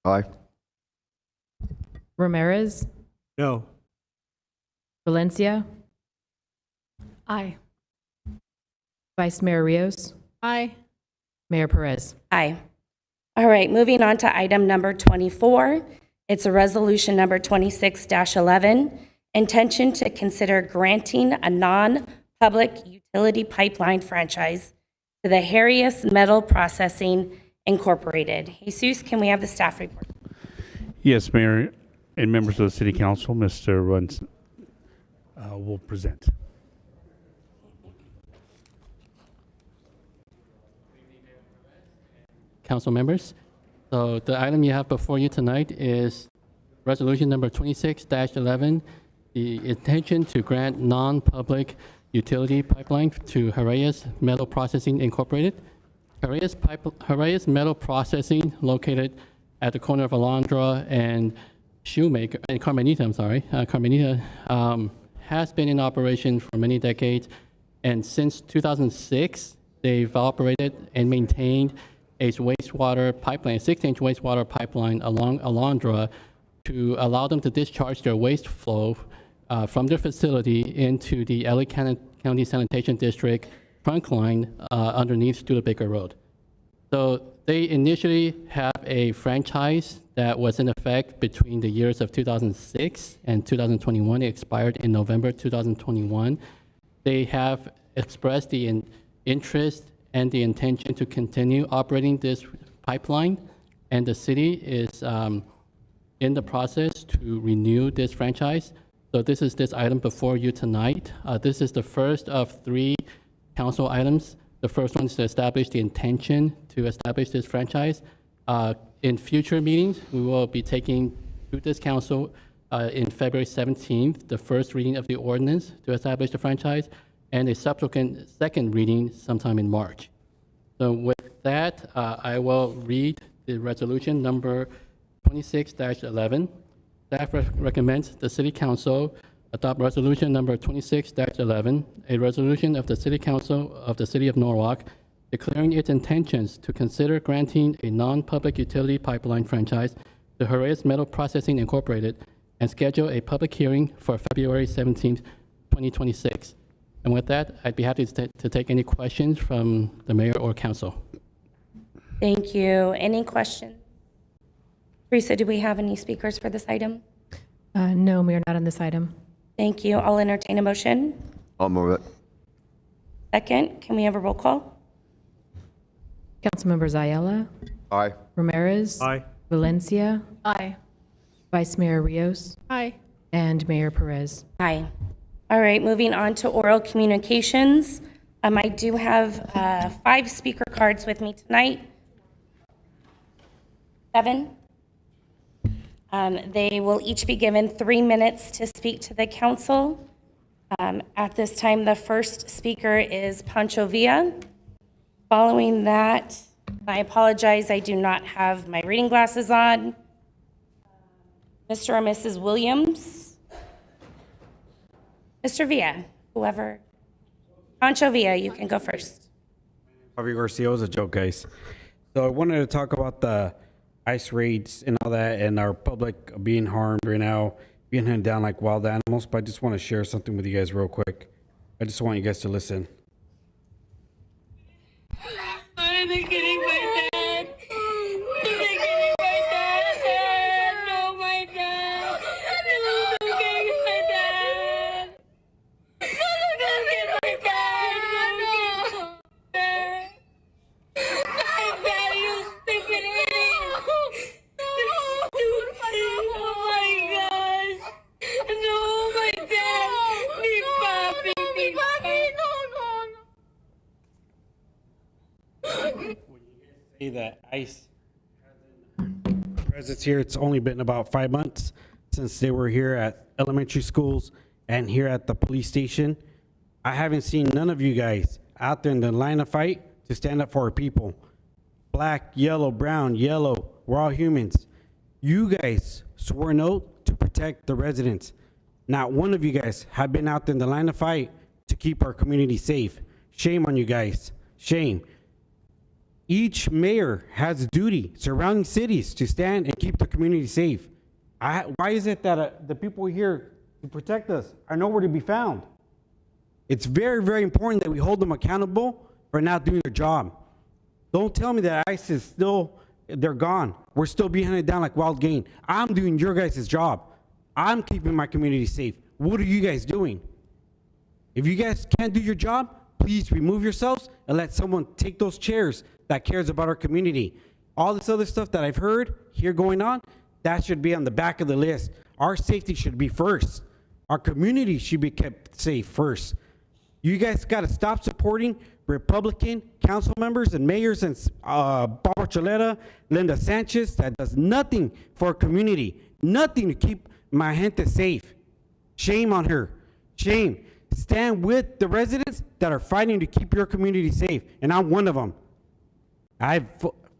Aye. Ramirez, No. Valencia, Aye. Vice Mayor Rios, Aye. Mayor Perez. Aye. All right, moving on to item number 24. It's a resolution number 26-11, intention to consider granting a non-public utility pipeline franchise to the Harrius Metal Processing Incorporated. Jesus, can we have the staff report? Yes, Mayor and members of the City Council, Mr. Runs will present. Council members. So the item you have before you tonight is resolution number 26-11, the intention to grant non-public utility pipeline to Haraeus Metal Processing Incorporated. Haraeus Metal Processing, located at the corner of Alondra and Shoemaker and Carmenita, Carmenita, has been in operation for many decades, and since 2006, they've operated and maintained a wastewater pipeline, a 6-inch wastewater pipeline along Alondra to allow them to discharge their waste flow from their facility into the LA County Sanitation District trunk line underneath Studebaker Road. So they initially have a franchise that was in effect between the years of 2006 and 2021. It expired in November 2021. They have expressed the interest and the intention to continue operating this pipeline, and the city is in the process to renew this franchise. So this is this item before you tonight. This is the first of 3 council items. The first one is to establish the intention to establish this franchise. In future meetings, we will be taking to this council in February 17th, the first reading of the ordinance to establish the franchise, and a subsequent second reading sometime in March. So with that, I will read the resolution number 26-11. Staff recommends the City Council adopt resolution number 26-11, a resolution of the City Council of the City of Norwalk declaring its intentions to consider granting a non-public utility pipeline franchise to Haraeus Metal Processing Incorporated and schedule a public hearing for February 17th, 2026. And with that, I'd be happy to take any questions from the mayor or council. Thank you. Any questions? Teresa, do we have any speakers for this item? No, Mayor, not on this item. Thank you. I'll entertain a motion. I'll move it. Second, can we have a roll call? Councilmembers Ayala, Aye. Ramirez. Aye. Valencia. Aye. Vice Mayor Rios. Aye. And Mayor Perez. Aye. All right, moving on to oral communications. I do have 5 speaker cards with me tonight. 7. They will each be given 3 minutes to speak to the council. At this time, the first speaker is Pancho Villa. Following that, I apologize, I do not have my reading glasses on. Mr. or Mrs. Williams? Mr. Villa, whoever. Pancho Villa, you can go first. Javier Garcia, was a joke, guys. So I wanted to talk about the ICE raids and all that, and our public being harmed right now, being hunted down like wild animals. But I just want to share something with you guys real quick. I just want you guys to listen. I'm getting my dad. I'm getting my dad. No, my dad. No, I'm getting my dad. No, I'm getting my dad. No. My dad, you stupid idiot. Oh my gosh. No, my dad. Mi papi, mi papi. No, no. Say that ICE presence here, it's only been about 5 months since they were here at elementary schools and here at the police station. I haven't seen none of you guys out there in the line of fight to stand up for our people. Black, yellow, brown, yellow, we're all humans. You guys swore an oath to protect the residents. Not one of you guys have been out there in the line of fight to keep our community safe. Shame on you guys. Shame. Each mayor has a duty surrounding cities to stand and keep the community safe. Why is it that the people here to protect us are nowhere to be found? It's very, very important that we hold them accountable for not doing their job. Don't tell me that ICE is still, they're gone. We're still being hunted down like wild game. I'm doing your guys' job. I'm keeping my community safe. What are you guys doing? If you guys can't do your job, please remove yourselves and let someone take those chairs that cares about our community. all this other stuff that I've heard here going on, that should be on the back of the list. Our safety should be first. Our community should be kept safe first. You guys got to stop supporting Republican council members and mayors and Barbara Choleta, Linda Sanchez, that does nothing for our community, nothing to keep my gente safe. Shame on her. Shame. Stand with the residents that are fighting to keep your community safe, and I'm one of them. I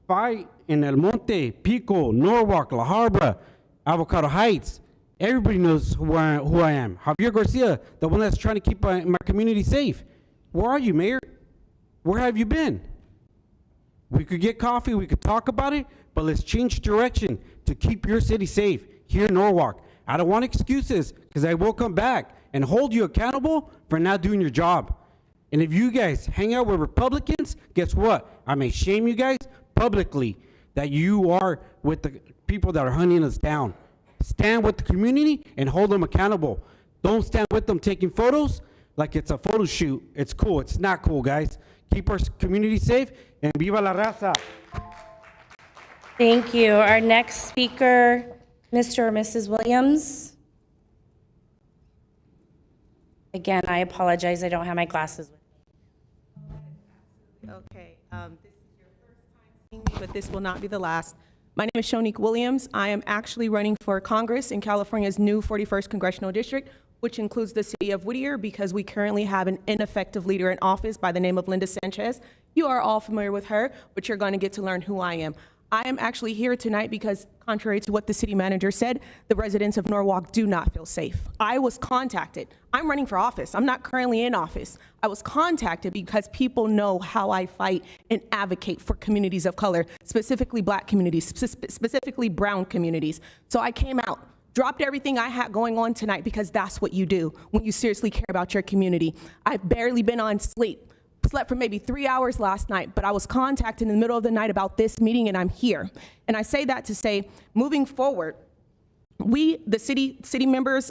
fight in El Monte, Pico, Norwalk, La Habra, Avocado Heights. Everybody knows who I am. Javier Garcia, the one that's trying to keep my community safe. Where are you, Mayor? Where have you been? We could get coffee, we could talk about it, but let's change direction to keep your city safe here in Norwalk. I don't want excuses, because I will come back and hold you accountable for not doing your job. And if you guys hang out with Republicans, guess what? I may shame you guys publicly that you are with the people that are hunting us down. Stand with the community and hold them accountable. Don't stand with them taking photos like it's a photo shoot. It's cool. It's not cool, guys. Keep our community safe, and viva la raza. Thank you. Our next speaker, Mr. or Mrs. Williams. Again, I apologize. I don't have my glasses with me. Okay, this is your first time seeing me, but this will not be the last. My name is Shonique Williams. I am actually running for Congress in California's new 41st Congressional District, which includes the city of Whittier, because we currently have an ineffective leader in office by the name of Linda Sanchez. You are all familiar with her, but you're going to get to learn who I am. I am actually here tonight because, contrary to what the city manager said, the residents of Norwalk do not feel safe. I was contacted. I'm running for office. I'm not currently in office. I was contacted because people know how I fight and advocate for communities of color, specifically Black communities, specifically brown communities. So I came out, dropped everything I had going on tonight, because that's what you do when you seriously care about your community. I've barely been on sleep. Slept for maybe 3 hours last night, but I was contacted in the middle of the night about this meeting, and I'm here. And I say that to say, moving forward, we, the city members,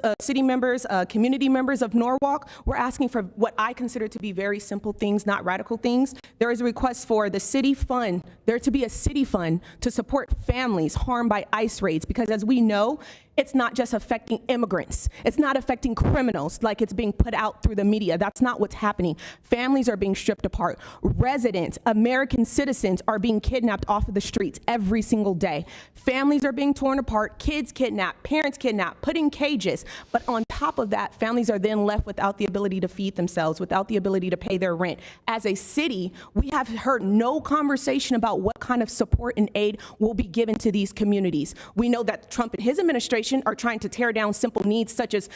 community members of Norwalk, we're asking for what I consider to be very simple things, not radical things. There is a request for the city fund, there to be a city fund to support families harmed by ICE raids, because as we know, it's not just affecting immigrants. It's not affecting criminals like it's being put out through the media. That's not what's happening. Families are being stripped apart. Residents, American citizens are being kidnapped off of the streets every single day. Families are being torn apart, kids kidnapped, parents kidnapped, put in cages. But on top of that, families are then left without the ability to feed themselves, without the ability to pay their rent. As a city, we have heard no conversation about what kind of support and aid will be given to these communities. We know that Trump and his administration are trying to tear down simple needs such as,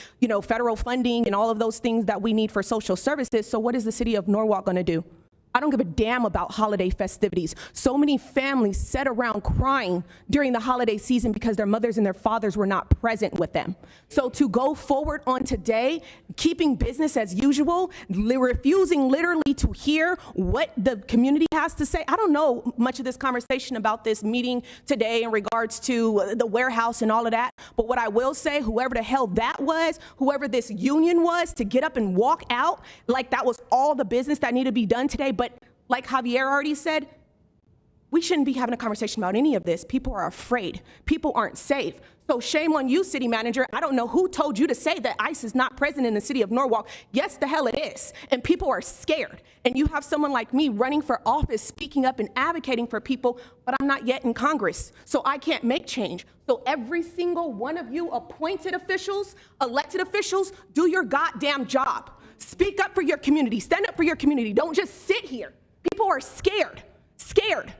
federal funding and all of those things that we need for social services. So what is the city of Norwalk going to do? I don't give a damn about holiday festivities. So many families sat around crying during the holiday season because their mothers and their fathers were not present with them. So to go forward on today, keeping business as usual, refusing literally to hear what the community has to say. I don't know much of this conversation about this meeting today in regards to the warehouse and all of that. But what I will say, whoever the hell that was, whoever this union was, to get up and walk out like that was all the business that needed to be done today. But like Javier already said, we shouldn't be having a conversation about any of this. People are afraid. People aren't safe. So shame on you, city manager. I don't know who told you to say that ICE is not present in the city of Norwalk. Yes, the hell it is. And people are scared. And you have someone like me running for office, speaking up and advocating for people, but I'm not yet in Congress. So I can't make change. So every single one of you appointed officials, elected officials, do your goddamn job. Speak up for your community. Stand up for your community. Don't just sit here. People are scared. Scared.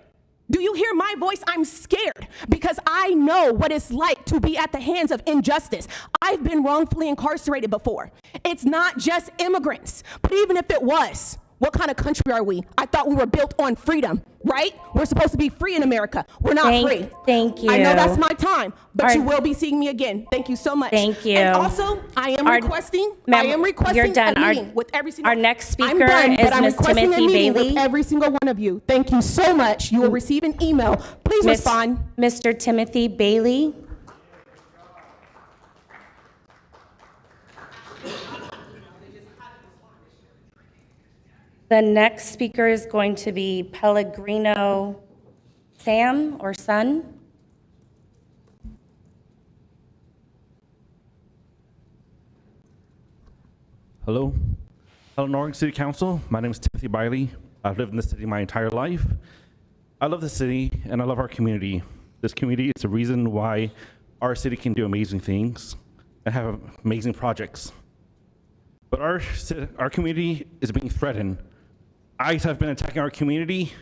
Do you hear my voice? I'm scared because I know what it's like to be at the hands of injustice. I've been wrongfully incarcerated before. It's not just immigrants, but even if it was, what kind of country are we? I thought we were built on freedom, right? We're supposed to be free in America. We're not free. Thank you. I know that's my time, but you will be seeing me again. Thank you so much. Thank you. And also, I am requesting you're done. a meeting with every single. Our next speaker I'm done, is but I'm Ms. requesting Timothy a meeting Bailey. with every single one of you. Thank you so much. You will receive an email. Please respond. Mr. Timothy Bailey. The next speaker is going to be Pellegrino Sam or Sun? Hello. Hello, Norwalk City Council. My name is Timothy Biley. I've lived in this city my entire life. I love the city and I love our community. This community is the reason why our city can do amazing things and have amazing projects. But our community is being threatened. ICE have been attacking our community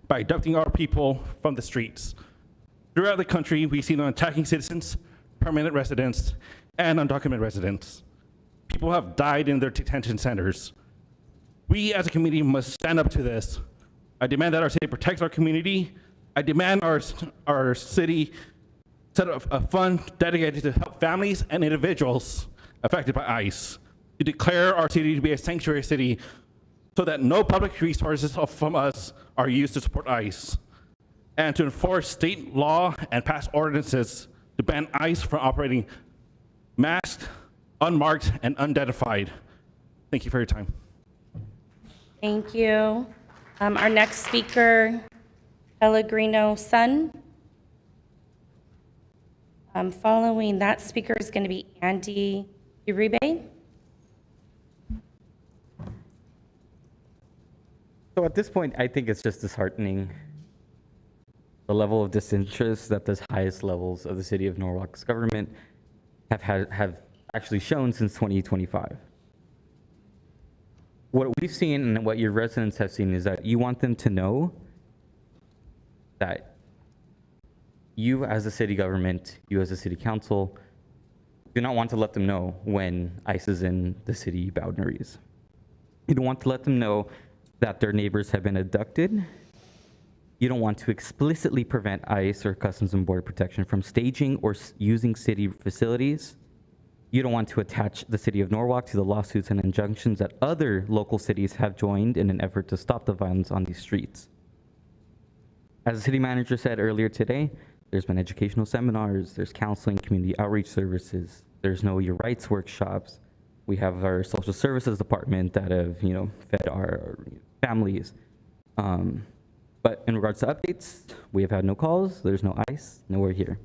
by abducting our people from the streets. Throughout the country, we see them attacking citizens, permanent residents, and undocumented residents. People have died in their detention centers. We as a community must stand up to this. I demand that our city protects our community. I demand our city set up a fund dedicated to help families and individuals affected by ICE, to declare our city to be a sanctuary city so that no public resources from us are used to support ICE, and to enforce state law and pass ordinances to ban ICE from operating masked, unmarked, and unidentified. Thank you for your time. Thank you. Our next speaker, Pellegrino Sun. Following that speaker is going to be Andy Uribe. So at this point, I think it's just disheartening, the level of disinterest that the highest levels of the city of Norwalk's government have actually shown since 2025. What we've seen and what your residents have seen is that you want them to know that you as a city government, you as a city council, do not want to let them know when ICE is in the city boundaries. You don't want to let them know that their neighbors have been abducted. You don't want to explicitly prevent ICE or Customs and Border Protection from staging or using city facilities. You don't want to attach the city of Norwalk to the lawsuits and injunctions that other local cities have joined in an effort to stop the violence on these streets. As the city manager said earlier today, there's been educational seminars, there's counseling, community outreach services, there's no Your Rights workshops. We have our social services department that have, fed our families. But in regards to updates, we have had no calls, there's no ICE, nowhere here.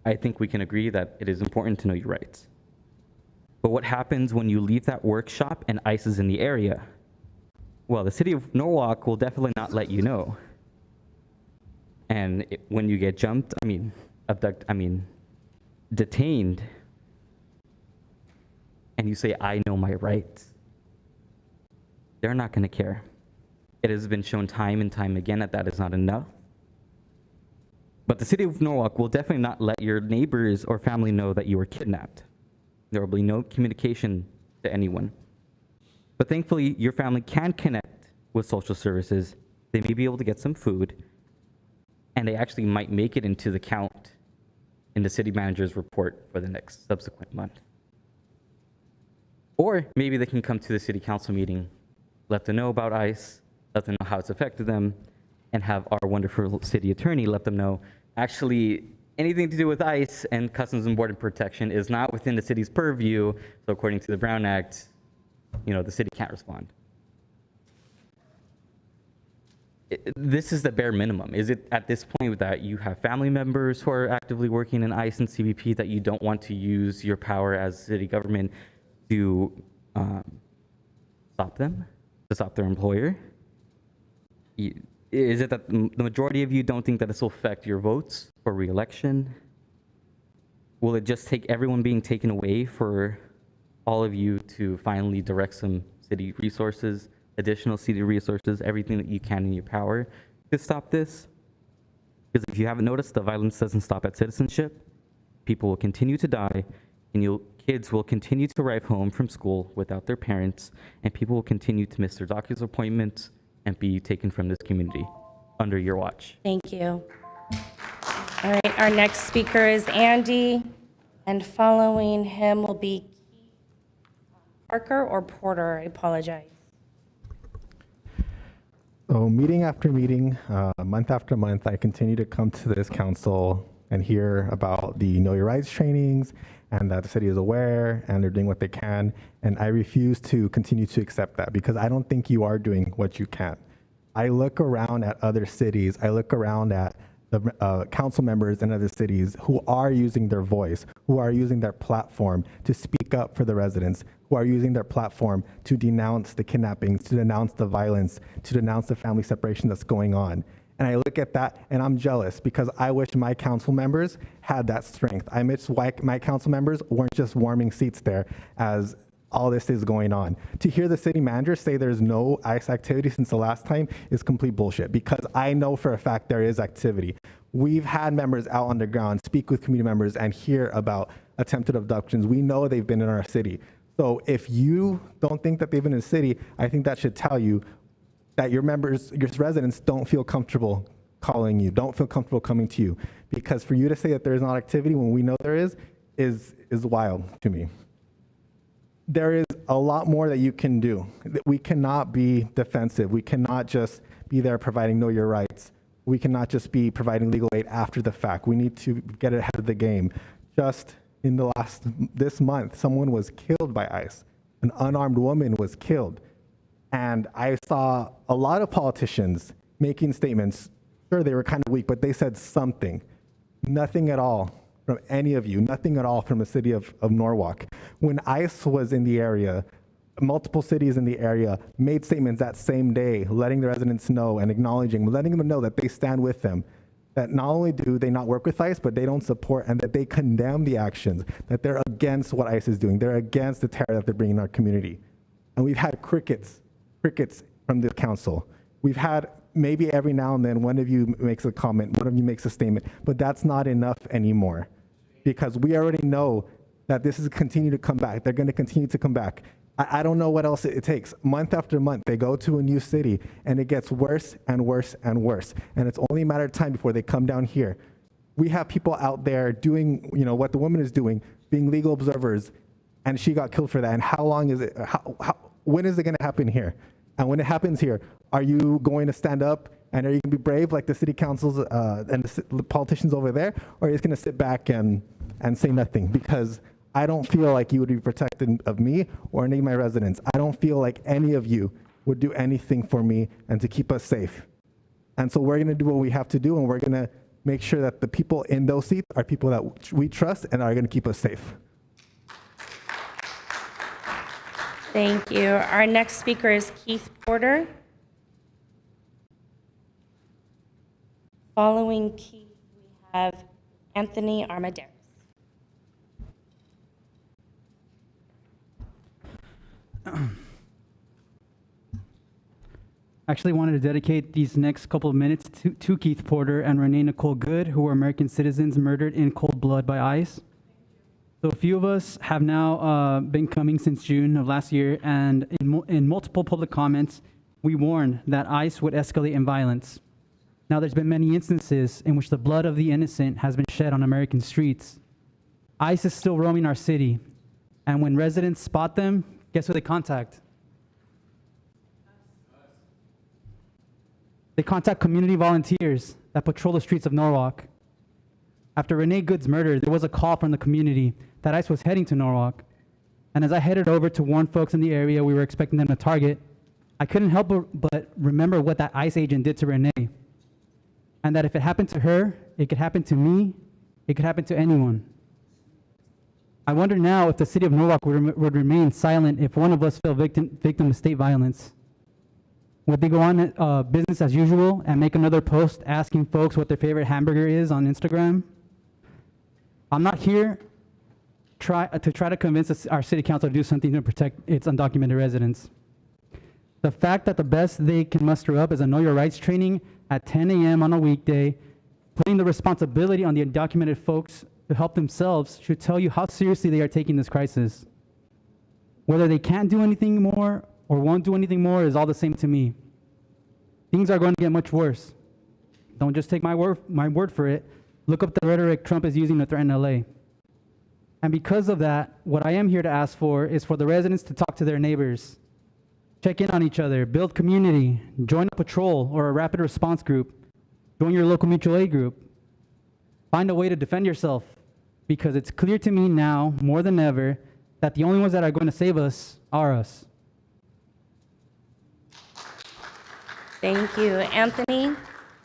I think we can agree that it is important to know your rights. But what happens when you leave that workshop and ICE is in the area? Well, the city of Norwalk will definitely not let you know. And when you get detained, and you say, I know my rights, they're not gonna care. It has been shown time and time again that is not enough. But the city of Norwalk will definitely not let your neighbors or family know that you were kidnapped. There will be no communication to anyone. But thankfully, your family can connect with social services. They may be able to get some food, and they actually might make it into the count in the city manager's report for the next subsequent month. Or maybe they can come to the city council meeting, let them know about ICE, let them know how it's affected them, and have our wonderful city attorney let them know, actually, anything to do with ICE and Customs and Border Protection is not within the city's purview, so according to the Brown Act, the city can't respond. This is the bare minimum. Is it at this point that you have family members who are actively working in ICE and CBP that you don't want to use your power as city government to stop them, to stop their employer? Is it that the majority of you don't think that this will affect your votes for re-election? Will it just take everyone being taken away for all of you to finally direct some city resources, additional city resources, everything that you can in your power to stop this? Because if you haven't noticed, the violence doesn't stop at citizenship. People will continue to die, and kids will continue to arrive home from school without their parents, and people will continue to miss their doctor's appointments and be taken from this community under your watch. Thank you. All right, our next speaker is Andy, and following him will be Parker or Porter. I apologize. So meeting after meeting, month after month, I continue to come to this council and hear about the Know Your Rights trainings and that the city is aware and they're doing what they can. And I refuse to continue to accept that because I don't think you are doing what you can. I look around at other cities, I look around at the council members in other cities who are using their voice, who are using their platform to speak up for the residents, who are using their platform to denounce the kidnappings, to denounce the violence, to denounce the family separation that's going on. And I look at that and I'm jealous because I wish my council members had that strength. I wish my council members weren't just warming seats there as all this is going on. To hear the city manager say there's no ICE activity since the last time is complete bullshit, because I know for a fact there is activity. We've had members out on the ground speak with community members and hear about attempted abductions. We know they've been in our city. So if you don't think that they've been in the city, I think that should tell you that your members, your residents don't feel comfortable calling you, don't feel comfortable coming to you. Because for you to say that there is not activity when we know there is wild to me. There is a lot more that you can do. We cannot be defensive. We cannot just be there providing know your rights. We cannot just be providing legal aid after the fact. We need to get ahead of the game. Just in this month, someone was killed by ICE. An unarmed woman was killed. And I saw a lot of politicians making statements. Sure, they were kind of weak, but they said something. Nothing at all from any of you, nothing at all from the city of Norwalk. When ICE was in the area, multiple cities in the area made statements that same day, letting the residents know and acknowledging, letting them know that they stand with them, that not only do they not work with ICE, but they don't support and that they condemn the actions, that they're against what ICE is doing. They're against the terror that they're bringing in our community. And we've had crickets from the council. We've had maybe every now and then one of you makes a comment, one of you makes a statement, but that's not enough anymore. Because we already know that this is continue to come back. They're going to continue to come back. I don't know what else it takes. Month after month, they go to a new city, and it gets worse and worse and worse. And it's only a matter of time before they come down here. We have people out there doing, what the woman is doing, being legal observers, and she got killed for that. And how long is it? When is it going to happen here? And when it happens here, are you going to stand up and are you going to be brave like the city councils and the politicians over there? Or are you just going to sit back and say nothing? Because I don't feel like you would be protected of me or any of my residents. I don't feel like any of you would do anything for me and to keep us safe. And so we're going to do what we have to do, and we're going to make sure that the people in those seats are people that we trust and are going to keep us safe. Thank you. Our next speaker is Keith Porter. Following Keith, we have Anthony Armendariz. I actually wanted to dedicate these next couple of minutes to Keith Porter and Renee Nicole Good, who were American citizens murdered in cold blood by ICE. So a few of us have now been coming since June of last year, and in multiple public comments, we warned that ICE would escalate in violence. Now there's been many instances in which the blood of the innocent has been shed on American streets. ICE is still roaming our city, and when residents spot them, guess who they contact? They contact community volunteers that patrol the streets of Norwalk. After Renee Good's murder, there was a call from the community that ICE was heading to Norwalk. And as I headed over to warn folks in the area we were expecting them to target, I couldn't help but remember what that ICE agent did to Renee. And that if it happened to her, it could happen to me, it could happen to anyone. I wonder now if the city of Norwalk would remain silent if one of us fell victim of state violence. Would they go on business as usual and make another post asking folks what their favorite hamburger is on Instagram? I'm not here to try to convince our city council to do something to protect its undocumented residents. The fact that the best they can muster up is a Know Your Rights training at 10 a.m. on a weekday, putting the responsibility on the undocumented folks to help themselves, should tell you how seriously they are taking this crisis. Whether they can't do anything more or won't do anything more is all the same to me. Things are going to get much worse. Don't just take my word for it. Look up the rhetoric Trump is using to threaten LA. And because of that, what I am here to ask for is for the residents to talk to their neighbors, check in on each other, build community, join a patrol or a rapid response group, join your local mutual aid group. Find a way to defend yourself, because it's clear to me now more than ever that the only ones that are going to save us are us. Thank you, Anthony.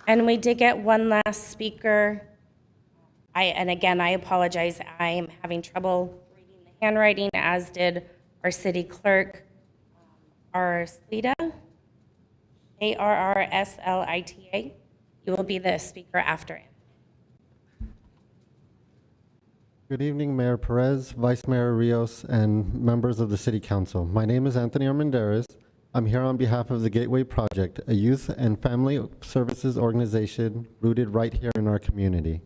And we did get one last speaker. And again, I apologize. I am having trouble reading the handwriting, as did our city clerk, Arslita, Arrslita. You will be the speaker after him. Good evening, Mayor Perez, Vice Mayor Rios, and members of the City Council. My name is Anthony Armendariz. I'm here on behalf of the Gateway Project, a youth and family services organization rooted right here in our community.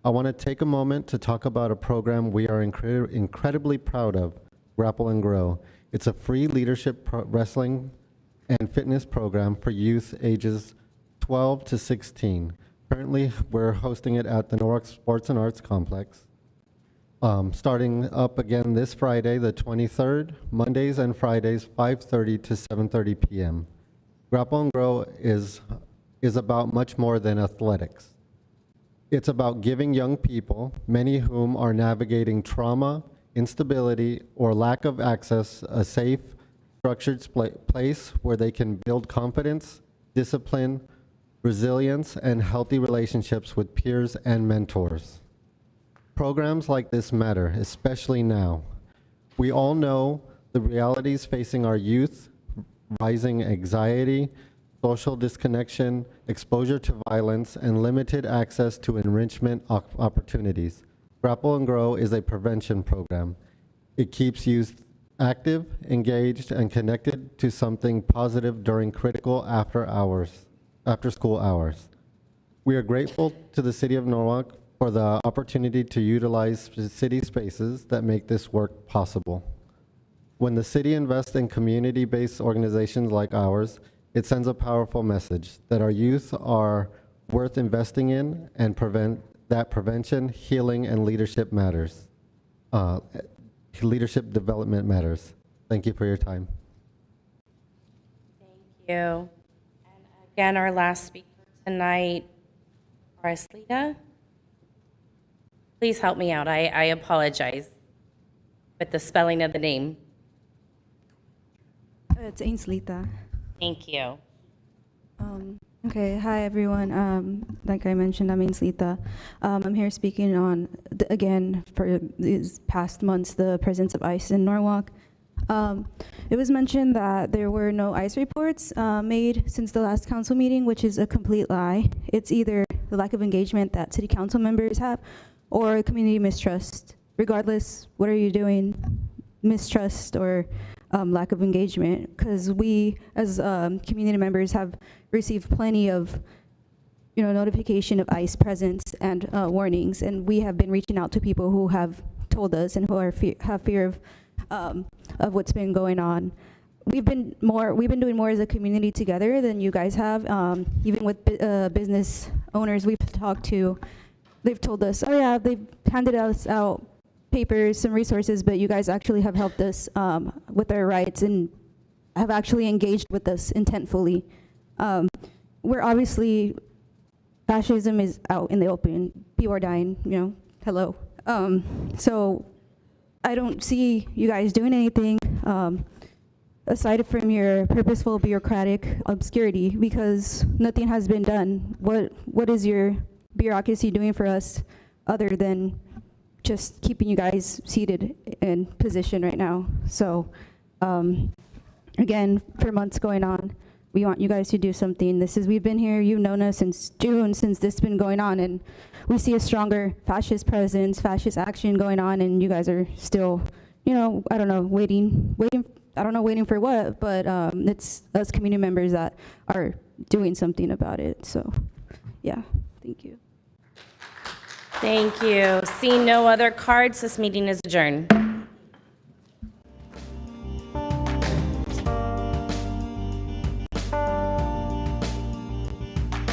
I want to take a moment to talk about a program we are incredibly proud of, Grapple and Grow. It's a free leadership wrestling and fitness program for youth ages 12 to 16. Currently, we're hosting it at the Norwalk Sports and Arts Complex. Starting up again this Friday, the 23rd, Mondays and Fridays, 5:30 to 7:30 p.m. Grapple and Grow is about much more than athletics. It's about giving young people, many of whom are navigating trauma, instability, or lack of access, a safe, structured place where they can build confidence, discipline, resilience, and healthy relationships with peers and mentors. Programs like this matter, especially now. We all know the realities facing our youth: rising anxiety, social disconnection, exposure to violence, and limited access to enrichment opportunities. Grapple and Grow is a prevention program. It keeps youth active, engaged, and connected to something positive during critical after-school hours. We are grateful to the City of Norwalk for the opportunity to utilize city spaces that make this work possible. When the city invests in community-based organizations like ours, it sends a powerful message that our youth are worth investing in, and that prevention, healing, and leadership matters. Leadership development matters. Thank you for your time. Thank you. And again, our last speaker tonight, Arslita. Please help me out. I apologize with the spelling of the name. It's Ainslita. Thank you. Okay, hi everyone. Like I mentioned, I'm Ainslita. I'm here speaking on, again, for these past months, the presence of ICE in Norwalk. It was mentioned that there were no ICE reports made since the last council meeting, which is a complete lie. It's either the lack of engagement that city council members have, or community mistrust. Regardless, what are you doing? Mistrust or lack of engagement, because we as community members have received plenty of notification of ICE presence and warnings, and we have been reaching out to people who have told us and who are have fear of what's been going on. We've been doing more as a community together than you guys have. Even with business owners we've talked to, they've told us, oh yeah, they've handed us out papers, some resources, but you guys actually have helped us with our rights and have actually engaged with us intentfully. We're obviously, fascism is out in the open. People are dying, hello. So I don't see you guys doing anything aside from your purposeful bureaucratic obscurity, because nothing has been done. What is your bureaucracy doing for us other than just keeping you guys seated in position right now? So again, for months going on, we want you guys to do something. We've been here, you've known us since June, since this has been going on, and we see a stronger fascist presence, fascist action going on, and you guys are still, I don't know, waiting, I don't know waiting for what, but it's us community members that are doing something about it. So yeah, thank you. Thank you. Seeing no other cards, this meeting is adjourned.